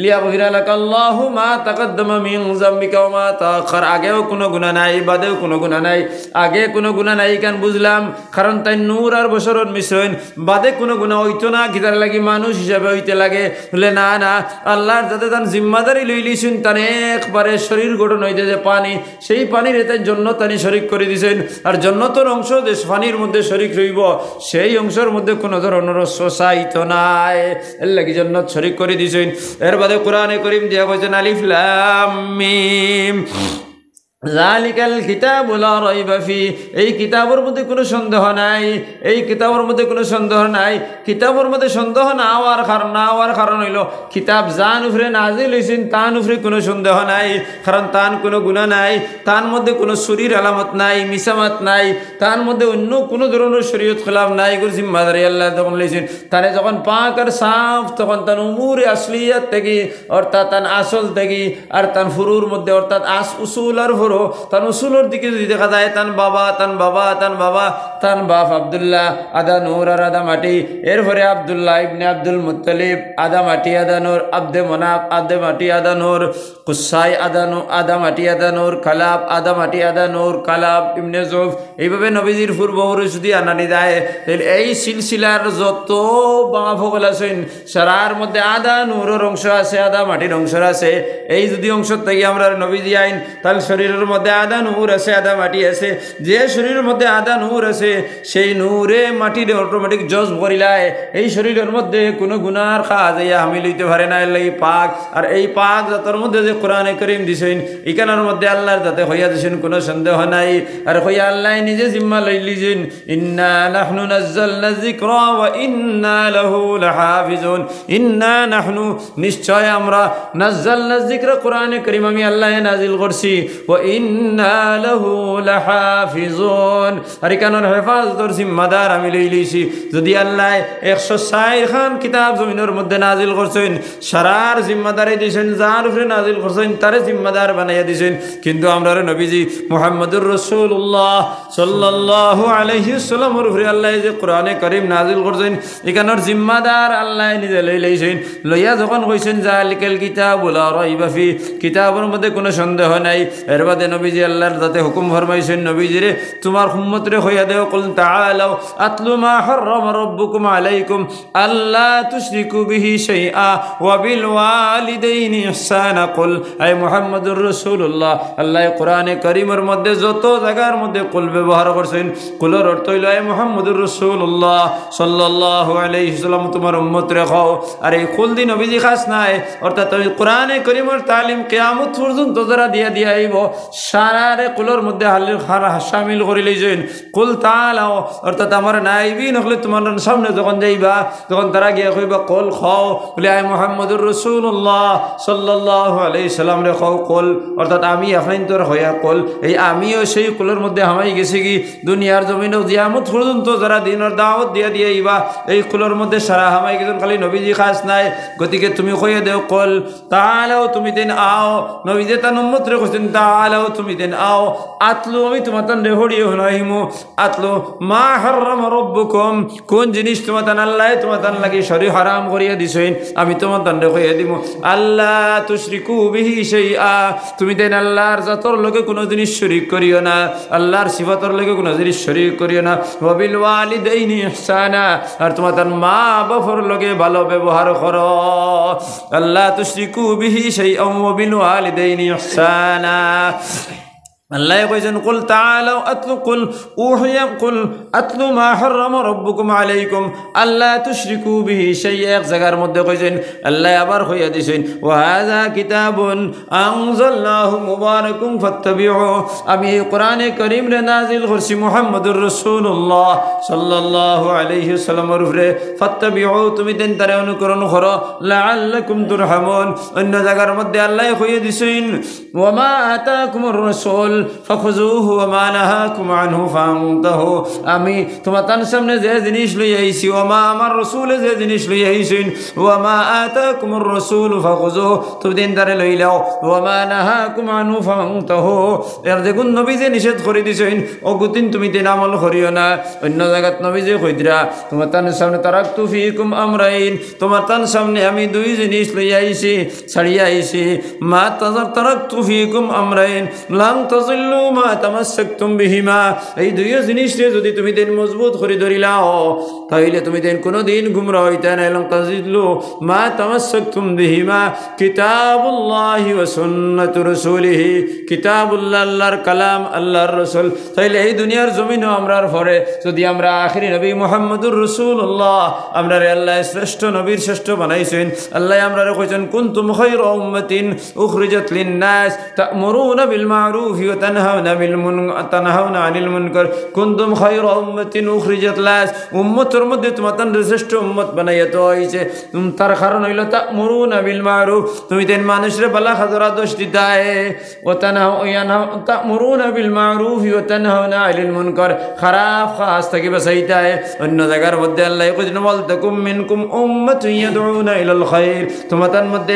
লিয়াগফিরা লাকাল্লাহু মা তাকাদ্দামা মিন যামবিকা ওয়া মা তাআখার, আগেও কোনো গুনাহ নাই, বাদেও কোনো গুনাহ নাই। আগে কোনো গুনাহ নাই কেন বুঝলাম, কারণ তাই নূর আর বশরত মিশ্রণ, বাদে কোনো গুনাহ হইতো না, কিতার লাগি মানুষ হিসাবে হইতে লাগে। বলে না না, আল্লাহর যাতে তার জিম্মাদারি লই লিছেন, তানে একবারে শরীর গঠন হইতে যে পানি, সেই পানির এতে জন্নত তানি শরিক করে দিয়েছেন। আর জন্নতর অংশ যে পানির মধ্যে শরিক রইব, সেই অংশের মধ্যে কোনো ধরনের সোসাইত নাই, এর লাগি জন্নত শরিক করে দিয়েছেন। এর বাদে কোরআনে করিম দিয়া কইছেন আলিফ লাম মিম যালিকাল কিতাবু লা রাইবা ফি, এই কিতাবের মধ্যে কোনো সন্দেহ নাই, এই কিতাবের মধ্যে কোনো সন্দেহ নাই। কিতাবের মধ্যে সন্দেহ না হওয়ার কারণ হইল কিতাব জান উপরে নাজিল হইছেন, তান উপরে কোনো সন্দেহ নাই, কারণ তান কোনো গুনাহ নাই, তার মধ্যে কোনো শরীর আলামত নাই, মিসামাত নাই, তার মধ্যে অন্য কোনো ধরনের শরীয়ত খেলাফ নাই। এগুলো জিম্মাদারি আল্লাহ তখন লইছেন। তানে যখন পাক আর সাফ, তখন তান উমুরে আসলিয়াত থেকে, অর্থাৎ তান আসল থেকে, আর তান ফুরুর মধ্যে অর্থাৎ উসুল আর তান উসুলের দিকে যদি দেখা যায়, তান বাবা তান বাপ আব্দুল্লাহ, আদা নূর আর আদা মাটি, এরপরে আব্দুল্লাহ ইবনে আব্দুল মুত্তালিব, আদা মাটি আদা নূর, আব্দে মনাফ আদে মাটি আদা নূর, কুসাই আদা মাটি আদা নূর, কালাব আদা মাটি আদা নূর, কালাব ইবনে জুফ, এইভাবে নবীজির পূর্বপুরুষ যদি আনানি যায়, তাহলে এই সিলসিলার যত বাফল আছেন সারার মধ্যে আদা নূরের অংশ আছে, আদা মাটির অংশ আছে। এই যদি অংশ থেকে আমরা নবীজি আইন, তাহলে শরীরের মধ্যে আদা নূর আছে, আদা মাটি আছে। যে শরীরের মধ্যে আদা নূর আছে, সেই নূরে মাটির অটোমেটিক জজ ভরিলায়, এই শরীরের মধ্যে কোনো গুনার কাজ হামিল হইতে পারে না, এর লাগি পাক। আর এই পাক জাতর মধ্যে যে কোরআনে করিম দিছেন, ইকানের মধ্যে আল্লাহর যাতে হইয়া দিছেন কোনো সন্দেহ নাই। আর হইয়া আল্লাহ নিজে জিম্মা লই লিছেন, ইন্না নাহনু নাযালনা যিকরা ওয়া ইন্না লাহু লাহাফিজুন, ইন্না নাহনু, নিশ্চয় আমরা, নাযালনা যিকরা, কোরআনে করিম আমি আল্লাহ নাজিল করছি, ওয়া ইন্না লাহু লাহাফিজুন, আর ইকানের হেফাজতের জিম্মাদার আমি লই লিছি। যদি আল্লাহ 104 খান কিতাব জমিনের মধ্যে নাজিল করছেন, সারার জিম্মাদারি দিয়েছেন, যার উপরে নাজিল করছেন তারে জিম্মাদার বানাইয়া দিয়েছেন। কিন্তু আমরা নবীজি মুহাম্মদুর রাসূলুল্লাহ সাল্লাল্লাহু আলাইহি ওয়াসাল্লামের উপরে আল্লাহ যে কোরআনে কারীম নাজিল করছেন, এখানের জিম্মাদার আল্লাহ নিজে লই লইছেন। লইয়া যখন কইছেন যালিকাল কিতাবু লা রাইবা ফি, কিতাবের মধ্যে কোনো সন্দেহ নাই, এর বাদে নবীজি আল্লাহর যাতে হুকুম ফরমাইছেন, নবীজিরে তোমার উম্মতরে হইয়া দেও, কুল তাআলাউ আতলু মা হাররামা রাব্বুকুম আলাইকুম আল্লা তুশরিকু বিহি শাইআ ওয়া বিল ওয়ালিদাইনি ইহসানা। কুল, আয় মুহাম্মদুর রাসূলুল্লাহ, আল্লাহ কোরআনে কারীমের মধ্যে যত জায়গার মধ্যে কুল ব্যবহার করছেন, কুলের অর্থ হইল আয় মুহাম্মদুর রাসূলুল্লাহ সাল্লাল্লাহু আলাইহি ওয়াসাল্লাম তোমার উম্মতরে খাও। আর এই কুল দি নবীজি খাস নাই, অর্থাৎ ওই কোরআনে কারীমের তালিম কিয়ামত পর্যন্ত যারা দিয়া আইব, সারারে কুলের মধ্যে শামিল করে লইছেন। কুল তাআলাও, অর্থাৎ আমার নাইবিন হলে তোমার সামনে যখন যাইবা, যখন তারা গিয়া কইবা কুল খাও, বলে আয় মুহাম্মদুর রাসূলুল্লাহ সাল্লাল্লাহু আলাইহি সাল্লাম রে খাও কুল, অর্থাৎ আমি আপনার তোর হইয়া কুল। এই আমিও সেই কুলের মধ্যে হামাই গেছি কি, দুনিয়ার জমিনে কিয়ামত পর্যন্ত যারা দিনের দাওয়াত দিয়া আইবা, এই কুলের মধ্যে সারা হামাই গেছেন, খালি নবীজি খাস নাই। গতিকে তুমি কইয়া দেও কুল তাআলাও, তুমি দেন আও, নবীজি তার উম্মত রে কইছেন তাআলাও তুমি দেন আও, আতলু আমি তোমার তান রেহড়িয়ে হনাইমু, আতলু তো মা হারাম রব্বুকুম, কোন জিনিস তোমাতান আল্লাহ তোমাতান লাগি শরী হারাম করিয়া দিছেন, আমি তোমাতান কইয়া দিব। আল্লাহ তুশরিকু বিহি শাইআ, তুমি দেন আল্লাহর জাতর লগে কোনো জিনিস শরীক করিও না, আল্লাহর সিফাতর লগে কোনো জিনিস শরীক করিও না। ওয়া বিল ওয়ালিদাইনি ইহসানা, আর তোমাতান মা বাবার লগে ভালো ব্যবহার করো। আল্লাহ তুশরিকু বিহি শাইআ ওয়া বিল ওয়ালিদাইনি ইহসানা। আল্লাহ কইছেন কুল তাআলাউ আতলু কুল উহিয়া কুল আতলু মা হারামা রাব্বুকুম আলাইকুম আল্লা তুশরিকু বিহি শাইআ। এক জায়গার মধ্যে কইছেন আল্লাহ আবার কইয়া দিছেন ওয়া হাযা কিতাবুন আনজালনাহু মুবারাকুম ফাত্তাবিউ, আমি এই কোরআনে কারীম রে নাজিল করছি মুহাম্মদুর রাসূলুল্লাহ সাল্লাল্লাহু আলাইহি ওয়াসাল্লামের উপরে, ফাত্তাবিউ তুমি দেন তারে অনুকরণ করো, লাআল্লাকুম তুরহামুন। অন্য জায়গার মধ্যে আল্লাহ কইয়া দিছেন ওয়া মা আতাকুমুর রাসূল ফাখুযুহু ওয়া মা নাহাকুম আনহু ফান্তাহু, আমি তোমার সামনে যে জিনিস লইয়া আইছি, ওয়া মা আমার রাসূলে যে জিনিস লইয়া আইছেন, ওয়া মা আতাকুমুর রাসূল ফাখুযুহু তুমি দিন তারে লইলাও, ওয়া মা নাহাকুম আনহু ফান্তাহু এর দেখুন নবী যে নিষেধ করে দিছেন অগুতিন তুমি দিন আমল করিও না। অন্য জায়গাত নবী যে কইরা তোমার সামনে তারাকতু ফিকুম আমরাইন, তোমার সামনে আমি দুই জিনিস লইয়া আইছি ছাড়িয়া আইছি, মা তারাকতু ফিকুম আমরাইন লান তাযিল্লু মা তামাসসাকতুম বিহিমা, এই দুই জিনিসে যদি তুমি দিন মজবুত করে ধরিলাও তাইলে তুমি দিন কোনো দিন গুমরা হইতে না। লান তাযিল্লু মা তামাসসাকতুম বিহিমা কিতাবুল্লাহি ওয়া সুন্নাতু রাসূলিহি, কিতাবুল্লাহ আল্লাহর কালাম আল্লাহর রাসূল। তাইলে এই দুনিয়ার জমিনও আমরার পরে যদি আমরা আখিরি নবী মুহাম্মদুর রাসূলুল্লাহ আমরা আল্লাহ শ্রেষ্ঠ নবীর শ্রেষ্ঠ বানাইছেন। আল্লাহ আমরারে কইছেন কুনতুম খায়রা উম্মাতিন উখরিজাত লিন-নাস তা'মুরুনা বিল মা'রুফ ওয়া তানহাউনা আনিল মুনকার, কুনতুম খায়রা উম্মাতিন উখরিজাত লাস, উম্মতের মধ্যে তোমাদের শ্রেষ্ঠ উম্মত বানাইয়া তো হইছে। তার কারণ হইল তা'মুরুনা বিল মা'রুফ, তুমি দেন মানুষের ভালো কাজের আদেশ দিতায়, ওয়া তা'মুরুনা বিল মা'রুফ ওয়া তানহাউনা আনিল মুনকার, খারাপ কাজ থেকে বাঁচাইতায়। অন্য জায়গার মধ্যে আল্লাহ কইছেন ওয়াল তাকুম মিনকুম উম্মাতুন ইয়াদউনা ইলাল খায়র, তোমাদের মধ্যে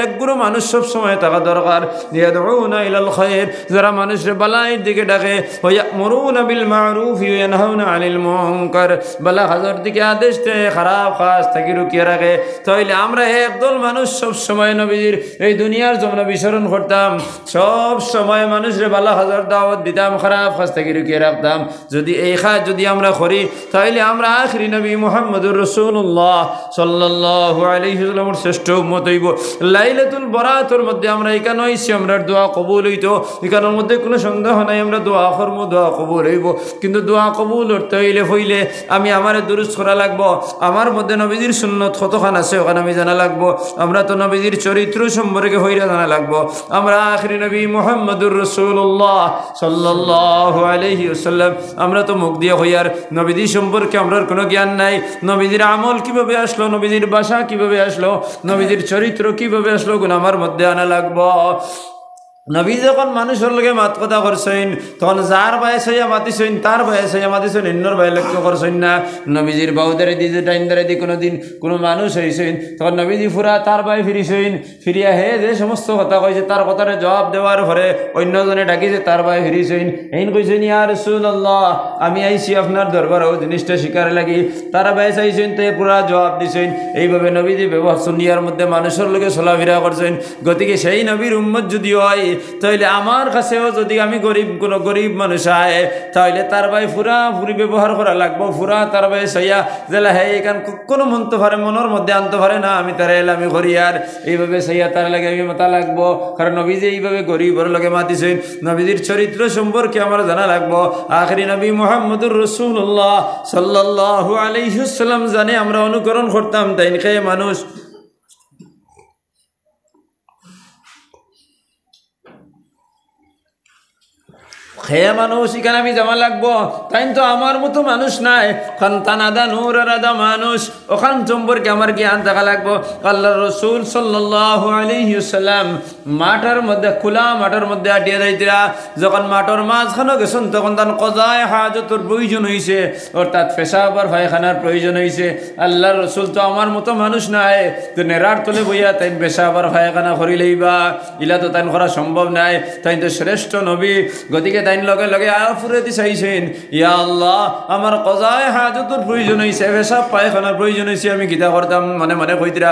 এক গুরু মানুষ সব সময় থাকা দরকার, ইয়াদউনা ইলাল খায়র যারা মানুষের বালাইয়ের দিকে ডাকে, ওয়া ইয়ামুরুনা বিল মা'রুফ ওয়া ইয়ানহাউনা আনিল মুনকার বালা কাজের দিকে আদেশ দেয়, খারাপ কাজ থেকে রুকিয়ে রাখে। তাইলে আমরা একদল মানুষ সব সময় নবীর এই দুনিয়ার জন্য বিচরণ করতাম, সব সময় মানুষের বালা কাজের দাওয়াত দিতাম, খারাপ কাজ থেকে রুকিয়ে রাখতাম। যদি এই কাজ যদি আমরা করি তাইলে আমরা আখিরি নবী মুহাম্মদুর রাসূলুল্লাহ সাল্লাল্লাহু আলাইহি ওয়াসাল্লামের শ্রেষ্ঠ উম্মত হইব। লাইলাতুল বরাতের মধ্যে আমরা এখানে আইছি, আমরা দোয়া কবুল হইতো, এখানের মধ্যে কোনো সন্দেহ নাই, আমরা দোয়া করব, দোয়া কবুল হইব। কিন্তু দোয়া কবুল হতে হইলে আমি আমার দুরূদ করা লাগবো, আমার মধ্যে নবীজির সুন্নত কতখান আছে ওখানে আমি জানা লাগবো, আমরা তো নবীজির চরিত্র সম্পর্কে হইরা জানা লাগবো। আমরা আখিরি নবী মুহাম্মদুর রাসূলুল্লাহ সাল্লাল্লাহু আলাইহি ওয়াসাল্লাম আমরা তো মুখ দিয়ে হইয়ার নবীজি সম্পর্কে আমরা কোনো জ্ঞান নাই, নবীজির আমল কিভাবে আসলো, নবীজির ভাষা কিভাবে আসলো, নবীজির চরিত্র কিভাবে আসলো, গুণ আমার মধ্যে আনা লাগবো। নবী যখন মানুষের লগে মাত কথা করছেন তখন যার বয়স হইয়া মাতিছেন তার বয়স হইয়া মাতিছেন, অন্যর বয়স লক্ষ্য করছেন না। নবীজির বাউদারে দিয়ে টাইম দারে দিয়ে কোনো দিন কোনো মানুষ হয়েছেন তখন নবীজি ফুরা তার বয় ফিরিছেন, ফিরিয়া হে যে সমস্ত কথা কইছে তার কথারে জবাব দেওয়ার পরে অন্যজনে ডাকিছে তার বয় ফিরিছেন, এইন কইছেন ইয়া রাসূলুল্লাহ আমি আইছি আপনার দরবারে ও জিনিসটা শিকার লাগি, তারা বয়স আইছেন তো পুরা জবাব দিছেন। এইভাবে নবীজি ব্যবহার দুনিয়ার মধ্যে মানুষের লগে চলাফেরা করছেন। গতিকে সেই নবীর উম্মত যদি হয় তাইলে আমার কাছেও যদি আমি কোনো গরিব মানুষ আয় তাহলে তার ভাই পুরি ব্যবহার করা লাগবো, পুরা তার ভাই সইয়া জেলা হে এখান কোনো মনতে পারে মনের মধ্যে আনতে পারে না আমি তারা এলামি করি, আর এইভাবে সইয়া তার লাগে আমি মাথা লাগবো। কারণ নবীজি এইভাবে গরিবর লগে মাতিছেন, নবীজির চরিত্র সম্পর্কে আমার জানা লাগবো। আখিরি নবী মুহাম্মদুর রাসূলুল্লাহ সাল্লাল্লাহু আলাইহি ওয়াসাল্লাম জানে আমরা অনুকরণ করতাম, তাই খেয়ে মানুষ খেয়ে মানুষ এখানে আমি জমা লাগবো, তাই তো আমার মতো মানুষ নাই, খানতানাদা নূর আদা মানুষ ওখান সম্পর্কে আমার জ্ঞান থাকা লাগবো। আল্লাহ রসুল সাল্লাল্লাহু আলাইহি ওয়াসাল্লাম মাঠের মধ্যে খোলা মাঠের মধ্যে আটিয়ে যাইতরা, যখন মাঠের মাঝখানে গেছেন তখন তার কজায় হাজতর প্রয়োজন হয়েছে, অর্থাৎ পেশাবার পায়খানার প্রয়োজন হয়েছে। আল্লাহ রসুল তো আমার মতো মানুষ নাই, তো নেড়ার তলে বইয়া তাই পেশাবার পায়খানা করি লইবা, ইলা তো তাই করা সম্ভব নাই, তাই তো শ্রেষ্ঠ নবী। গতিকে তাই লগে লগে আফুরে দি চাইছেন, ইয়া আল্লাহ আমার কজায় হাজতর প্রয়োজন হয়েছে, পেশাব পায়খানার প্রয়োজন হয়েছে, আমি গীতা করতাম মনে মনে কইতরা।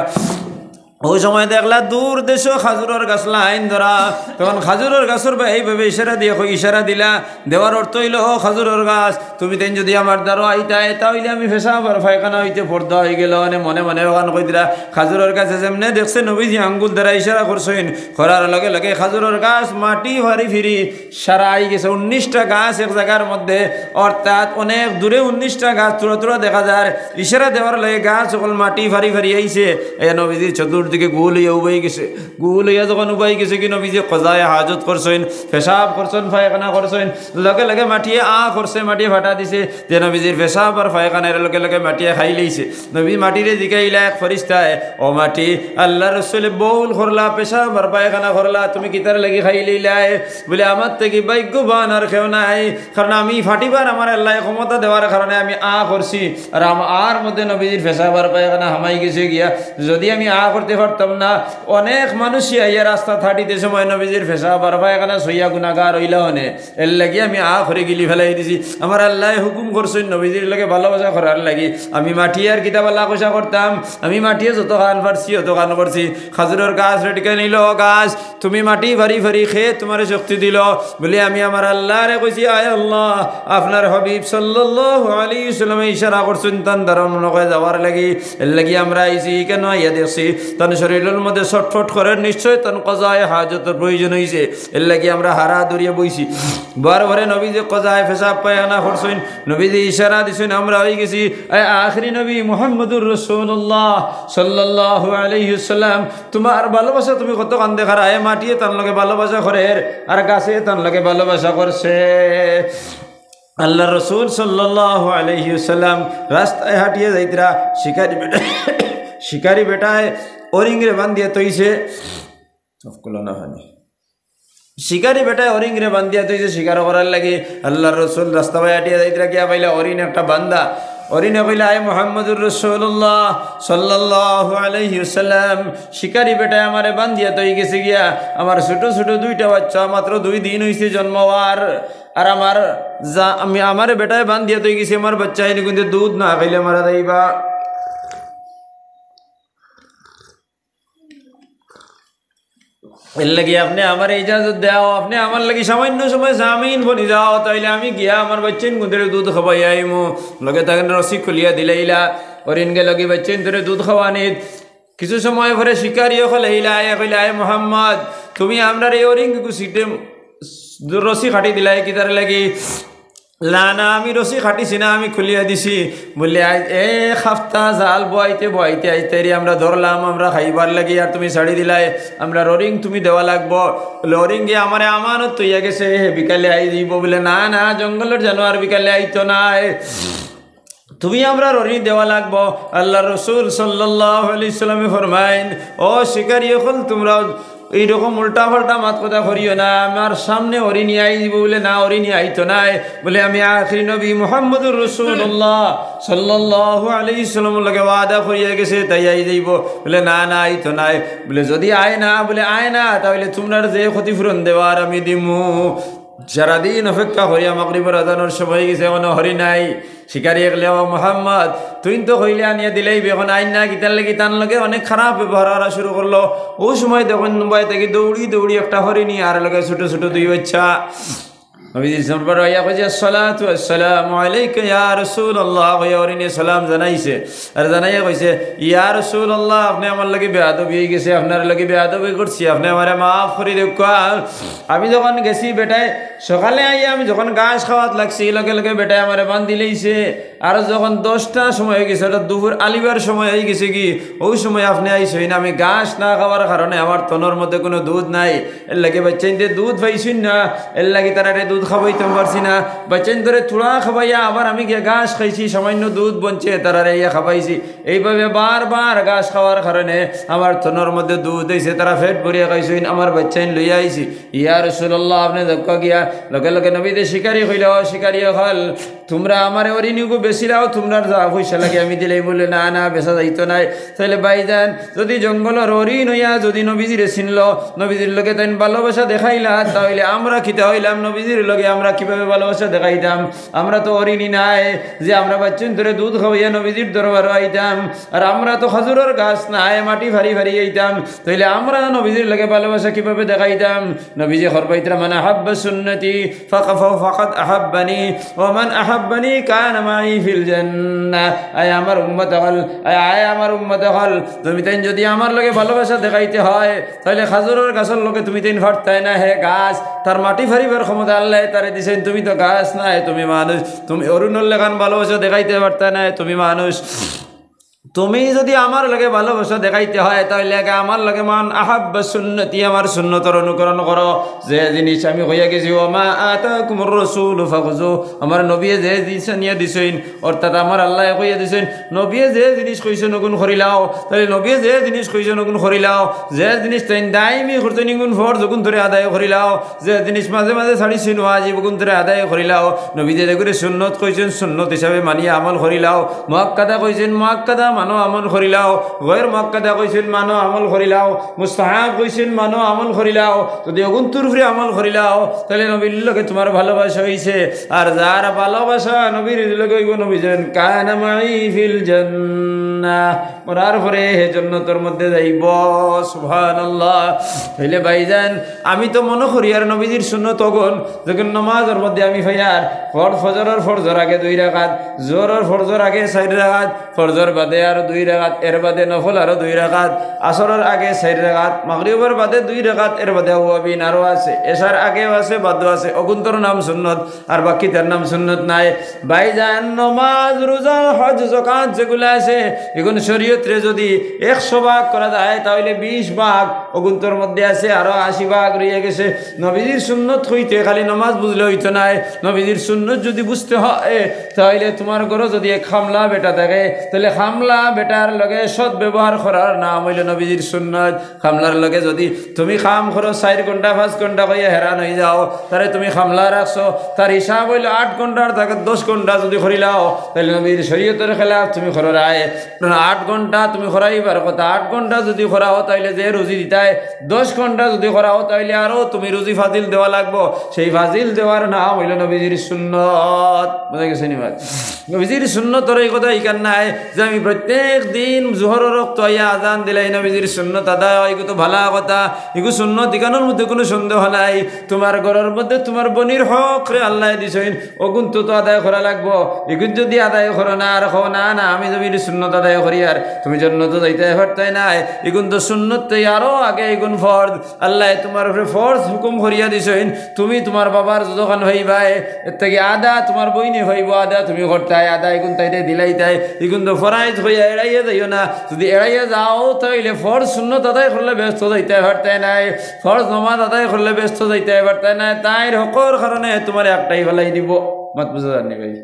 ওই সময় দেখলা দূর দেশ খাজুরের গাছ লাইন ধরা, তখন খাজুরের গাছের বা এইভাবে ইশারা দিয়ে ইশারা দিলা, দেওয়ার অর্থ হইল ও খাজুরের গাছ তুমি তেন যদি আমার দ্বারা আইতাই তাহলে আমি পেশাব আর পায়খানা হইতে পর্দা হয়ে গেল। মনে মনে ওখান কই দিলা খাজুরের গাছে যেমনে দেখছে নবীজি আঙ্গুল দ্বারা ইশারা করছেন, করার লগে লগে খাজুরের গাছ মাটি ভারি ফিরি সারা আই গেছে। 19টা গাছ এক জায়গার মধ্যে, অর্থাৎ অনেক দূরে 19টা গাছ তোরা তোরা দেখা যায়। ইশারা দেওয়ার লাগে গাছ সকল মাটি ভারি ভারি আইছে। এই নবীজির চতুর্দিকে গোল হইয়া উবাই গেছে। গোল হইয়া যখন উবাই গেছে কি নবীজি কজায় হাজত করছেন, পেশাব করছেন, পায়খানা করছেন, লগে লগে মাটিয়ে করছে, মাটিয়ে ফাটা দিছে। যে নবীজির পেশাব আর পায়খানার লগে লগে মাটিয়ে খাই লইছে। নবী মাটিরে জিগাইলা এক ফরিস্তায়, ও মাটি আল্লাহ রসুল বউল করলা, পেশাব আর পায়খানা করলা, তুমি কিতার লাগি খাই লইলাই? বলে আমার থেকে ভাগ্যবান আর কেউ নাই, কারণ আমি ফাটিবার আমার আল্লাহ ক্ষমতা দেওয়ার কারণে আমি করছি। আর আর মধ্যে নবীজির পেশাব আর পায়খানা হামাই গেছে গিয়া। যদি আমি করতে পারতাম না, অনেক মানুষই আইয়া রাস্তা থাটিতে সময় নবীজির পেশাব আর পায়খানা সইয়া গুনাহগার হইলা হনে, এর লাগি আমি করে গিলি ফেলাই দিছি। আমার আল্লাহ হুকুম করছেন নবীজির লাগে ভালোবাসা করার লাগি। আমি মাটি আর কিতাবাল্লা কষা করতাম, আমি মাটিয়ে যত গান পারছি অত গান করছি। খাজুরের গাছ রেটিকে নিল, গাছ তুমি মাটি ভারি ভারি খেয়ে তোমার শক্তি দিল বলে আমি আমার আল্লাহরে কইছি, আয় আল্লাহ আপনার হাবিব সাল্লাল্লাহু আলাইহি ওয়াসাল্লাম ইশারা করছেন তান দ্বারা মনে করে যাওয়ার লাগি। এর লাগি আমরা আইছি কেন আইয়া দেখছি তান শরীরের মধ্যে ছটফট করে, নিশ্চয় তান কজায় হাজতের প্রয়োজন হয়েছে। এর লাগি আমরা হারা দরিয়া বইছি। বারবারে নবী যে কজায় পেশাব পায়খানা করছেন, নবী যে ইশারা দিছেন, আমরা হয়ে গেছি আখরি নবী মুহাম্মদুর রাসূলুল্লাহ সাল্লাল্লাহু আলাইহি ওয়াসাল্লাম। তোমার ভালোবাসা তুমি কত কান দেখার, মাটিয়ে তার লগে ভালোবাসা করে আর গাছে তার লগে ভালোবাসা করছে। আল্লাহ রসুল সাল্লাল্লাহু আলাইহি ওয়াসাল্লাম রাস্তায় হাঁটিয়ে যাইতরা, শিকারি বেটায় ওরিংরে বান্ধিয়া তৈছে, শিকারি বেটায় ওরিংরে বান্ধিয়া তৈছে শিকার করার লাগে। আল্লাহ রসুল রাস্তা ভাই হাঁটিয়ে যাইতরা গিয়া পাইলা অরিন একটা বান্দা। অরিনে কইলা, আয় মুহাম্মদুর রাসূলুল্লাহ সাল্লাল্লাহু আলাইহি ওয়াসাল্লাম, শিকারি বেটায় আমারে বান্ধিয়া তৈ গেছে গিয়া। আমার ছোট ছোট দুইটা বাচ্চা, মাত্র 2 দিন হইছে জন্ম হওয়ার, আর আমার বেটায় বান্ধিয়া তৈ গেছে। আমার বাচ্চা এনে কিন্তু দুধ না খাইলে মারা যাইবা। এর লাগি আপনি আমার ইজাজত দাও, আপনি আমার লাগি সামান্য সময় জামিন বনি যাও, তাইলে আমি গিয়া আমার বাচ্চেন গুঁদের দুধ খাওয়াই আইমু। লগে তাকে রসি খুলিয়া দিলাইলা, অরিনকে লগে বাচ্চেন ধরে দুধ খাওয়ানি। কিছু সময় পরে শিকারিও খলাইলা, কইলা, আয় মোহাম্মদ তুমি আপনার এই অরিং সিটে রসি খাটি দিলাই কিতার লাগি? না না, আমি রসি খাটিছি না, আমি খুলিয়া দিছি। বললে এক সপ্তাহ জাল বইতে বইতে আইতে আমরা ধরলাম, আমরা খাইবার লাগি, আর তুমি ছাড়ি দিলাই। আমরা ররিং তুমি দেওয়া লাগবো। ররিং গিয়ে আমার আমানত তৈয়া গেছে, বিকালে আই দিব। বলে না না, জঙ্গলের জানোয়ার বিকালে আইতো না, তুমি আমরা ররি দেওয়া লাগবো। আল্লাহ রসুল সাল্লাল্লাহু আলাইহি ওয়াসাল্লাম ফরমাইন, ও শিকারী হল তোমরা এইরকম উল্টা পাল্টা মাত কথা করিও না, আমার সামনে অরিনি আই দিব। বলে না, অরিনি আইতো নাই। বলে আমি আখিরি নবী মুহাম্মদুর রাসূলুল্লাহ সাল্লাল্লাহু আলাইহি ওয়াসাল্লাম লগে ওয়াদা করিয়া গেছে, তাই আই যাইব। বলে না না, আইতো নাই। বলে যদি আয় না, বলে আয় না, তাহলে তোমরা যে ক্ষতিপূরণ দেওয়ার আমি দিমু। সারাদিন অপেক্ষা করিয়া মাগরিবের আজানের সময় গেছে, এখন হরি নাই। শিকারি একলে, ও মোহাম্মদ তুই তো কইলে আনিয়া দিলেই, এখন আইন না, গীতার লেগে তার লগে অনেক খারাপ ব্যবহার করা শুরু করলো। ওই সময় দেখুন মুম্বাই থেকে দৌড়ি দৌড়ি একটা হরিণী আর লগে ছোট ছোট 2 বাচ্চা। নবীজি সম্পর্ক ইয়া কইছে, আসসালাতু আসসালামু আলাইকা ইয়া রাসূলুল্লাহ। হরিণী সালাম জানাইছে, আর জানাইয়া কইছে, ইয়া রাসূলুল্লাহ আপনি আমার লাগে বেয়াদবি হয়ে গেছে, আপনার লাগে বেয়াদবি করছি, আপনি আমারে মাফ করে দেখ। আমি যখন গেছি বেটায় সকালে আইয়া, আমি যখন ঘাস খাওয়াত লাগছি, লগে লগে বেটায় আমারে বান্ধি লইছে। আর যখন 10টা সময় হয়ে গেছে, ওটা দুপুর আলিবার সময় হয়ে গেছে কি, ওই সময় আপনি আইসই না। আমি ঘাস না খাওয়ার কারণে আমার তনর মধ্যে কোনো দুধ নাই, এর লাগে বাচ্চাইন দুধ পাইছুন না, এর লাগে তারা দুধ খাওয়াইতে পারছি না। বাচ্চাইন ধরে থোড়া খাওয়াইয়া আবার আমি গিয়ে ঘাস খাইছি, সামান্য দুধ বঞ্চে তারা ইয়া খাওয়াইছি। এইভাবে বারবার ঘাস খাওয়ার কারণে আমার তনর মধ্যে দুধ হয়েছে, তারা ফেট ভরিয়া খাইছুন। আমার বাচ্চাইন লইয়া আইছি, ইয়া রাসূলুল্লাহ আপনি দেখা গিয়া লগে লগে নবীদের শিকারি হইল, শিকারি হল তোমরা আমার অরিনিগু বেশি লাও, তোমরা যা পয়সা লাগে আমি দিলেই। বলে না না, বেচা যাইতো নাই। তাহলে ভাইজান যদি জঙ্গলের হরিণ হইয়া যদি নবীজিরে চিনল, নবীজির লোকে তাই ভালোবাসা দেখাইলা, তাহলে আমরা খিতা হইলাম নবীজির লগে আমরা কিভাবে ভালোবাসা দেখাইতাম। আমরা তো অরিনি নাই যে আমরা বাচ্চুন ধরে দুধ খাওয়াইয়া নবীজির দরবার আইতাম, আর আমরা তো খাজুরের গাছ নাই মাটি ভারী ভারী আইতাম, তাইলে আমরা নবীজির লগে ভালোবাসা কিভাবে দেখাইতাম। নবীজি ফরমাইতরা মান আহাব্বা সুন্নতি ফাকাদ আহাব্বানি ওয়া মান আহাব্বানি কানা মাই ফিল জান্নাহ। আয় আমার উম্মত হল, আয় আমার উম্মত হল, তুমি তাই যদি আমার লগে ভালোবাসা দেখাইতে হয় তাহলে খাজুরের গাছের লগে তুমি তাই ফাটতাই না। হে গাছ, তার মাটি ফারিবার ক্ষমতা আল্লাহ তারে দিছেন, তুমি তো গাছ নাই, তুমি মানুষ। তুমি অরুণের লেখান ভালোবাসা দেখাইতে পারতা না, তুমি মানুষ। তুমি যদি আমার লগে ভালোবাসা দেখাইতে হয় তাহলে আমার লগে মান আহাব্বা সুন্নতি, আমার সুন্নতর অনুকরণ করো। যে জিনিস আমি হইয়া গেছি ওমা আতাকুমুর রাসূল ফাখুযু, আমার নবী যে জিনিস নিয়ে দিছেন, অর্থাৎ আমার আল্লাহ কইয়া দিছেন নবী যে জিনিস কইছেন ওগুন করিলাও। তাহলে নবী যে জিনিস কইছেন ওগুন করিলাও। যে জিনিস তাই দাইমি করছেন ইগুন ফরজ ওগুন ধরে আদায় করিলাও। যে জিনিস মাঝে মাঝে ছাড়িছেন ওয়াজিব ওগুন ধরে আদায় করিলাও। নবী যে করে সুন্নত কইছেন সুন্নত হিসাবে মানিয়া আমল করিলাও। মুআক্কাদা কইছেন মুআক্কাদা মানো আমল করিলাও। গয়র মুআক্কাদা কইছেন মানো আমল করিলাও। মুস্তাহাব কইছেন মানো আমল করিলাও। যদি অগুন্তুর উপরে আমল করিলাও তাহলে নবীর লগে তোমার ভালোবাসা হইছে। আর যার ভালোবাসা নবীর লগে হইব, নবী যেন কানা মাই ফিল জান্নাহ, মরার পরে হে জান্নাতের মধ্যে যাইব। সুবহানাল্লাহ। তাইলে ভাইজান আমি তো মনে করি আর নবীজির সুন্নত অগুন যখন নামাজের মধ্যে আমি ফাইয়ার ফজরের ফরজর আগে 2 রাকাত, জোহরের ফরজর আগে 4 রাকাত, ফরজর বাদে আর 2 রাকাত, এর বাদে নফল আরো 2 রাকাত, আসরের আগে 4 রাকাত, মাগরিবের বাদে 2 রাকাত, এর বাদে ওয়াবিন আরো আছে, এশার আগেও আছে বাদও আছে। অগুন্তর নাম সুন্নত আর বাকি তার নাম সুন্নত নাই। ভাইজান নমাজ রোজা হজ যাকাত যেগুলো আছে এগুলো শরীয়তে যদি 100 ভাগ করা যায় তাহলে 20 ভাগ অগুন্তর মধ্যে আছে, আরো 80 ভাগ রয়ে গেছে। নবীজির সুন্নত হইতে খালি নমাজ বুঝলে হইতো নাই, নবীজির সুন্নত যদি বুঝতে হয় তাহলে তোমার ঘরে যদি এক খামলা বেটা থাকে তাহলে খামলা বেটার লগে সৎ ব্যবহার করার নাম হইল নবীজির সুন্নত। খামলার লগে যদি তুমি খাম করো 4 ঘন্টা 5 ঘন্টা কইয়া হেরান হয়ে যাও, তাহলে তুমি খামলা রাখছো, তার হিসাব হইল 8 ঘন্টার থাকে 10 ঘন্টা যদি করিলাও তাহলে নবীর শরীয়তের খেলাফ তুমি করো রায়। 8 ঘন্টা তুমি করাইবার কথা, 8 ঘন্টা যদি করাও তাহলে যে রুজি দিতায় 10 ঘন্টা যদি করাও তাহলে আরো তুমি রুজি ফাজিল দেওয়া লাগবো। সেই ফাজিল দেওয়ার নাম হইল নবীজির সুন্নত। বুঝা গেছে নি ভাই? নবীজির সুন্নতর এই কথা ইকান নাই যে আমি প্রত্যেক দিন জোহরের রক্ত আইয়া আজান দিলাই নবীজির সুন্নত আদায় হয়, এগুলো তো ভালা কথা, এগুলো সুন্নত ইকানোর মধ্যে কোনো সন্দেহ নাই। তোমার ঘরের মধ্যে তোমার বনির হক রে আল্লাহ দিছেন, ওগুন তো আদায় করা লাগবো। এগুন যদি আদায় করো না আর খো না না আমি নবীর সুন্নত আদায় করি আর তুমি জন্নত যাইতে পারতাই নাই, এগুন তো সুন্নত আরো আগে এগুন ফরজ। আল্লাহ তোমার উপরে ফরজ হুকুম করিয়া দিছেন, তুমি তোমার বাবার যখন হইবাই এর থেকে আদা তোমার বইনি হইব, আদা তুমি করতাই, আদা এগুন তাইতে দিলাই তাই, এগুন তো ফরাইজ হইয়া এড়াইয়া যাইও না। যদি এড়াইয়া যাও তাইলে ফরজ সুন্নত আদায় করলে ব্যস্ত যাইতে পারতাই নাই, ফরজ নমাজ আদায় করলে ব্যস্ত যাইতে পারতাই নাই। তাই হকর কারণে তোমার একটাই ফেলাই দিব। মাত বুঝা জানি ভাই?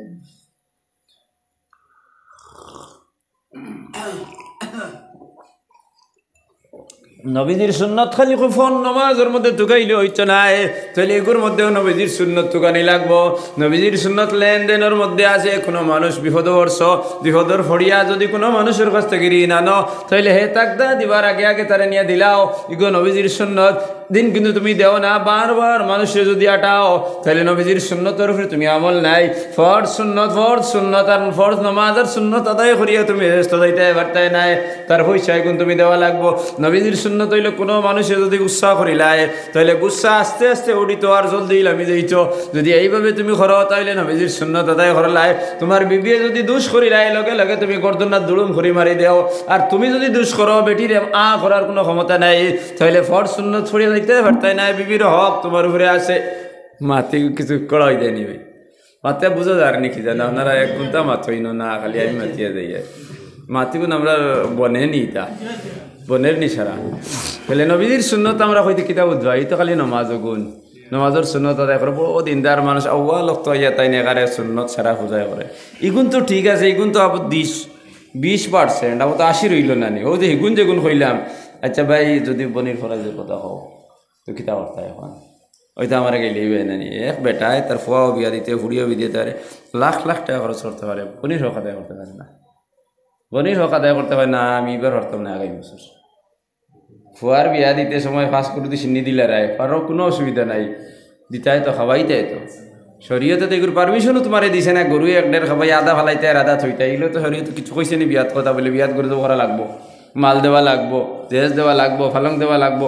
নবীজির সুন্নত খালি ফোন নমাজের মধ্যে টুকাইলে হইতো নাই, তাহলে এগুলোর মধ্যেও নবীজির সুন্নত টুকানি লাগবো। নবীজির সুন্নত লেনদেনের মধ্যে আছে, কোনো মানুষ বিপদ বর্ষ বিপদর ফড়িয়া যদি কোনো মানুষের কাছ থেকে ঋণ আনো তাহলে হে তাকদা দিবার আগে আগে তারা নিয়ে দিলাও, এগুলো নবীজির সুন্নত। দিন কিন্তু তুমি দেও না, বারবার মানুষের যদি আটাও তাহলে নবীজির সুন্নতের উপরে তুমি আমল নাই। ফরজ সুন্নত আর ফরজ নমাজ আর সুন্নত আদায় করিয়া তুমি ব্যস্ত যাইতে পারতাই নাই, তার পয়সা এখন তুমি দেওয়া লাগবো। নবীজির সুন্নত হইলে কোনো মানুষের যদি গুসা করিলাই তাহলে গুসা আস্তে আস্তে উঠিত আর জলদি লামি যাইত। যদি এইভাবে তুমি করো তাহলে নবীজির সুন্নত আদায় করলাই। তোমার বিবিয়ে যদি দুষ করিলাই লগে লগে তুমি গর্দনার দুলুম করি মারি দেও, আর তুমি যদি দুষ করো বেটির করার কোনো ক্ষমতা নাই, তাহলে ফরজ সুন্নত ছড়িয়ে যাইতে পারতাই না। বিবির হক তোমার উপরে আছে, মাতি কিছু করাই দেয়নি ভাই। মাতে বুঝা যার নাকি জানো আপনারা এক ঘন্টা মাতই না, খালি আমি মাতিয়া যাই মাতিগুন আমরা বনে নি তা বনের নি সারা বলে নবীজির সুন্নত আমরা হয়তো কিতাব উদ্ভা এই তো খালি নমাজ গুণ নমাজের সুন্নত আদায় করে বড় দিনদার মানুষ আউ্বা লক্ত ইয়া তাই নেগারে সুন্নত সারা পূজায় করে। ইগুন তো ঠিক আছে, ইগুন তো আবার 20% আবার তো 80 রইল না নি। ও যে হিগুন যেগুন কইলাম আচ্ছা ভাই যদি বনির ফরাজের কথা হোক তো কিতাব অর্থ এখন ওইটা আমার গেলেই নানি এক বেটায় তার ফুয়াও বিয়া দিতে ফুড়িও বিয়ে দিতে পারে, লাখ লাখ টাকা খরচ করতে পারে, বনির হক আদায় করতে পারে না। বনির হক আদায় করতে পারে না, আমি এবার হরতাম না আগামী বছর। ফুয়ার বিয়া দিতে সময় 5 কোটি চিনি দিলে রায়, কারো কোনো অসুবিধা নাই। দিতাই তো খাওয়াইতাই তো শরীয়তে তো এগুলো পারমিশনও তোমারে দিছে না গরু এক ডের খাবাই আদা ফালাইতে আর আদা থইতে এগুলো তো শরীয়তে কিছু কইছে নি বিয়াত কথা বলে বিয়াত করে তো করা লাগবো মাল দেওয়া লাগবো জেজ দেওয়া লাগবো ফালং দেওয়া লাগবো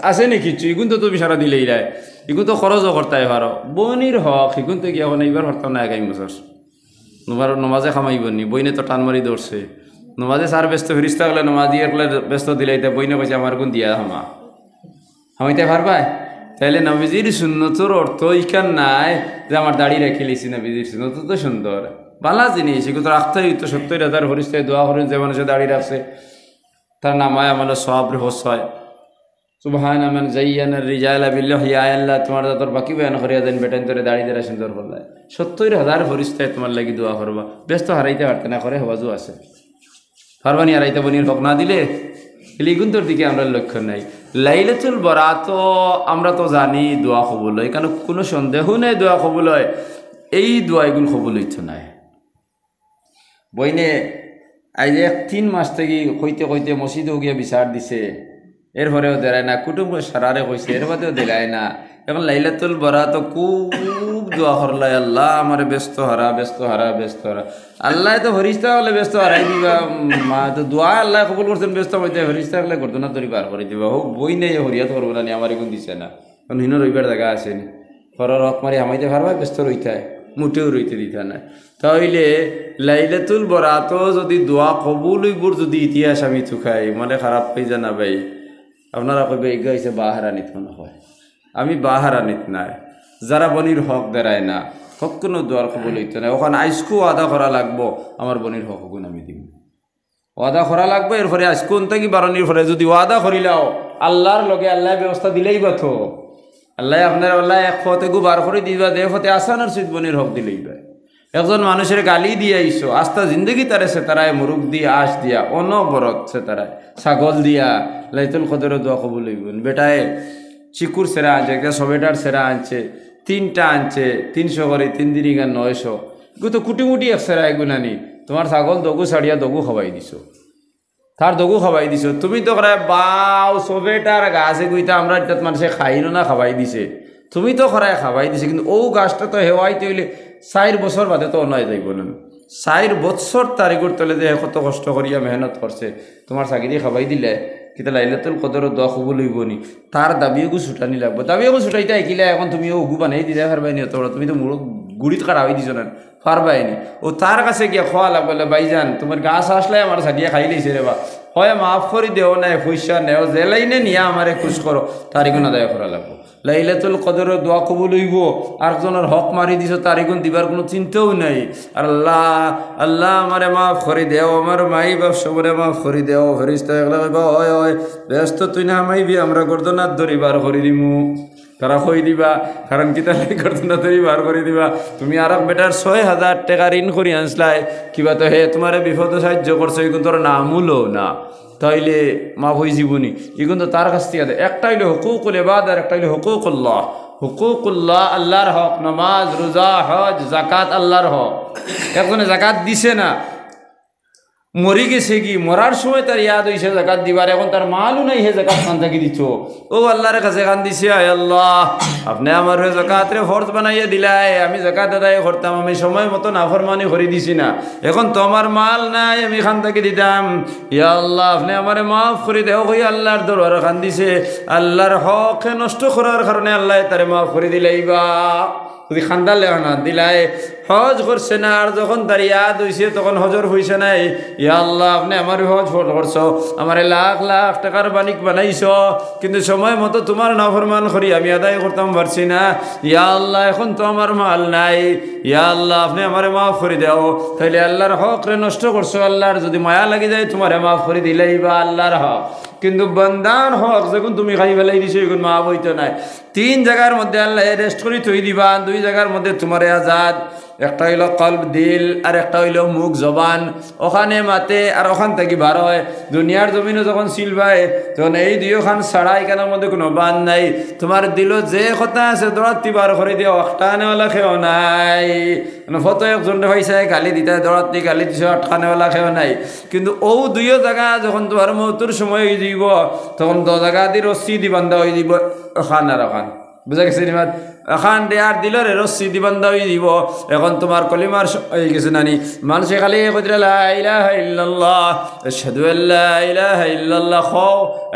আছে নি কিছু এগুন তো তুমি সারা দিলেই রায় এগুলো তো খরচও করতে পারো বনির হক এগুন তো গিয়া এইবার হরতাম না একাই বছর তোমার নমাজে খামাইব নি বইনে তো টান মারি দৌড়ছে নমাজে সার ব্যস্ত ফিরিস্তা গেলে নমাজি একলে ব্যস্ত দিলাইতে বইনে কইছে আমার গুণ দিয়া হামাইতে পারবাই তাইলে নবীজির সুন্নতর অর্থ ইখান নাই যে আমার দাড়ি রেখে লিছি নবীজির সুন্নত তো সুন্দর বালা জিনিস এগুলো তো রাখতেই তো 70,000 ফরিস্তায় দোয়া করেন যে মানুষের দাড়ি রাখছে তার নামায় আমার সব হোস হয় সুবহানা মান যায়্যানা রিজালা বিল্লাহি ইয়া আল্লাহ তোমার তোর বাকি বয়ান করিয়া দেন বেটান তোরে দাড়ি দেরা সুন্দর করলাই 70,000 ফরিস্তায় তোমার লাগি দোয়া করবা ব্যস্ত হারাইতে পারতে না করে হবাজু আছে ফারবানি হারাইতে বনির হক না দিলে লিগুন্তর দিকে আমরা লক্ষ্য নাই লাইলাতুল বরাত আমরা তো জানি দোয়া কবুল হয় কারণ কোনো সন্দেহ নেই দোয়া কবুল হয় এই দোয়া এগুলো কবুল হইতো না বইনে আজ 3 মাস থেকে কইতে কইতে মসজিদেও গিয়ে বিচার দিছে এরপরেও দেয় না কুটুম্ব সারারে কইছে এর বাদেও দেয় না এখন লাইলাতুল বরাত খুব দোয়া করলাই আল্লাহ আমার ব্যস্ত হারা ব্যস্ত হারা ব্যস্ত হারা আল্লাহ তো ফরিস্তা হলে ব্যস্ত হারাই দিবা মা তো দোয়া আল্লাহ কবুল করছেন ব্যস্ত হইতে ফরিস্তা হলে করতো না তরি পার করে দিবা হোক বই নেই হরিয়াত করবো না আমার এখন দিছে না কারণ হিনো রইবার জায়গা আসেনি ঘরের রক মারি হামাইতে পারবা ব্যস্ত রইতে মুটেও রইতে দিতে না তাইলে লাইলাতুল বরাত যদি দোয়া কবুল হইবর যদি ইতিহাস আমি চুকাই মানে খারাপ হয়ে জানা ভাই আপনারা কইবে এগিয়ে হয়েছে বাহারানিত মনে হয় আমি বাহারানিত নাই যারা বনির হক দেরায় না কখনো দোয়ার কবুল হইতে না ওখানে আইসকু আদা করা লাগবো আমার বনির হক গুণ আমি দিব ওয়াদা করা লাগবে এরপরে আইসকু থেকে বারণির পরে যদি ওয়াদা করিলাও আল্লাহর লগে আল্লাহ ব্যবস্থা দিলেই বা তো আল্লাহ আপনার আল্লাহ এক ফতে গু বার করে দিবা দে ফতে আসানোর সিদ্ধ বনির হক দিলেই বা একজন মানুষের গালি দিয়ে আইসো আস্তা জিন্দগি তারে সে তারায় মুরুখ দিয়া আশ দিয়া অনবরত সে তারায় ছাগল দিয়া লাইতুল কদরের দোয়া কবুল হইবেন বেটায় চিকুর সেরা আনছে একটা সবেটার সেরা আনছে 3টা আনছে 300 করে 3 দিন 900 এগুলো তো কুটিমুটি এক সেরা এগুলো নি তোমার ছাগল দগু ছাড়িয়া দগু খাওয়াই দিছো তার দগু খাওয়াই দিছো তুমি তো করে বাউ সবেটার গাছে গুইতা আমরা এটা মানুষে খাইনো না খাওয়াই দিছে তুমি তো খরায় খাওয়াই দিছে কিন্তু ও গাছটা তো হেওয়াইতে হইলে 4 বছর বাদে তো অন্যায় যাইব না 4 বছর তারিখর তলে যে কত কষ্ট করিয়া মেহনত করছে তোমার চাকরি খাওয়াই দিলে কিন্তু লাইলাতুল কদর দোয়া কবুল হইব নি তার দাবিও ছুটানি লাগবে দাবিও ছুটাইতে আইকিলে এখন তুমি ওগু বানাই দিতে পারবাই নি তোমরা তুমি তো মুড় গুড়িত কাটা হয়ে দিছ না পারবাই নি ও তার কাছে গিয়া খোয়া লাগবে ভাইজান তোমার গাছ আসলে আমার সাজিয়া খাই লইছে রে বা হয় মাফ করে দেও নাই পয়সা নেও যে লাইনে নিয়ে আমারে খুশ করো তারিগুণ আদায় করা লাগবো লাইলাতুল কদরের দোয়া কবুল হইব আরেকজনের হক মারি দিছ তারিগুণ দিবার কোনো চিন্তাও নাই আর আল্লাহ আল্লাহ আমারে মাফ করে দেও আমার মাই বাপ সবরে মাফ করে দেও ফেরিস্তা এগুলা কইবা হয় হয় ব্যস্ত তুই না মাইবি আমরা গর্দনাথ ধরি বার করে দিমু তারা কই দিবা কারণ কি তাহলে গর্দনাথ ধরি বার করে দিবা তুমি আর বেটার 6,000 টাকা ঋণ করি আনসলাই কিবা তো হে তোমারে বিপদে সাহায্য করছে কিন্তু তোর নামুলো না তাইলে মাফ হয়ে জীবনী এগুলো তো তার কাছ থেকে একটা হইলে হুকুকুল ইবাদ আর একটা হইলে হুকুকুল্লাহ হুকুকুল্লাহ আল্লাহর হক নামাজ রোজা হজ যাকাত আল্লাহর হক একজনে যাকাত দিছে না মরি গেছে কি মরার সময় তার ইয়াদ হইছে যাকাত দিবার এখন তার মালও নাই হে যাকাত খান থাকি দিছ ও আল্লাহর কাছে খান দিছে আয় আল্লাহ আপনি আমার যাকাত রে ফরজ বানাইয়া দিলাই আমি যাকাত আদায় করতাম আমি সময় মতো নাফরমানি করে দিছি না এখন তো আমার মাল নাই আমি খান থাকি দিতাম ইয়া আল্লাহ আপনি আমারে মাফ করে দেও কই আল্লাহর দরবারে খান দিছে আল্লাহর হক নষ্ট করার কারণে আল্লাহ তারে মাফ করে দিলাইবা যদি খান্দার লেখা না দিলাই হজ করছে না আর যখন তার ইয়াদ হয়েছে তখন হজর হয়েছে নাই ইয়া আল্লাহ আপনি আমার হজ করছ আমার লাখ লাখ টাকার বানিক বানাইছ কিন্তু সময় মতো তোমার নাফরমান করি আমি আদায় করতাম পারছি না ইয়া আল্লাহ এখন তো আমার মাল নাই ইয়া আল্লাহ আপনি আমারে মাফ করে দাও তাইলে আল্লাহর হক রে নষ্ট করছো আল্লাহর যদি মায়া লাগি যায় তোমারে মাফ করে দিলেই বা আল্লাহর হক কিন্তু বন্দার হক যখন তুমি খাই ফেলাই দিছো এখন মা বইতো নাই 3 জায়গার মধ্যে আল্লাহ রেস্ট করে থই দিবা 2 জায়গার মধ্যে তোমারে আজাদ একটা হইল কলব দিল আর একটা হইল মুখ জবান ওখানে মাতে আর ওখান থেকে বার হয় দুনিয়ার জমিনে যখন সিলবাই তখন এই দুইখান ছাড়া এখানের মধ্যে কোনো বান নাই তোমার দিল যে কথা আছে দৌড়াতি বার করে দিয়ে আটকানেওয়ালা খেও নাই ফত একজন ভাইছে গালি দিতে দৌড়াতি গালি দিছ আটকানেওয়ালা খেও নাই কিন্তু ও 2 জায়গা যখন তোমার মৌতুর সময় হয়ে যাব তখন 2 জায়গা দিয়ে রশ্মি দি বান্ধা হয়ে যাব ওখান আর ওখান বুঝা গেছে নিমাত এখন দেয়ার দিলরে রশ্মি দিবান্ধা হয়ে দিব এখন তোমার কলিমার হয়ে গেছে নানি মানুষে খালি কইরা লা ইলাহা ইল্লাল্লাহ আশহাদু আল্লা ইলাহা ইল্লাল্লাহ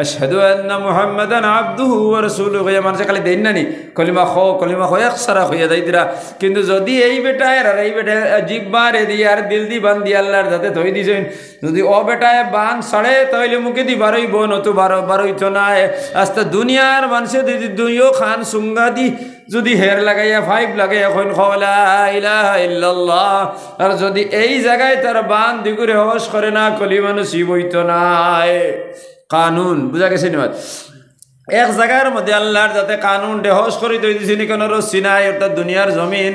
আশহাদু আন্না মুহাম্মাদান আবদুহু ওয়া রাসূলুহু মানুষে খালি দেন নানি কলিমা একসারা হইয়া যাইতরা কিন্তু যদি এই বেটায় আর এই বেটায় জিব্বারে দিয়ে আর দিল দি বান্ধি আল্লাহর যাতে ধই দিছেন যদি ও বেটায় বান ছাড়ে তাইলে মুখে দি বারইব নতু বারইত নাই আস্তে দুনিয়ার মানুষে যদি দুইও খান সুঙ্গা দি যদি হের লাগাইয়া ফাইভ লাগাইয়া কইন লা ইলাহা ইল্লাল্লাহ আর যদি এই জায়গায় তার বান দিগুরে হস করে না কলিমা নসিব হইত নাই কানুন বুঝা গেছে নিমাত এক জায়গার মধ্যে আল্লাহর যাতে কানুন দেহস করে তৈ দিছে নি কোনো রস্সি নাই অর্থাৎ দুনিয়ার জমিন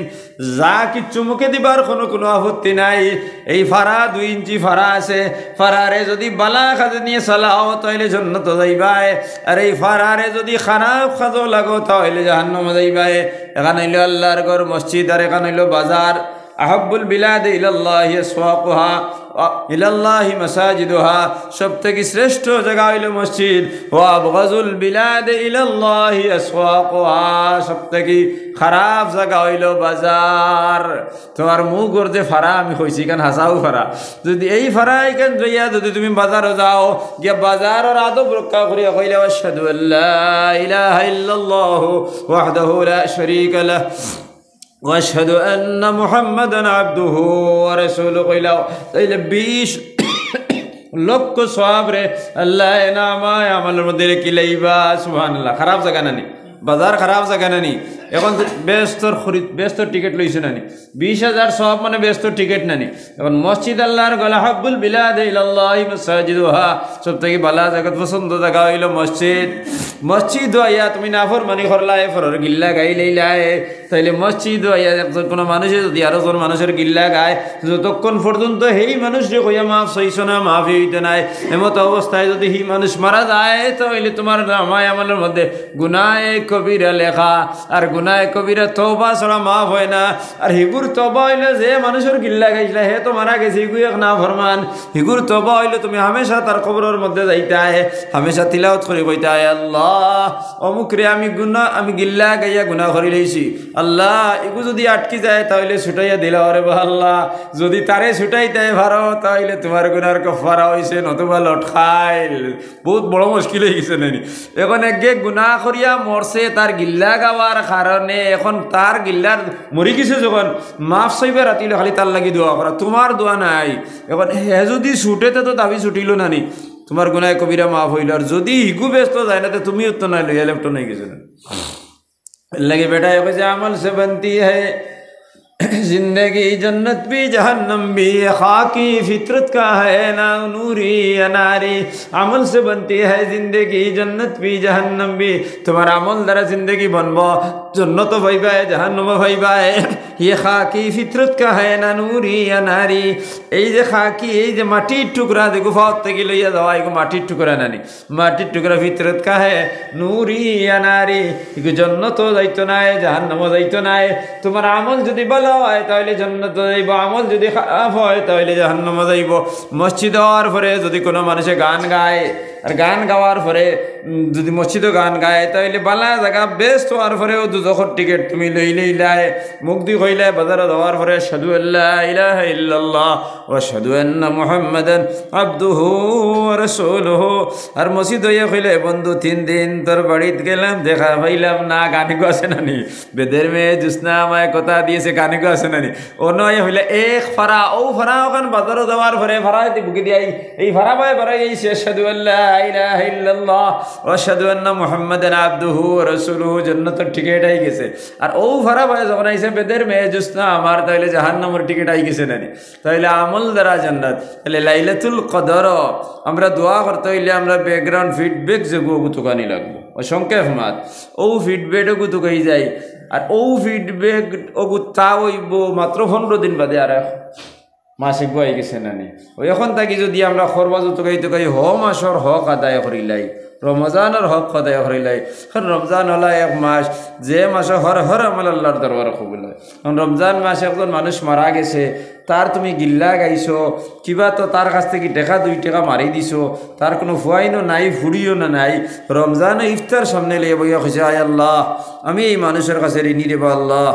যা কিচ্ছু মুখে দিবার কোনো আপত্তি নাই এই ফাড়া 2 ইঞ্চি ফাড়া আছে ফাড়ারে যদি বালা খাজে নিয়ে চালাও তাহলে জান্নাত যাইবাই আর এই ফাড়ারে যদি খারাপ খাজো লাগো তাহলে জাহান্নামে যাইবাই এখানে হইল আল্লাহর ঘর মসজিদ আর এখানে হইল বাজার আহাব্বুল বিলাদ ইলাল্লাহি আসওয়াকুহা ইলাল্লাহি মাসাজিদুহা সবথেকে শ্রেষ্ঠ জায়গা হইল মসজিদ ওয়া আবগাজুল বিলাদ ইলাল্লাহি আসওয়াকুহা সবথেকে খারাপ জায়গা হইল বাজার তোমার মুখর যে ফাড়া আমি কইছি কারণ হাসাও ফাড়া যদি এই ফাড়া এখান যাইয়া যদি তুমি বাজারে যাও গিয়া বাজারের আদব রক্ষা করিয়া কইলে আশহাদু আল্লা ইলাহা ইল্লাল্লাহু ওয়াহদাহু লা শারীকা লাহু واشهد ان محمدا عبده ورسوله কইলাও তাইলে 20 লক্ষ সওয়াব রে আল্লাহ নামায় আমলের মধ্যে কি লাইবা সুবহানাল্লাহ খারাপ জায়গা নানি বাজার খারাপ জায়গা নানি এখন ব্যস্তর টিকিট লইছে নানি 20,000 সওয়াব মানে ব্যস্তর টিকিট নানি এখন মসজিদ আল্লাহর গলা হাব্বুল বিলাদ ইলাল্লাহি মাসাজিদুহা সবথেকে ভালো জায়গা পছন্দ জায়গা হইল মসজিদ আইয়া তুমি নাফরমানি করলাই ফরর গিল্লা গাই লইলাই তাইলে মসজিদ আইয়া একজন কোনো মানুষে যদি আরো জন মানুষের গিল্লা গায় যতক্ষণ পর্যন্ত সেই মানুষরে কইয়া মাফ চাইছো না মাফি হইতে নাই এমত অবস্থায় যদি সেই মানুষ মারা যায় তাহলে তোমার নামায় আমলের মধ্যে গুনাহে কবিরা লেখা আর গুনাহে কবিরা তওবা ছাড়া মাফ হয় না আর হিগুর তওবা হইলে যে মানুষের গিল্লা গাইছিলা হে তো মারা গেছে হিগু এক না ফরমান হিগুর তওবা হইলে তুমি হামেশা তার কবরের মধ্যে যাইতায় হামেশা তিলাওয়াত করে কইতায় আল্লাহ অমুকরে আমি গিল্লা গাইয়া গুনাহ করি লইছি আল্লাহ এগু যদি আটকি যায় তাহলে ছুটাইয়া দিলা ওরে আল্লাহ যদি তারে ছুটাইতে পারো তাহলে তোমার গুনার কাফারা হইছে নতুবা লটখাইল বহুত বড় মুশকিল হয়ে গেছে নানি এখন একগে গুনাহ করিয়া মরছে তার গিল্লা গাওয়ার কারণে এখন তার গিল্লার মরি গেছে যখন মাফ চাইবে রাতিলে খালি তার লাগি দোয়া করা তোমার দোয়া নাই এখন হে যদি ছুটেতে তো দাবি ছুটিল নানি তোমার গুনাহ কবিরা মাফ হইল আর যদি হিগু ব্যস্ত যায় না তো তুমিও তো নাই লইয়া লেফট নাই গেছে लगे बेटा ये अमल से बनती है जिंदगी जन्नत भी जहन्नम भी खाकी फितरत का है ना नूरी अनारी अमल से बनती है जिंदगी जन्नत भी जहन्नम भी तुम्हारा अमल द्वारा जिंदगी बनबो जन्नत भाईबा है जहन्नम भाईबा है ये खाकी फितरत का है ना नूरी अनारी এই যে খাকি এই যে মাটির টুকরা দেখো ফাওত থেকে লইয়া যাওয়া এগো মাটির টুকরা নানি মাটির টুকরা ফিতরত কা হে নূরি আনারি এগো জান্নাত যাইতো না জাহান্নাম যাইতো না তোমার আমল যদি ভালো হয় তাহলে জান্নাত যাইব আমল যদি খারাপ হয় তাহলে জাহান্নাম যাইব মসজিদ হওয়ার পরে যদি কোনো মানুষে গান গায় আর গান গাওয়ার পরে যদি মসজিদে গান গায় তাহলে বালা জায়গা বেস্ট হওয়ার পরেও দুজখর টিকিট তুমি লইলাই মুখ দি কইলে বাজারে যাওয়ার পরে আশহাদু আল্লা ইলাহা ইল্লাল্লাহ ওয়া আশহাদু আন্না মুহাম্মাদান আবদুহু ওয়া রাসূলুহু আর মসজিদ হইয়া কইলে বন্ধু 3 দিন তোর বাড়িত গেলাম দেখা পাইলাম না গানে গো আছে নানি বেদের মে জুসনা আমায় কথা দিয়েছে গানে গো আছে নানি অনয় হইলে এক ফারা ও ফারা ওখান বাজারে যাওয়ার পরে ফারাতে বুকি দিই এই ফারা ভাই ফারা এই আশহাদু আল্লা ইলাহা ইল্লাল্লাহ ওয়া আশহাদু আন্না মুহাম্মাদান আবদুহু ওয়া রাসূলুহু জান্নাতের টিকিট আই গেছে আর ও ফারা ভাই যখন আইছে বেদের মে জুসনা আমার তাইলে জাহান্নামের টিকিট আই গেছে নানি তাইলে আমল দ্বারা জান্নাত তাহলে লাইলাতুল কদর আমরা দোয়া করতে হইলে আমরা ব্যাকগ্রাউন্ড ফিডব্যাক যেগু গুতুকানি লাগবো অসংখ্য মাত ও ফিডব্যাকও গুতুকাই যায় আর ও ফিডব্যাক ওগু তা হইব মাত্র 15 দিন বাদে আর মাসিক বই গেছে নানি ওই এখন থাকি যদি আমরা খরবা যুতকাই হ মাসর হক আদায় করিলাই রমজানের হক সদায় হরিলাই। কারণ রমজান হলো এক মাস, যে মাসে হর হর আমল আল্লাহর দরবারে কবুল হয়। কারণ রমজান মাসে একজন মানুষ মারা গেছে, তার তুমি গিল্লা গাইছো, কিবা তো তার কাছ থেকে টাকা 2 টাকা মারি দিছো, তার কোনো ফুয়াইনও নাই, ফুড়িও না নাই। রমজানে ইফতার সামনে লিয়ে বইয়া খুঁজে, আয় আল্লাহ, আমি এই মানুষের কাছে ঋণী রে বা আল্লাহ,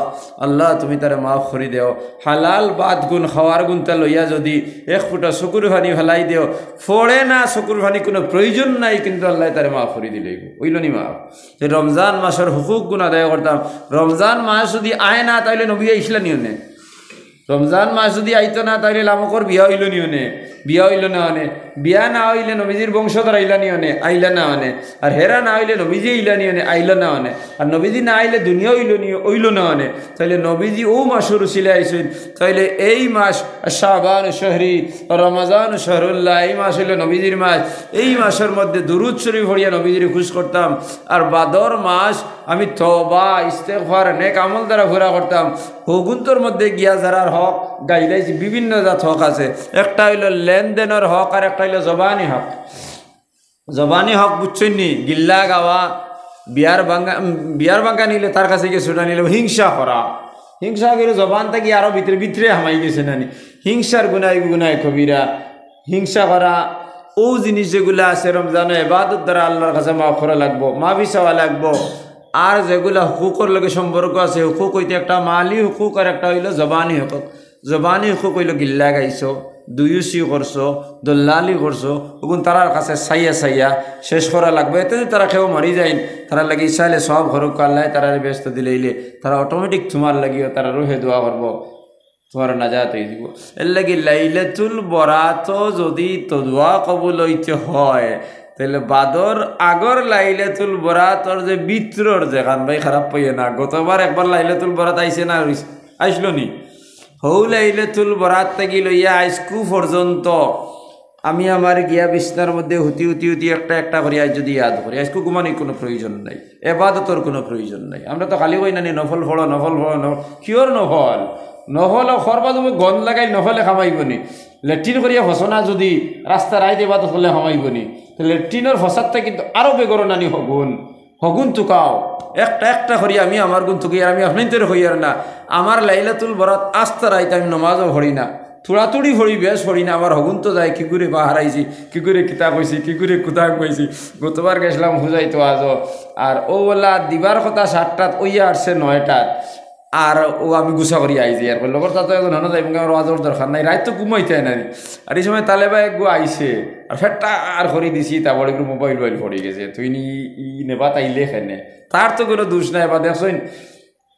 আল্লাহ তুমি তারা মাফ করে দেও। হালাল বাদ গুণ খাওয়ার গুণটা লইয়া যদি 1 ফুটা চকুর ভানি ফেলাই দেও, ফোড়ে না চকুর ভানি, কোনো প্রয়োজন নাই, কিন্তু আল্লাহ তারা মাফ করে দিলে ওইল নি মাফ। যে রমজান মাসের হুকুক গুণ আদায় করতাম। রমজান মাস যদি আয় না, তাইলে নবী ইসলা নিয়নে। রমজান মাস যদি আইতো না, তাইলে লামকর বিয়া হইল নিয়নে, বিয়া হইল না আনে, বিয়া না হইলে নবীজির বংশধর আইলা নিয়নে, আইলা না আনে। আর হেরা না হইলে নবীজি ইলা নিয়নে, আইলা না আনে। আর নবীজি না আইলে দুনিয়া হইল না আনে। তাইলে নবীজি ও মাসের উসিলে আইসেন। তাইলে এই মাস শাবান শহরি, রমজান শহরুল্লাহ, এই মাস হইল নবীজির মাস। এই মাসের মধ্যে দুরুদ শরীফ পড়িয়া নবীজির খুশ করতাম। আর বাদর মাস আমি তওবা ইস্তেগফার নেক আমল দ্বারা ঘোরা করতাম। হুগুন্তর মধ্যে গিয়া যারার হক গাইলাইছি, বিভিন্ন জাত হক আছে। একটা হইল লেনদেনের হক, আর একটা হইল জবানি হক। জবানি হক বুঝছেন নি? গিল্লা গাওয়া, বিয়ার বাঙ্গা নিলে তার কাছে গিয়ে ছুটা নিলে হিংসা করা। হিংসা করে জবান থেকে আরো ভিতরে ভিতরে হামাই গেছে নানি। হিংসার গুনায় কবিরা। হিংসা করা ও জিনিস যেগুলো আছে রমজানে ইবাদত দ্বারা আল্লাহর কাছে মাফ করা লাগবো, মাফি চাওয়া লাগবো। আর যেগুলা হুকুকর লগে সম্পর্ক আছে, হুকুক হইতে একটা মালি হুকুক আর একটা হইল জবানি হুকুক। জবানি হুকুক হইল গিল্লা গাইছো, দুয়ুসি করছো, দল্লালি করছো, ওগুন তারার কাছে সাইয়া শেষ করা লাগবে। এতে যদি তারা কেউ মারি যায়, তারা লাগি চাইলে সব ঘরক আল্লাহ তারা ব্যস্ত দিলে তারা অটোমেটিক তোমার লাগিও তারা রুহে দোয়া করবো, তোমার নাজাত হয়ে দিব। এর লাগি লাইলাতুল বরাত যদি তো দোয়া কবুল হইতে হয়, তাহলে বাদর আগর লাইলাতুল বরাতর যে বিত্রর যেখান ভাই খারাপ পাইয়ে না। গতবার একবার লাইলাতুল বরাত আইসে না, আইসলো নি? হৌ লাইলাতুল বরাত থেকে লইয়া আইসকু পর্যন্ত আমি আমার গিয়া বিছনার মধ্যে হুতি একটা করে আজ যদি ইয়াদ করি, আজকে ঘুমানোর কোনো প্রয়োজন নাই, এবাদতর কোনো প্রয়োজন নাই। আমরা তো খালি কই নানি নফল ফড়ো, কিয়র নহল খরবা তুমি গন্ধ লাগাই নহলে খামাইব নি? লেট্রিন করিয়া ফসনা যদি রাস্তার আইতে এবাদত করলে খামাইব নি? লেট্রিনের ফসাদটা কিন্তু আরও বেগর নানি হগুন তুকাও একটা করি আমি আমার গুণ তুকি, আর আমি আপনার হইয়ার না। আমার লাইলাতুল বরাত আস্তা রাইতে আমি নমাজও ভরি না, থোড়াতুড়ি ভরি বেশ ভরি না। আমার হগুন তো যায় কি করে বা হারাইছি, কি করে কিতাব হয়েছি, কি করে কোথায় কইছি। গতবার গেছিলাম হুজাইতো আজও, আর ও বলা দিবার কথা 7টাত, ওইয়া আসছে 9টাত। আর ও আমি গুছা করি আইছি, আর লগর তাতে এখন হন যাই আমার আজর দরকার নাই, রাত তো ঘুমাইতে নাই। আর এই সময় তালেবা একগু আইসে আর ফেরটা আর করি দিছি, তারপরে একটু মোবাইল পড়ে গেছে। তুই নি নেবা তাইলে খেনে, তার তো কোনো দোষ নাই। বা দেখছেন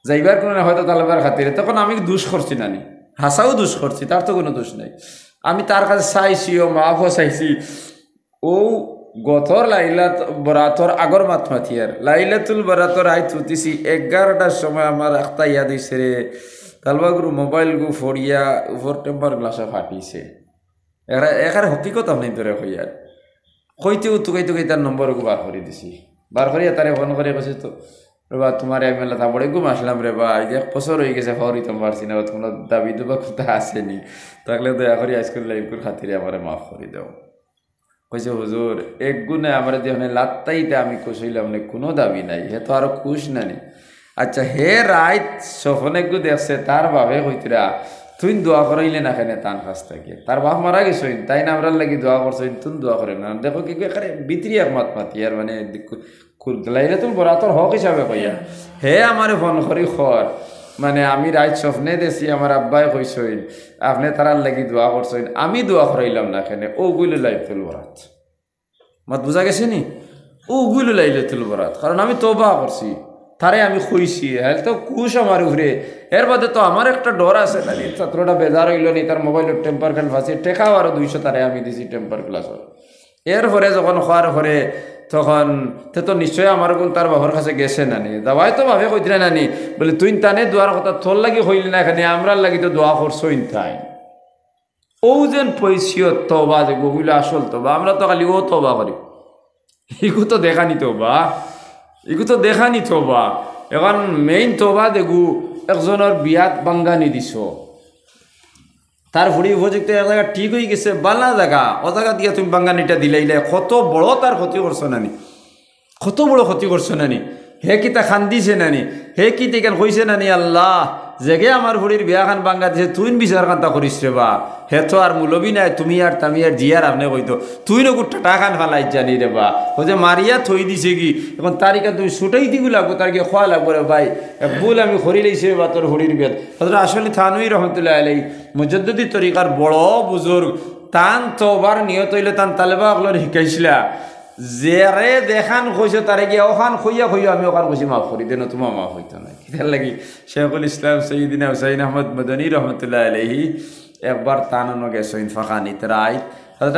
যাইবার কোনো হয়তো তালেবার খাতিরে, তখন আমি দোষ করছি নানি, হাসাও দোষ করছি, তার তো কোনো দোষ নাই। আমি তার কাছে চাইছিও, মাফও চাইছি। ও গতর লাইলাত বরাতর আগর মাতমাতিয়ার লাইলাতুল বরাতর আই থুতিছি 11টার সময় আমার একটা ইয়াদ হয়েছে রে, তালবাগুরু মোবাইল গু ফড়িয়া উপর টেম্পার গ্লাসে ফাটিছে। এখানে হকিকত আপনি ধরে হইয়ার কইতেও তুকাই তার নম্বর গু বার করে দিছি। বার করিয়া তারে ফোন করে কৈছে, তো রেবা তোমার এমএলএ তা বড়ে গুম আসলাম রে বা, এই যে 1 বছর হয়ে গেছে হরিতাম পারছি না, কোনো দাবি দুবা কোথা আসেনি, তাহলে দয়া করি আজকের লাইফের খাতিরে আমার মাফ করে দাও। কইছে হুজুর এক গুণে আমার যেখানে লাত্তাইতে আমি খুশ হইলাম না, কোনো দাবি নাই, হে তো আরো খুশ নানি। আচ্ছা হে রাইত সফনে গু দেখছে, তার বাপে কইতরা তুই দোয়া করাইলে না কেন তান কাছ থেকে, তার বাপ মারা গেছইন, তাই না আমরা লাগি দোয়া করছইন, তুই দোয়া করে না। দেখো কি এখানে বিতরি একমাত মাতি আর মানে লাইলাতুল বরাতর হক হিসাবে কইয়া হে আমারে ফোন করি খর, মানে আমি রাইত স্বপ্নে দেখছি আমার আব্বাই কইসইন আপনি তারার লাগি দোয়া করছইন, আমি দোয়া করাইলাম না কেন, ও গুলো লাইলাতুল বরাত। মাত বুঝা গেছে নি? ও গুলো লাইলাতুল বরাত, কারণ আমি তওবা করছি, তারে আমি খুইছি, হ্যাঁ তো কুশ আমার উপরে। এর বাদে তো আমার একটা ডর আছে না, ছাত্রটা বেজার হইল নি, তার মোবাইলের টেম্পার গ্লাস ফাঁসি, টেকাও আরো 200 তারে আমি দিছি টেম্পার গ্লাসর। এরপরে যখন খাওয়ার পরে তখন তো নিশ্চয় আমার গুণ তার বাবার কাছে গেছে নানি, দাবাই তো ভাবে কইতে নানি বলে তুই তানে দোয়ার কথা তোর লাগি হইলি না, এখানে আমরার লাগি তো দোয়া করছইন তাই। ও যেন পৈশিয়ত তবা যে গুগুলো আসল তবা, আমরা তো খালি ও তবা করি, ইগু তো দেখানি তবা, ইগু তো দেখানি তবা। এখন মেইন তবা দেখু একজনের বিয়াত বাঙ্গানি দিছ, তার ভরি উপযুক্ত এক জায়গা ঠিক হয়ে গেছে, বালা জায়গা ও জায়গা দিয়ে তুমি বাঙ্গানিটা দিলাইলে কত বড় তার ক্ষতি করছো নানি। কত বড় ক্ষতি করছো নানি, হে কিতা খান্দিছে নানি, হে কি তেকেন কইছে নানি আল্লাহ জেগে আমার ভরির বিয়া খান বাঙ্গা দিছে, তুই বিচার কান্তা করিস রে বা, হে তো আর মুলবি নাই, তুমি আর তামি আর জিয়ার আপনি কইতো তুই নগু টাটা খান ফালাই জানি রে বা, ও যে মারিয়া থই দিছে কি এখন তারিকা তুমি ছুটাই দিগু লাগবো, তার কি খোয়া লাগবো রে ভাই, ভুল আমি খরি লাইছে বা তোর হরির বিয়াত। হজরত আসলে থানুই রহমতুল্লাহ আলাইহি মুজাদ্দিদি তরিকার বড় বুজুর্গ, তান তোবার নিয়ত হইলে তান তালেবা অগলর শিকাইছিলা, জেরে দেখান কইছো তারে গিয়া ওখান খইয়া খইয়া আমি ওখান কইছি মাফ করি দেন, তোমার মাফ হইতো না। কিতার লাগি শেখুল ইসলাম সৈয়দিনা হুসাইন আহমদ মদনী রহমতুল্লাহ আলাইহি একবার তানানো গেছেন ফাঁকানিতে রায়।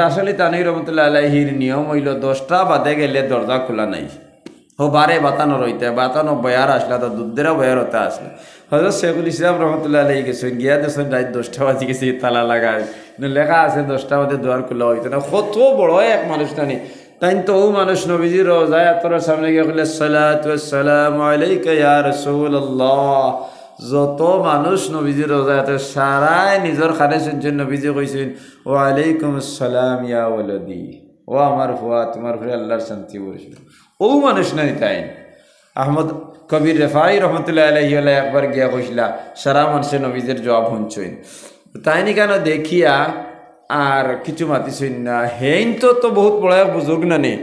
আসলে তানই রহমতুল্লাহ আলাইহির নিয়ম হইল 10টা বাদে গেলে দরজা খোলা নাই, ও বারে বাতানো রইতে, বাতানো বয়ার আসলে তো দুধেরা বয়ার হতে আসলে। হজরত শেখুল ইসলাম রহমতুল্লাহ আলাইহি গেছেন, গিয়া দেখছেন রাত 10টা বাজে গেছে তালা লাগায়, লেখা আছে 10টা বাদে দুয়ার খোলা হইতো না। কত বড় এক মানুষ টানি, তাই তো ও মানুষ নবীজির রোজায় তোর সামনে গিয়ে বললে সালাতু ওয়াসসালামু আলাইকা ইয়া রাসূলুল্লাহ, যত মানুষ নবীজির রোজায় সারাই নিজের খানে শুনছেন, নবীজি কইছেন ওয়া আলাইকুম আসসালাম ইয়া ওয়ালাদি, ও আমার ফুয়া তোমার ফুয়া আল্লাহর শান্তি বলছিল। ও মানুষ নাই তাই আহমদ কবির রেফাই রহমতুল্লাহ আলাইহি একবার গিয়া কইসলা সারা মানুষের নবীজির জবাব শুনছেন, তাই নি কেন দেখিয়া আর কিছু মাতিছেন না। হেইন তো বহুত বড় বুজুর্গ নানি,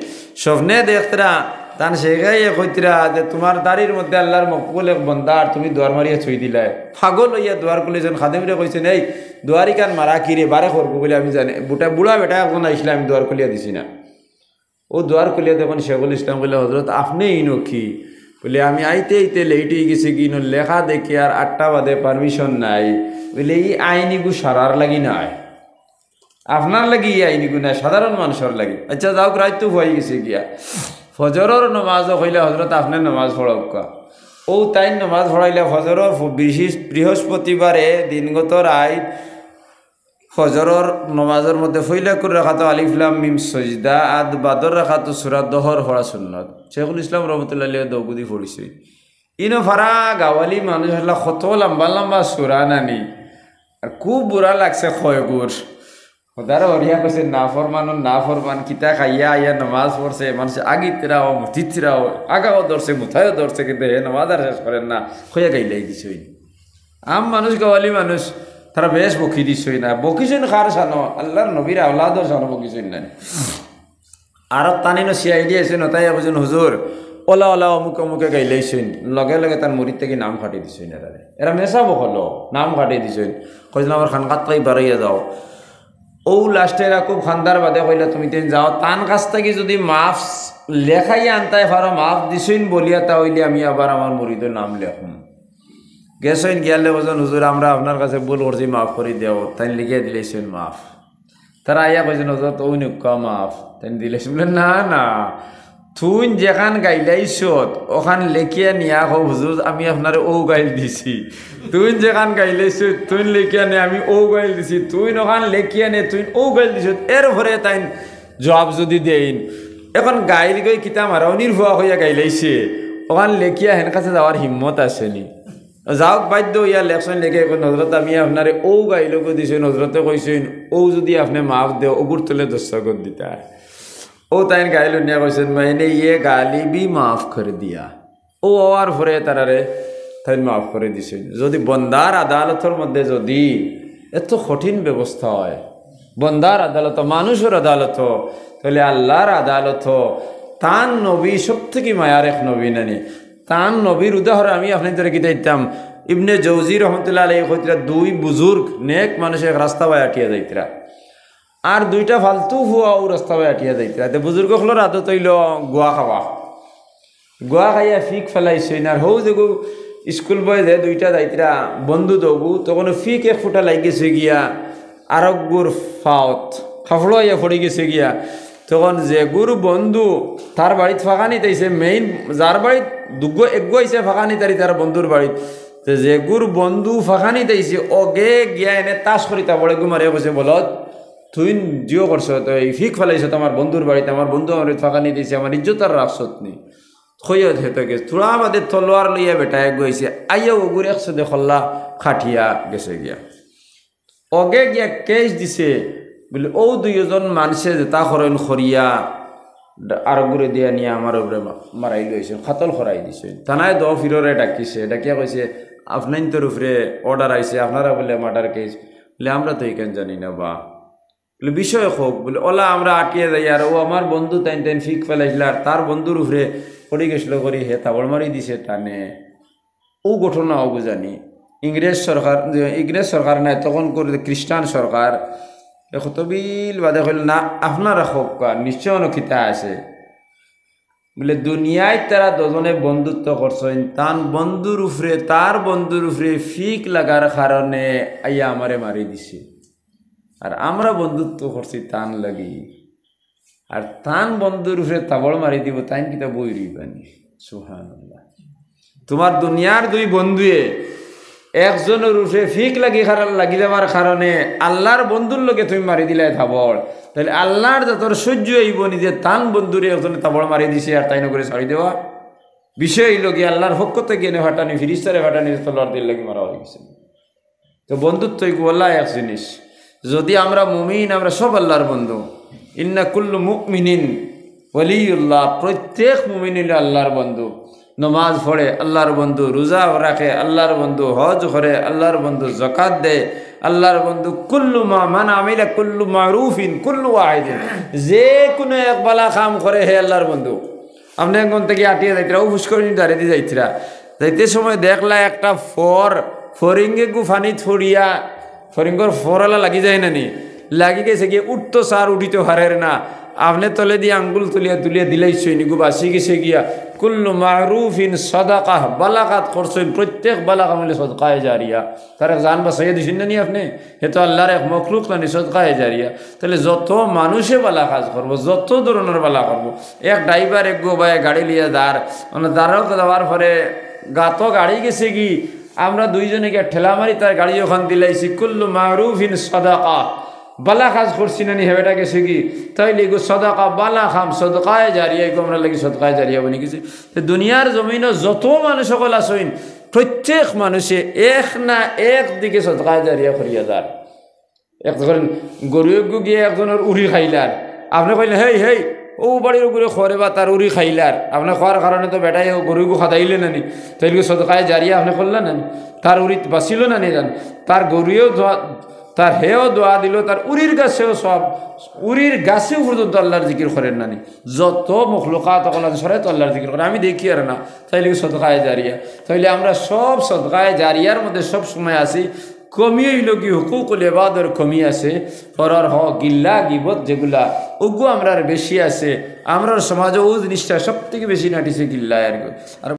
স্বপ্নে দেখতরা তান শেখাই কইতরা যে তোমার দাড়ির মধ্যে আল্লাহর মকবুল এক বন্দার তুমি দুয়ার মারিয়া ছুই দিলাই, পাগল হইয়া দুয়ার খুলেছেন। খাদেমরে কইছেন এই দুয়ারি কান মারা কিরে বারে করবো বলে আমি জানি, বুড়া বেটা এখন আসলে আমি দুয়ার খুলিয়া দিছি না। ও দুয়ার খুলিয়া দেখুন শেখুল ইসলাম বলে হজরত আপনি ইনো কি বলে, আমি আইতে লেট হয়ে গেছি কি লেখা দেখি আর 8টা বাদে পারমিশন নাই বলে, এই আইনিগু সারার লাগি নাই, আপনার লাগি এই আইনিগু নাই, সাধারণ মানুষের লাগি। আচ্ছা যাও রাত তো হয়ে গেছে গিয়া ফজরের নমাজও হইলে হজরত আপনার নমাজ পড়া, ও তাই নমাজ পড়াইলে ফজরের বৃহস্পতিবারে দিনগত রাত ফজরের নমাজের মধ্যে ফইলা করে রাখা তো আলিফ লাম মিম সজদা আদ বাদর রাখা তো সূরা দহর পড়া সুন্নত। শেখুল ইসলাম রহমতুল্লাহ আলাইহি দৌগুদি পড়িছে। ইনো ফারা গাওয়ালি মানুষ হলা কত লম্বা লম্বা সূরা নানি, আর খুব বুড়া লাগছে খয়গুর ওদার অরিয়া কইছে না ফরমান কিতা খাইয়া আইয়া নমাজ পড়ছে, মানুষ আগিতরাও মুথিতরাও আগাও ধরছে মুথায়ও ধরছে, কিন্তু হে নমাজ আর শেষ করেন না, খইয়া গাইলাই দিছই। আম মানুষ গাওয়ালি মানুষ তারা বেশ বকি দিছই না, বকিছেন খার সানো আল্লাহর নবীর আওলাদর সানো বকিছেন না। আর তানিনো সিআইডি আছে নতাই বুঝুন হুজুর ওলা ওলা অমুকে গাইলাইছেন, লগে লগে তার মুড়ির থেকে নাম কাটি দিছই না, এরা মেশা বকলো নাম কাটি দিছই, কইছেন আমার খানকাত তাই বাড়াইয়া যাও। ও লাস্টে এরা খুব খান্দার বাদে কইলা তুমি তেন যাও, তান কাছ থেকে যদি মাফ লেখাইয়া আনতাই পারো মাফ দিছইন বলিয়া তা হইলে আমি আবার আমার মুরিদের নাম লেখুন। গেছেন গিয়ালে বলছেন হুজুর আমরা আপনার কাছে ভুল করছি মাফ করে দেও, তাই লিখিয়া দিলেছেন মাফ। তারা আইয়া কইছেন হুজুর তো নিকা মাফ, তাই দিলেছেন বলে না তুই যেখান গাইলাইছ ওখান লেখিয়া নিয়া হো হুজুর আমি আপনার ও গাইল দিছি, তুই যেখান গাইলাইছ তুই লেখিয়া নে আমি ও গাইল দিছি, তুই ওখান লেখিয়া নে তুই ও গাইল দিছ, এর ভরে তাই জবাব যদি দেইন এখন গাইল গই কিতা মারা নির্ভয়া হইয়া গাইলাইছে ওখান লেখিয়া হেন কাছে যাওয়ার হিম্মত আসেনি। যাওক বাধ্য ইয়া লেখছেন লেখে নজরত আমি আপনার ও গাইলকে দিছেন, নজরতে কইছেন ও যদি আপনি মাফ দেও ওগুর তলে দস্তখত দিতা। ও তাই গাইল নিয়া কইছেন मैंने ये गाली भी माफ कर दिया, ও আর ভরে তারারে তাই মাফ করে দিছেন। যদি বন্দার আদালতের মধ্যে যদি এত কঠিন ব্যবস্থা হয়, বন্দার আদালত মানুষের আদালত, তাহলে আল্লাহর আদালত তান নবী সব থেকে মায়ার এক নবী নানি, তান নবীর উদাহরণ আমি আপনাদের কি দিতাম। ইবনে জৌজি রহমতুল্লাহ আলাইহি কইতরা দুই বুজুর্গ নেক মানুষ এক রাস্তা বাই আটিয়া যাইতরা, আর দুইটা ফালতু হুয়াও রাস্তা বাই আটিয়া যাইতরা। তে বুজুর্গ হলোর আদত হইল গোয়া খাওয়া, গোয়া খাইয়া ফিক ফেলাইছেন। আর হৌ দেখো স্কুল বয় যে দুইটা যাইতরা বন্ধু দবু তখন ফিক এক ফুটা লাগ গেছে গিয়া আরগুর ফাওত খাফড় হইয়া পড়ে গেছে গিয়া, তখন যে গুরু বন্ধু তার বাড়িত ফাঁকানি তাইছে মেইন যার বাড়িত দুগ্গ এগ্গ আইছে ফাঁকানি তারি তার বন্ধুর বাড়িত, তো যে গুরু বন্ধু ফাঁকানি তাইছে অগে গিয়া এনে তাস করি তা বড়ে গুমারে কইছে বলত তুই জিও করছো তো এই ফিক ফেলাইছ তোমার বন্ধুর বাড়িতে, আমার বন্ধু আমার ফাঁকানি দিয়েছে, আমার ইজ্জত আর রাখছত নি খইয়া হেতে গেছে থোড়া আমাদের তলোয়ার লইয়া বেটা এক গইছে আইয়া ওগুর একসাথে খল্লা খাটিয়া গেছে গিয়া অগে গিয়া কেস দিছে বলে ও দুইজন মানুষে যেটা করেন খরিয়া আরগুরে দিয়া নিয়ে আমার উপরে মারাই লইছে, খাতল খরাই দিছে। থানায় দ ফিররে ডাকিছে, ডাকিয়া কইছে আপনার তোর উপরে অর্ডার আইছে, আপনারা বলে মার্ডার কেস। বলে আমরা তো এখানে জানি না বা। বলে বিষয় হোক, বলে ওলা আমরা আটিয়ে যাই। আর ও আমার বন্ধু তাইন তাইন ফিক ফেলাইছিল, আর তার বন্ধুর উপরে পড়ে গেছিল করি হে তাবড় মারি দিছে টানে। ও ঘটনা অবুজানি ইংরেজ সরকার নাই তখন করে খ্রিস্টান সরকার কতবিল বাদে কইল না আপনারা হোক নিশ্চয় অনুকিতা আছে। বলে দুনিয়ায় তারা দুজনে বন্ধুত্ব করছেন, তার বন্ধুর উপরে ফিক লাগার কারণে আইয়া আমারে মারি দিছে। আর আমরা বন্ধুত্ব করছি তান লাগি, আর তান বন্ধুর উপরে তাবড় মারি দিব, তাই কিতা বই রইবানি। সুবহানাল্লাহ। তোমার দুনিয়ার দুই বন্ধুয়ে একজনের উপরে ফিক লাগি যাবার কারণে আল্লাহর বন্ধুর লোকে তুমি মারি দিলে তাবড়, তাহলে আল্লাহর যতর সহ্য হইব নিজে তান বন্ধুরে একজনে তাবড় মারি দিছে আর তাই করে ছাড়ি দেওয়া। বিষয় হইল কি আল্লাহর পক্ষ থেকে এনে ফাটানি ফিরিস্তারে ফাটানি তলোয়ার দিয়ে লাগি মারা হয়ে গেছে। তো বন্ধুত্ব আল্লাহ এক জিনিস। যদি আমরা মুমিন, আমরা সব আল্লাহর বন্ধু। ইন্না কুল্লু মুমিনিন ওয়ালিউল্লাহ, প্রত্যেক মুমিন হইল আল্লাহর বন্ধু। নমাজ পড়ে আল্লাহর বন্ধু, রোজা রাখে আল্লাহর বন্ধু, হজ করে আল্লাহর বন্ধু, যাকাত দেয় আল্লাহর বন্ধু। কুল্লু মা মান আমিলা কুল্লু মারুফিন কুল্লু ওয়াহিদিন, যে কোনো এক বালা কাম করে হে আল্লাহর বন্ধু। আপনি এখন থেকে আটিয়ে যাইতরা, ও পুষ্করিণী দাঁড়িয়ে দিয়ে যাইতরা, যাইতে সময় দেখলা একটা ফরিঙ্গে গু ফানি ছড়িয়া ফরিঙ্গর ফরালা লাগি যায় না নি, লাগি গেছে গিয়ে উঠতো সার উঠিতে হারের না, আপনি তলে দিয়ে আঙ্গুল তুলিয়া দিলাইছই নিগু বাসি গেছে গিয়া। কুল্লু মারুফিন সদাকাহ, বালাকাত করছেন, প্রত্যেক বালাকা মিলে সদকায়ে জারিয়া। তার জান বাসাইয়া দিছেন না নি আপনি, হে তো আল্লাহর এক মখলুক না নি, সদকায়ে জারিয়া। তাহলে যত মানুষে বালা কাজ করবো, যত ধরনের বালা করবো, এক ড্রাইভার এক গো ভাই গাড়ি লিয়া দাঁড়াও দেওয়ার পরে গাতো গাড়ি গেছে কি, আমরা দুইজনে গিয়ে ঠেলা মারি তার গাড়ি ওখান দিলাইছি। কুল্লু মারুফিন সদাকাহ, বালা কাজ করছি না নি হেবেটা গেছে কি, তাইলে এগো সদাকা বালা খাম সদকায় জারিয়া, এগো আমরা লাগি সদকায় জারিয়া বনি গেছে। তো দুনিয়ার জমিনও যত মানুষ সকল আসইন, প্রত্যেক মানুষে এক না এক দিকে সদকায় জারিয়া করিয়া যার। এক ধরেন গরু গিয়ে একজনের উড়ি খাইলার, আপনি কইলেন হেই হেই ও বাড়ির গরু খরে বা তার উড়ি খাইলার, আপনি খাওয়ার কারণে তো বেটাই গরুগু খাদাইলে নানি, তাইলে সদকায় জারিয়া আপনি করলেন নানি, তার উড়ি বাঁচিল না নি জান, তার গরুয়েও তার হেও দোয়া দিল, তার উরির গাছেও সব, উরির গাছেও পর্যন্ত আল্লাহর জিকির করেন নানি। যত মখলুকাত সরাই তো আল্লাহর জিকির করে, আমি দেখি আর না, তাইলে সদকায়ে জারিয়া। তাইলে আমরা সব সদকায়ে জারিয়ার মধ্যে সব সময় আছি। কমি হইল কি হুকুকুল ইবাদের কমি আছে, পরর গিল্লা গিবত যেগুলা ওগু আমরার বেশি আছে। আমরার সমাজে ও জিনিসটা সব থেকে বেশি নাটিছে গিল্লা আর